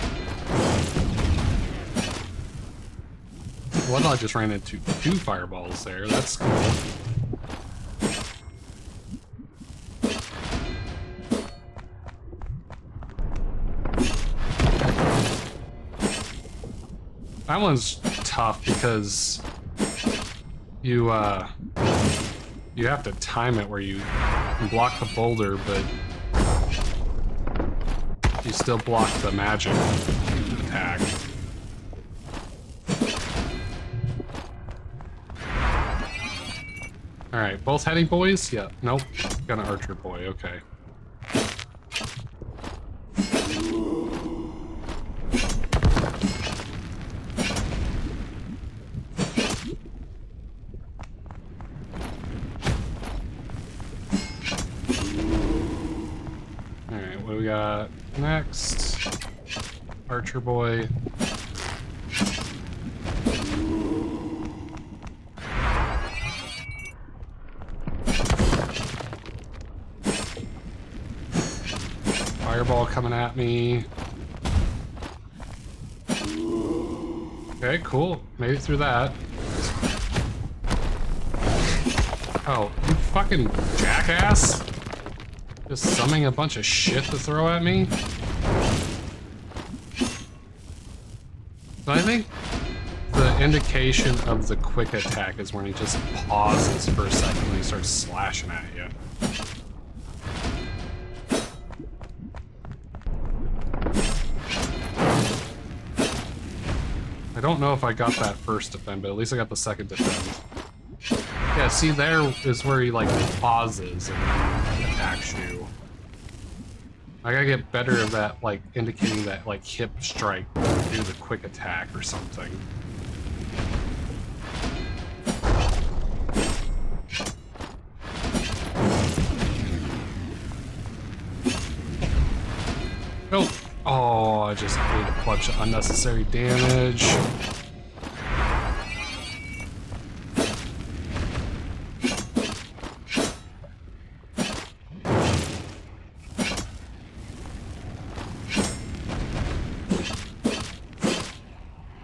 Speaker 1: Well, I just ran into 2 fireballs there. That's cool. That one's tough because you have to time it where you can block the boulder, but you still block the magic attack. Alright, both heady boys? Yeah, nope. Got an archer boy, okay. Alright, what do we got next? Archer boy. Fireball coming at me. Okay, cool. Made it through that. Oh, you fucking jackass! Just summoning a bunch of shit to throw at me? So I think the indication of the quick attack is when he just pauses for a second when he starts slashing at you. I don't know if I got that first defend, but at least I got the second defend. Yeah, see, there is where he, like, pauses and attacks you. I gotta get better at that, like, indicating that, like, hip strike do the quick attack or something. Oh, oh, I just ate a bunch of unnecessary damage.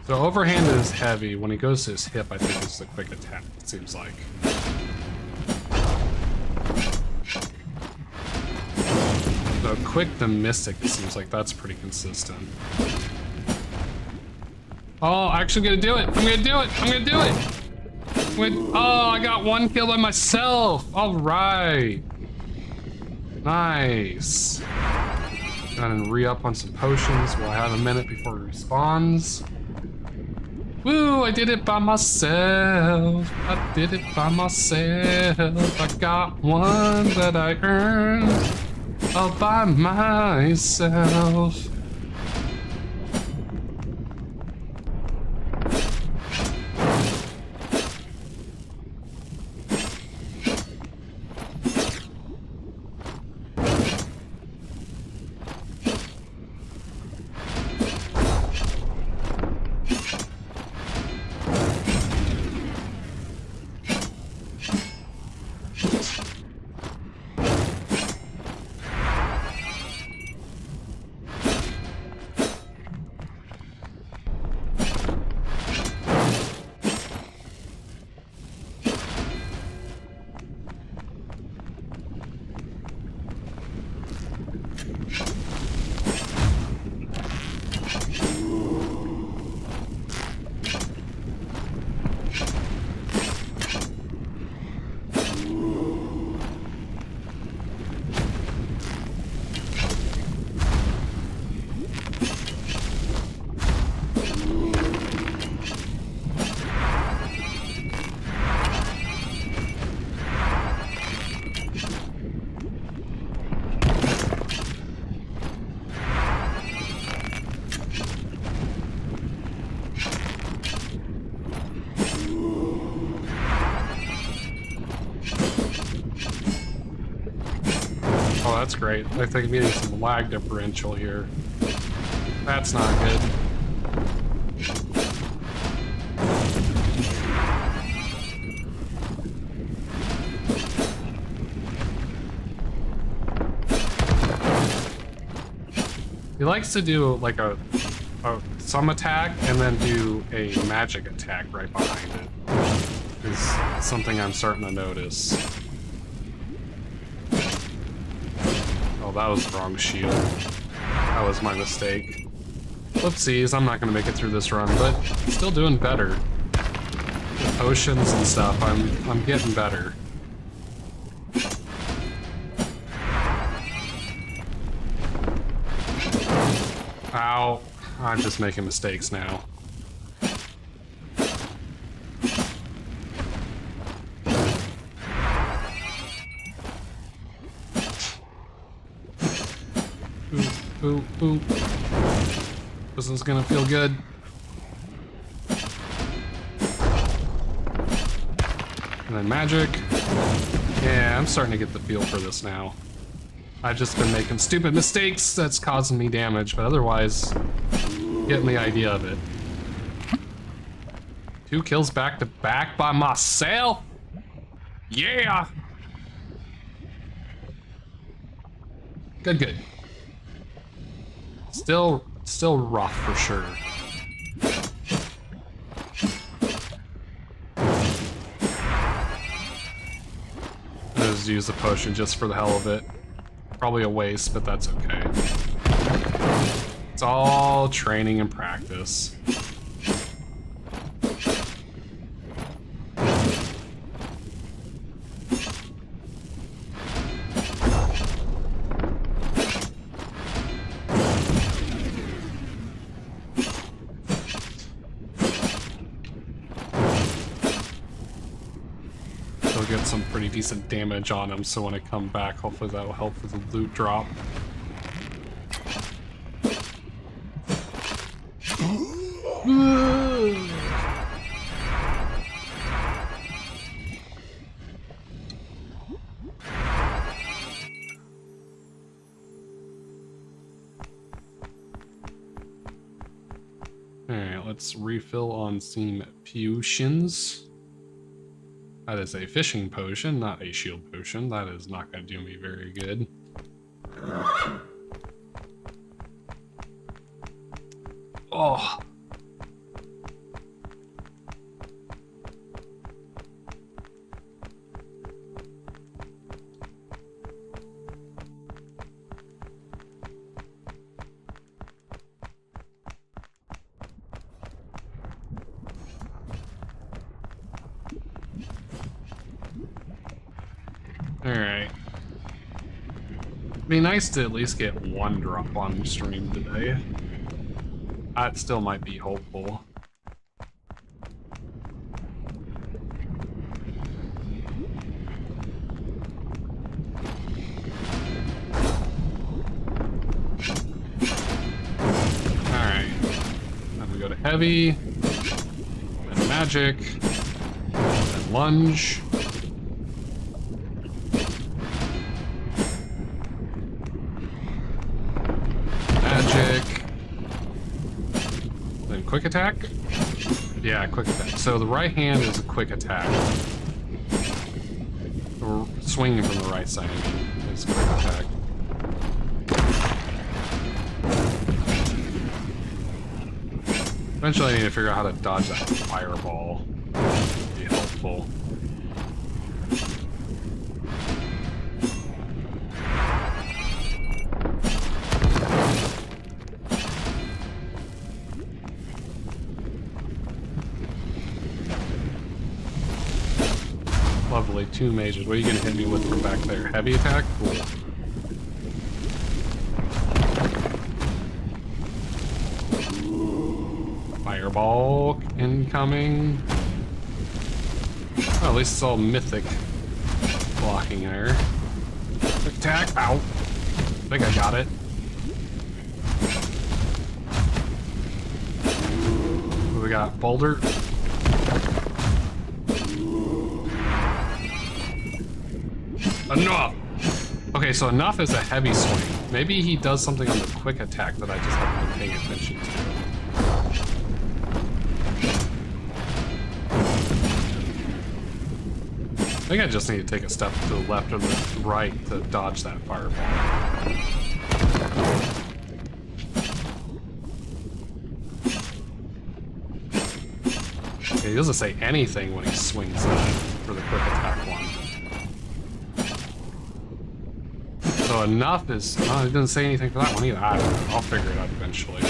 Speaker 1: So overhand is heavy. When he goes to his hip, I think it's the quick attack, it seems like. So quick to mystic, it seems like that's pretty consistent. Oh, I'm actually gonna do it! I'm gonna do it! I'm gonna do it! Oh, I got one kill by myself! Alright! Nice! Go ahead and re-up on some potions while I have a minute before it respawns. Woo, I did it by myself. I did it by myself. I got one that I earned all by myself. Oh, that's great. I think I'm getting some lag differential here. That's not good. He likes to do like some attack and then do a magic attack right behind it. Is something I'm starting to notice. Oh, that was the wrong shield. That was my mistake. Whoopsies, I'm not gonna make it through this run, but still doing better. With potions and stuff, I'm getting better. Ow. I'm just making mistakes now. Ooh, ooh. This is gonna feel good. And then magic. Yeah, I'm starting to get the feel for this now. I've just been making stupid mistakes that's causing me damage, but otherwise, getting the idea of it. 2 kills back to back by myself. Yeah! Good, good. Still rough for sure. I just use the potion just for the hell of it. Probably a waste, but that's okay. It's all training and practice. Get some pretty decent damage on him, so when I come back, hopefully that will help with the loot drop. Alright, let's refill on some potions. That is a fishing potion, not a shield potion. That is not going to do me very good. Oh. Alright. Be nice to at least get one drop on stream today. That still might be hopeful. Alright. Then we go to heavy, then magic, then lunge. Then quick attack? Yeah, quick attack. So the right hand is a quick attack. Or swinging from the right side, I mean, is a quick attack. Eventually I need to figure out how to dodge that fireball. It'd be helpful. Lovely, 2 mages. What are you gonna hit me with from back there? Heavy attack? Cool. Fireball incoming. Oh, at least it's all mythic blocking there. Quick attack. Ow. I think I got it. What do we got? Boulder. Enough! Okay, so enough is a heavy swing. Maybe he does something on the quick attack that I just haven't been paying attention to. I think I just need to take a step to the left or the right to dodge that fireball. Okay, he doesn't say anything when he swings that for the quick attack one. So enough is... Oh, it doesn't say anything for that one either. I don't know. I'll figure it out eventually.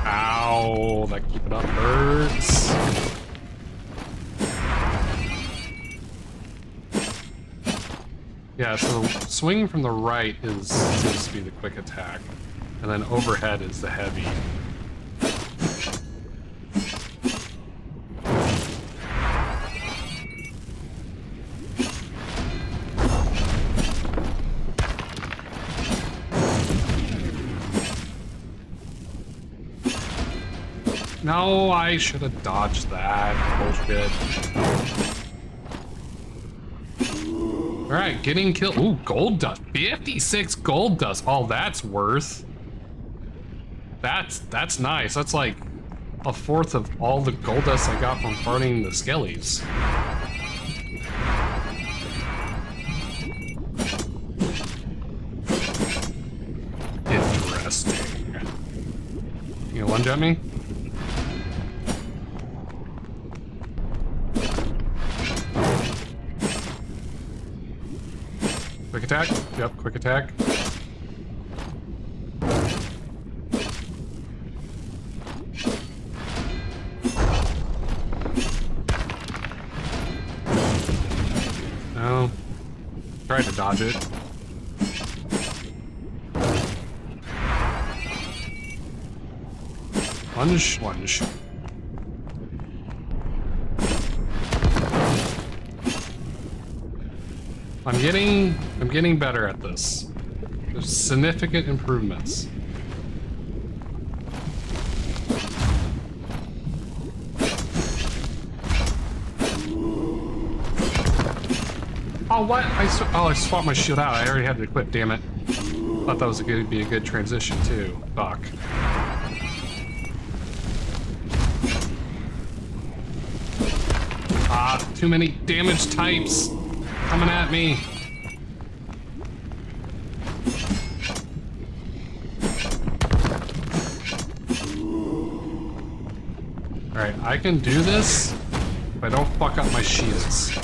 Speaker 1: Ow, that keep it up hurts. Yeah, so swinging from the right seems to be the quick attack. And then overhead is the heavy. No, I should have dodged that. Bullshit. Alright, getting killed. Ooh, gold dust. 56 gold dust. All that's worth. That's nice. That's like a fourth of all the gold dust I got from farting the skellies. Interesting. You gonna lunge at me? Quick attack? Yep, quick attack. No. Tried to dodge it. Lunge, lunge. I'm getting better at this. There's significant improvements. Oh, what? I swapped my shield out. I already had it equipped, damn it. Thought that was gonna be a good transition, too. Fuck. Ah, too many damage types coming at me. Alright, I can do this if I don't fuck up my shields.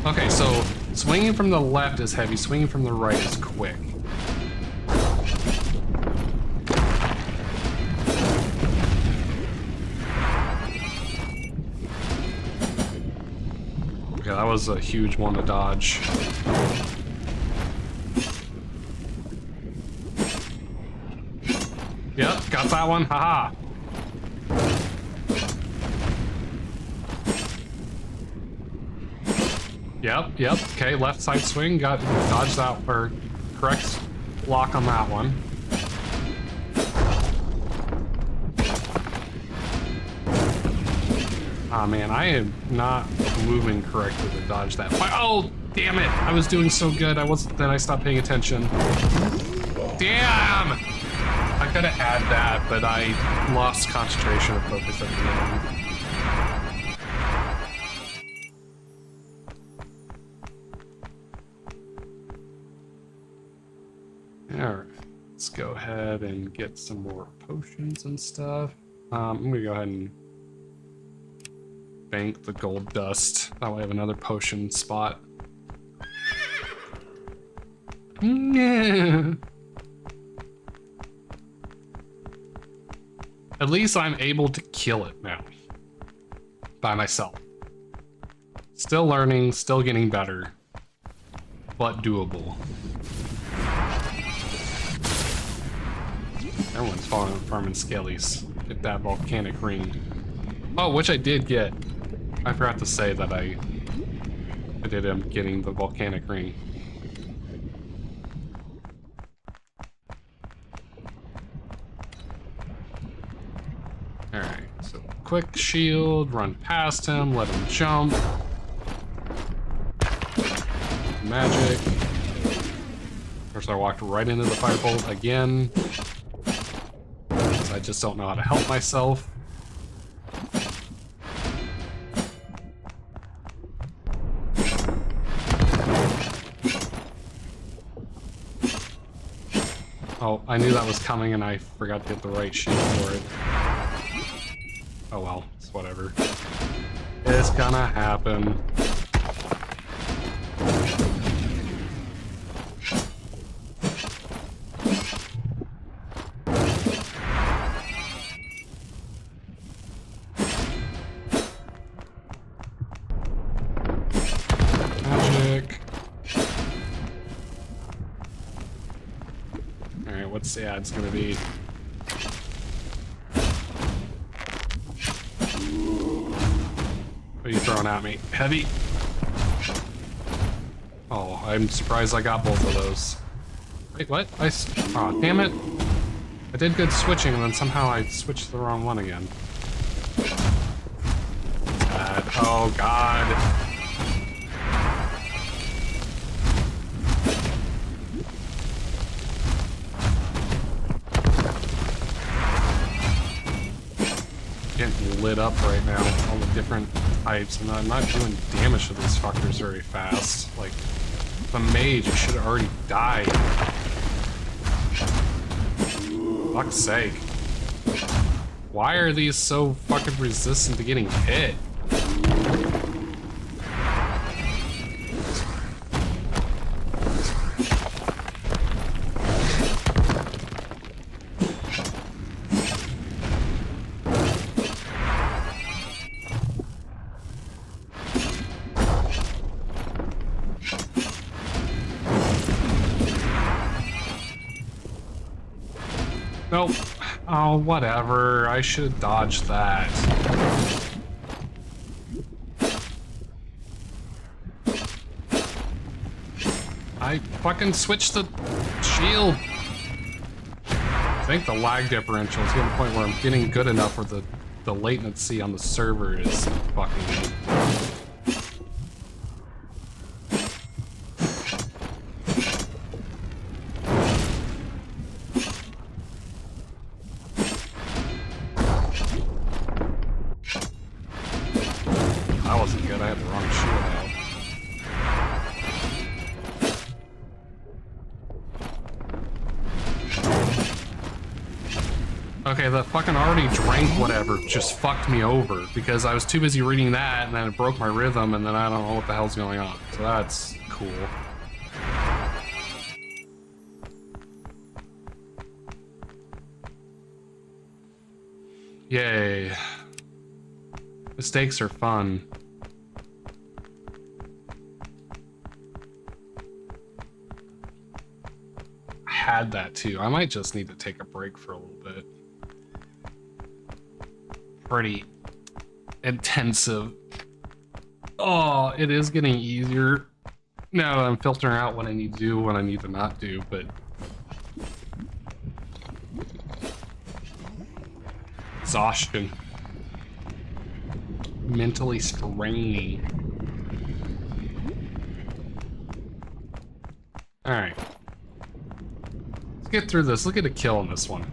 Speaker 1: Okay, so swinging from the left is heavy, swinging from the right is quick. Okay, that was a huge one to dodge. Yep, got that one, haha. Yep, okay, left side swing, got dodged that, or correct block on that one. Ah, man, I am not moving correctly to dodge that. Oh, damn it, I was doing so good, then I stopped paying attention. Damn! I could have had that, but I lost concentration of focus at the end. Alright, let's go ahead and get some more potions and stuff. I'm gonna go ahead and bank the gold dust. That way I have another potion spot. Yeah. At least I'm able to kill it now. By myself. Still learning, still getting better. But doable. Everyone's farming scalies. Get that volcanic ring. Oh, which I did get. I forgot to say that I did end up getting the volcanic ring. Alright, so quick shield, run past him, let him jump. Magic. Of course, I walked right into the firebolt again. I just don't know how to help myself. Oh, I knew that was coming and I forgot to get the right shield for it. Oh well, it's whatever. It's gonna happen. Yeah, it's gonna be. What are you throwing at me? Heavy? Oh, I'm surprised I got both of those. Wait, what? Oh, damn it. I did good switching, and then somehow I switched the wrong one again. Bad. Oh, God. Getting lit up right now, all the different types, and I'm not doing damage to these fuckers very fast. Like, the mage, I should have already died. Fuck's sake. Why are these so fucking resistant to getting hit? Nope. Oh, whatever. I should have dodged that. fucking switch the shield. I think the lag differential is getting to the point where I'm getting good enough where the latency on the server is fucking me. That wasn't good, I had the wrong shield out. Okay, the fucking already drank whatever just fucked me over because I was too busy reading that and then it broke my rhythm and then I don't know what the hell's going on. So that's cool. Yay. Mistakes are fun. I had that too. I might just need to take a break for a little bit. Pretty intensive. Oh, it is getting easier now that I'm filtering out what I need to do, what I need to not do, but exhaustion. Mentally straining. Alright. Let's get through this. Look at a kill on this one.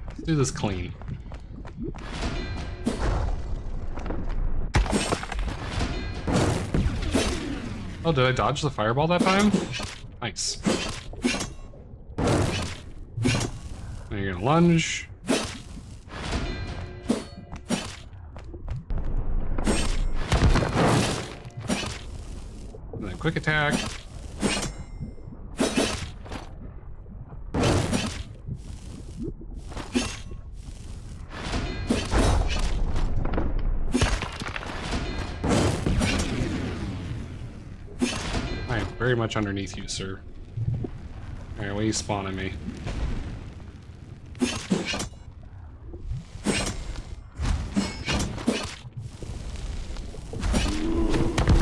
Speaker 1: Let's do this clean. Oh, did I dodge the fireball that time? Nice. Now you're gonna lunge. And then quick attack. Very much underneath you, sir. Alright, what are you spawning me?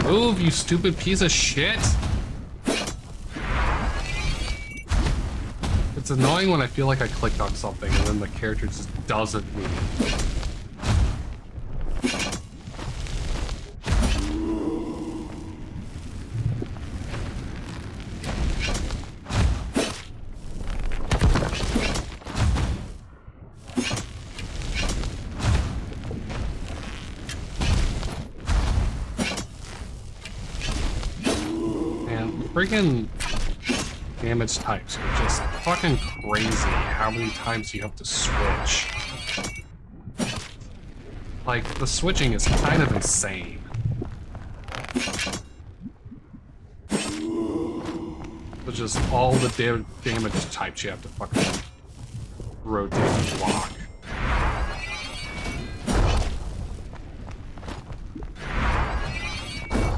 Speaker 1: Move, you stupid piece of shit! It's annoying when I feel like I clicked on something and then the character just doesn't move. Freaking damage types are just fucking crazy how many times you have to switch. Like, the switching is kind of insane. But just all the damage types you have to fucking rotate and block.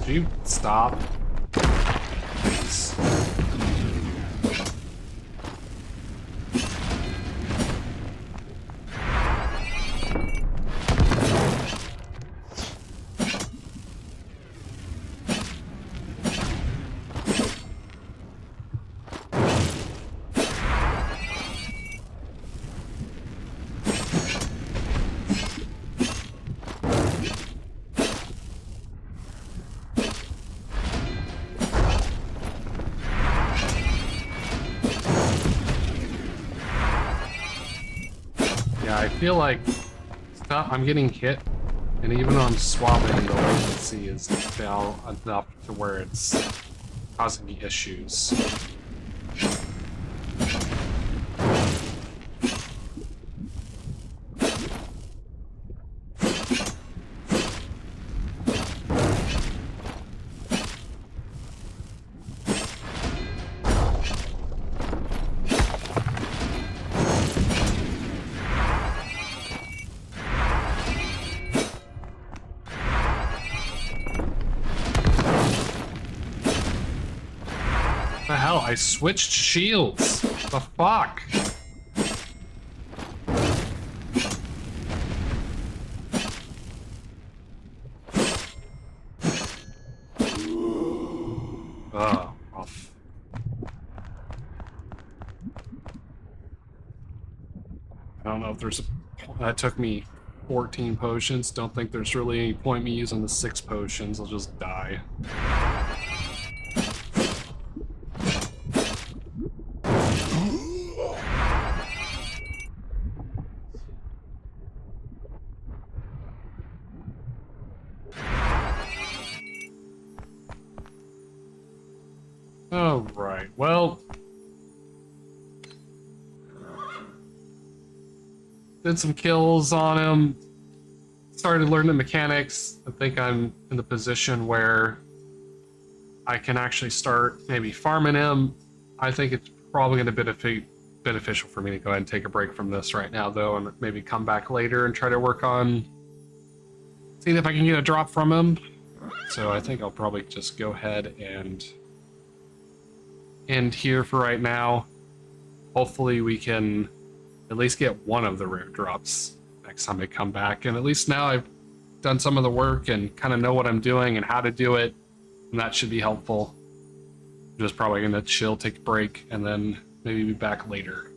Speaker 1: Could you stop? I feel like I'm getting hit, and even though I'm swapping, the latency is down enough to where it's causing me issues. What the hell? I switched shields. The fuck? Oh, I don't know if there's a... That took me 14 potions. Don't think there's really any point me using the 6 potions. I'll just die. Alright, well... Did some kills on him. Started learning the mechanics. I think I'm in the position where I can actually start maybe farming him. I think it's probably going to be beneficial for me to go ahead and take a break from this right now, though, and maybe come back later and try to work on seeing if I can get a drop from him. So I think I'll probably just go ahead and end here for right now. Hopefully we can at least get one of the rare drops next time I come back. And at least now I've done some of the work and kind of know what I'm doing and how to do it. And that should be helpful. I'm just probably going to chill, take a break, and then maybe be back later.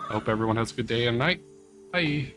Speaker 1: I hope everyone has a good day and night. Bye.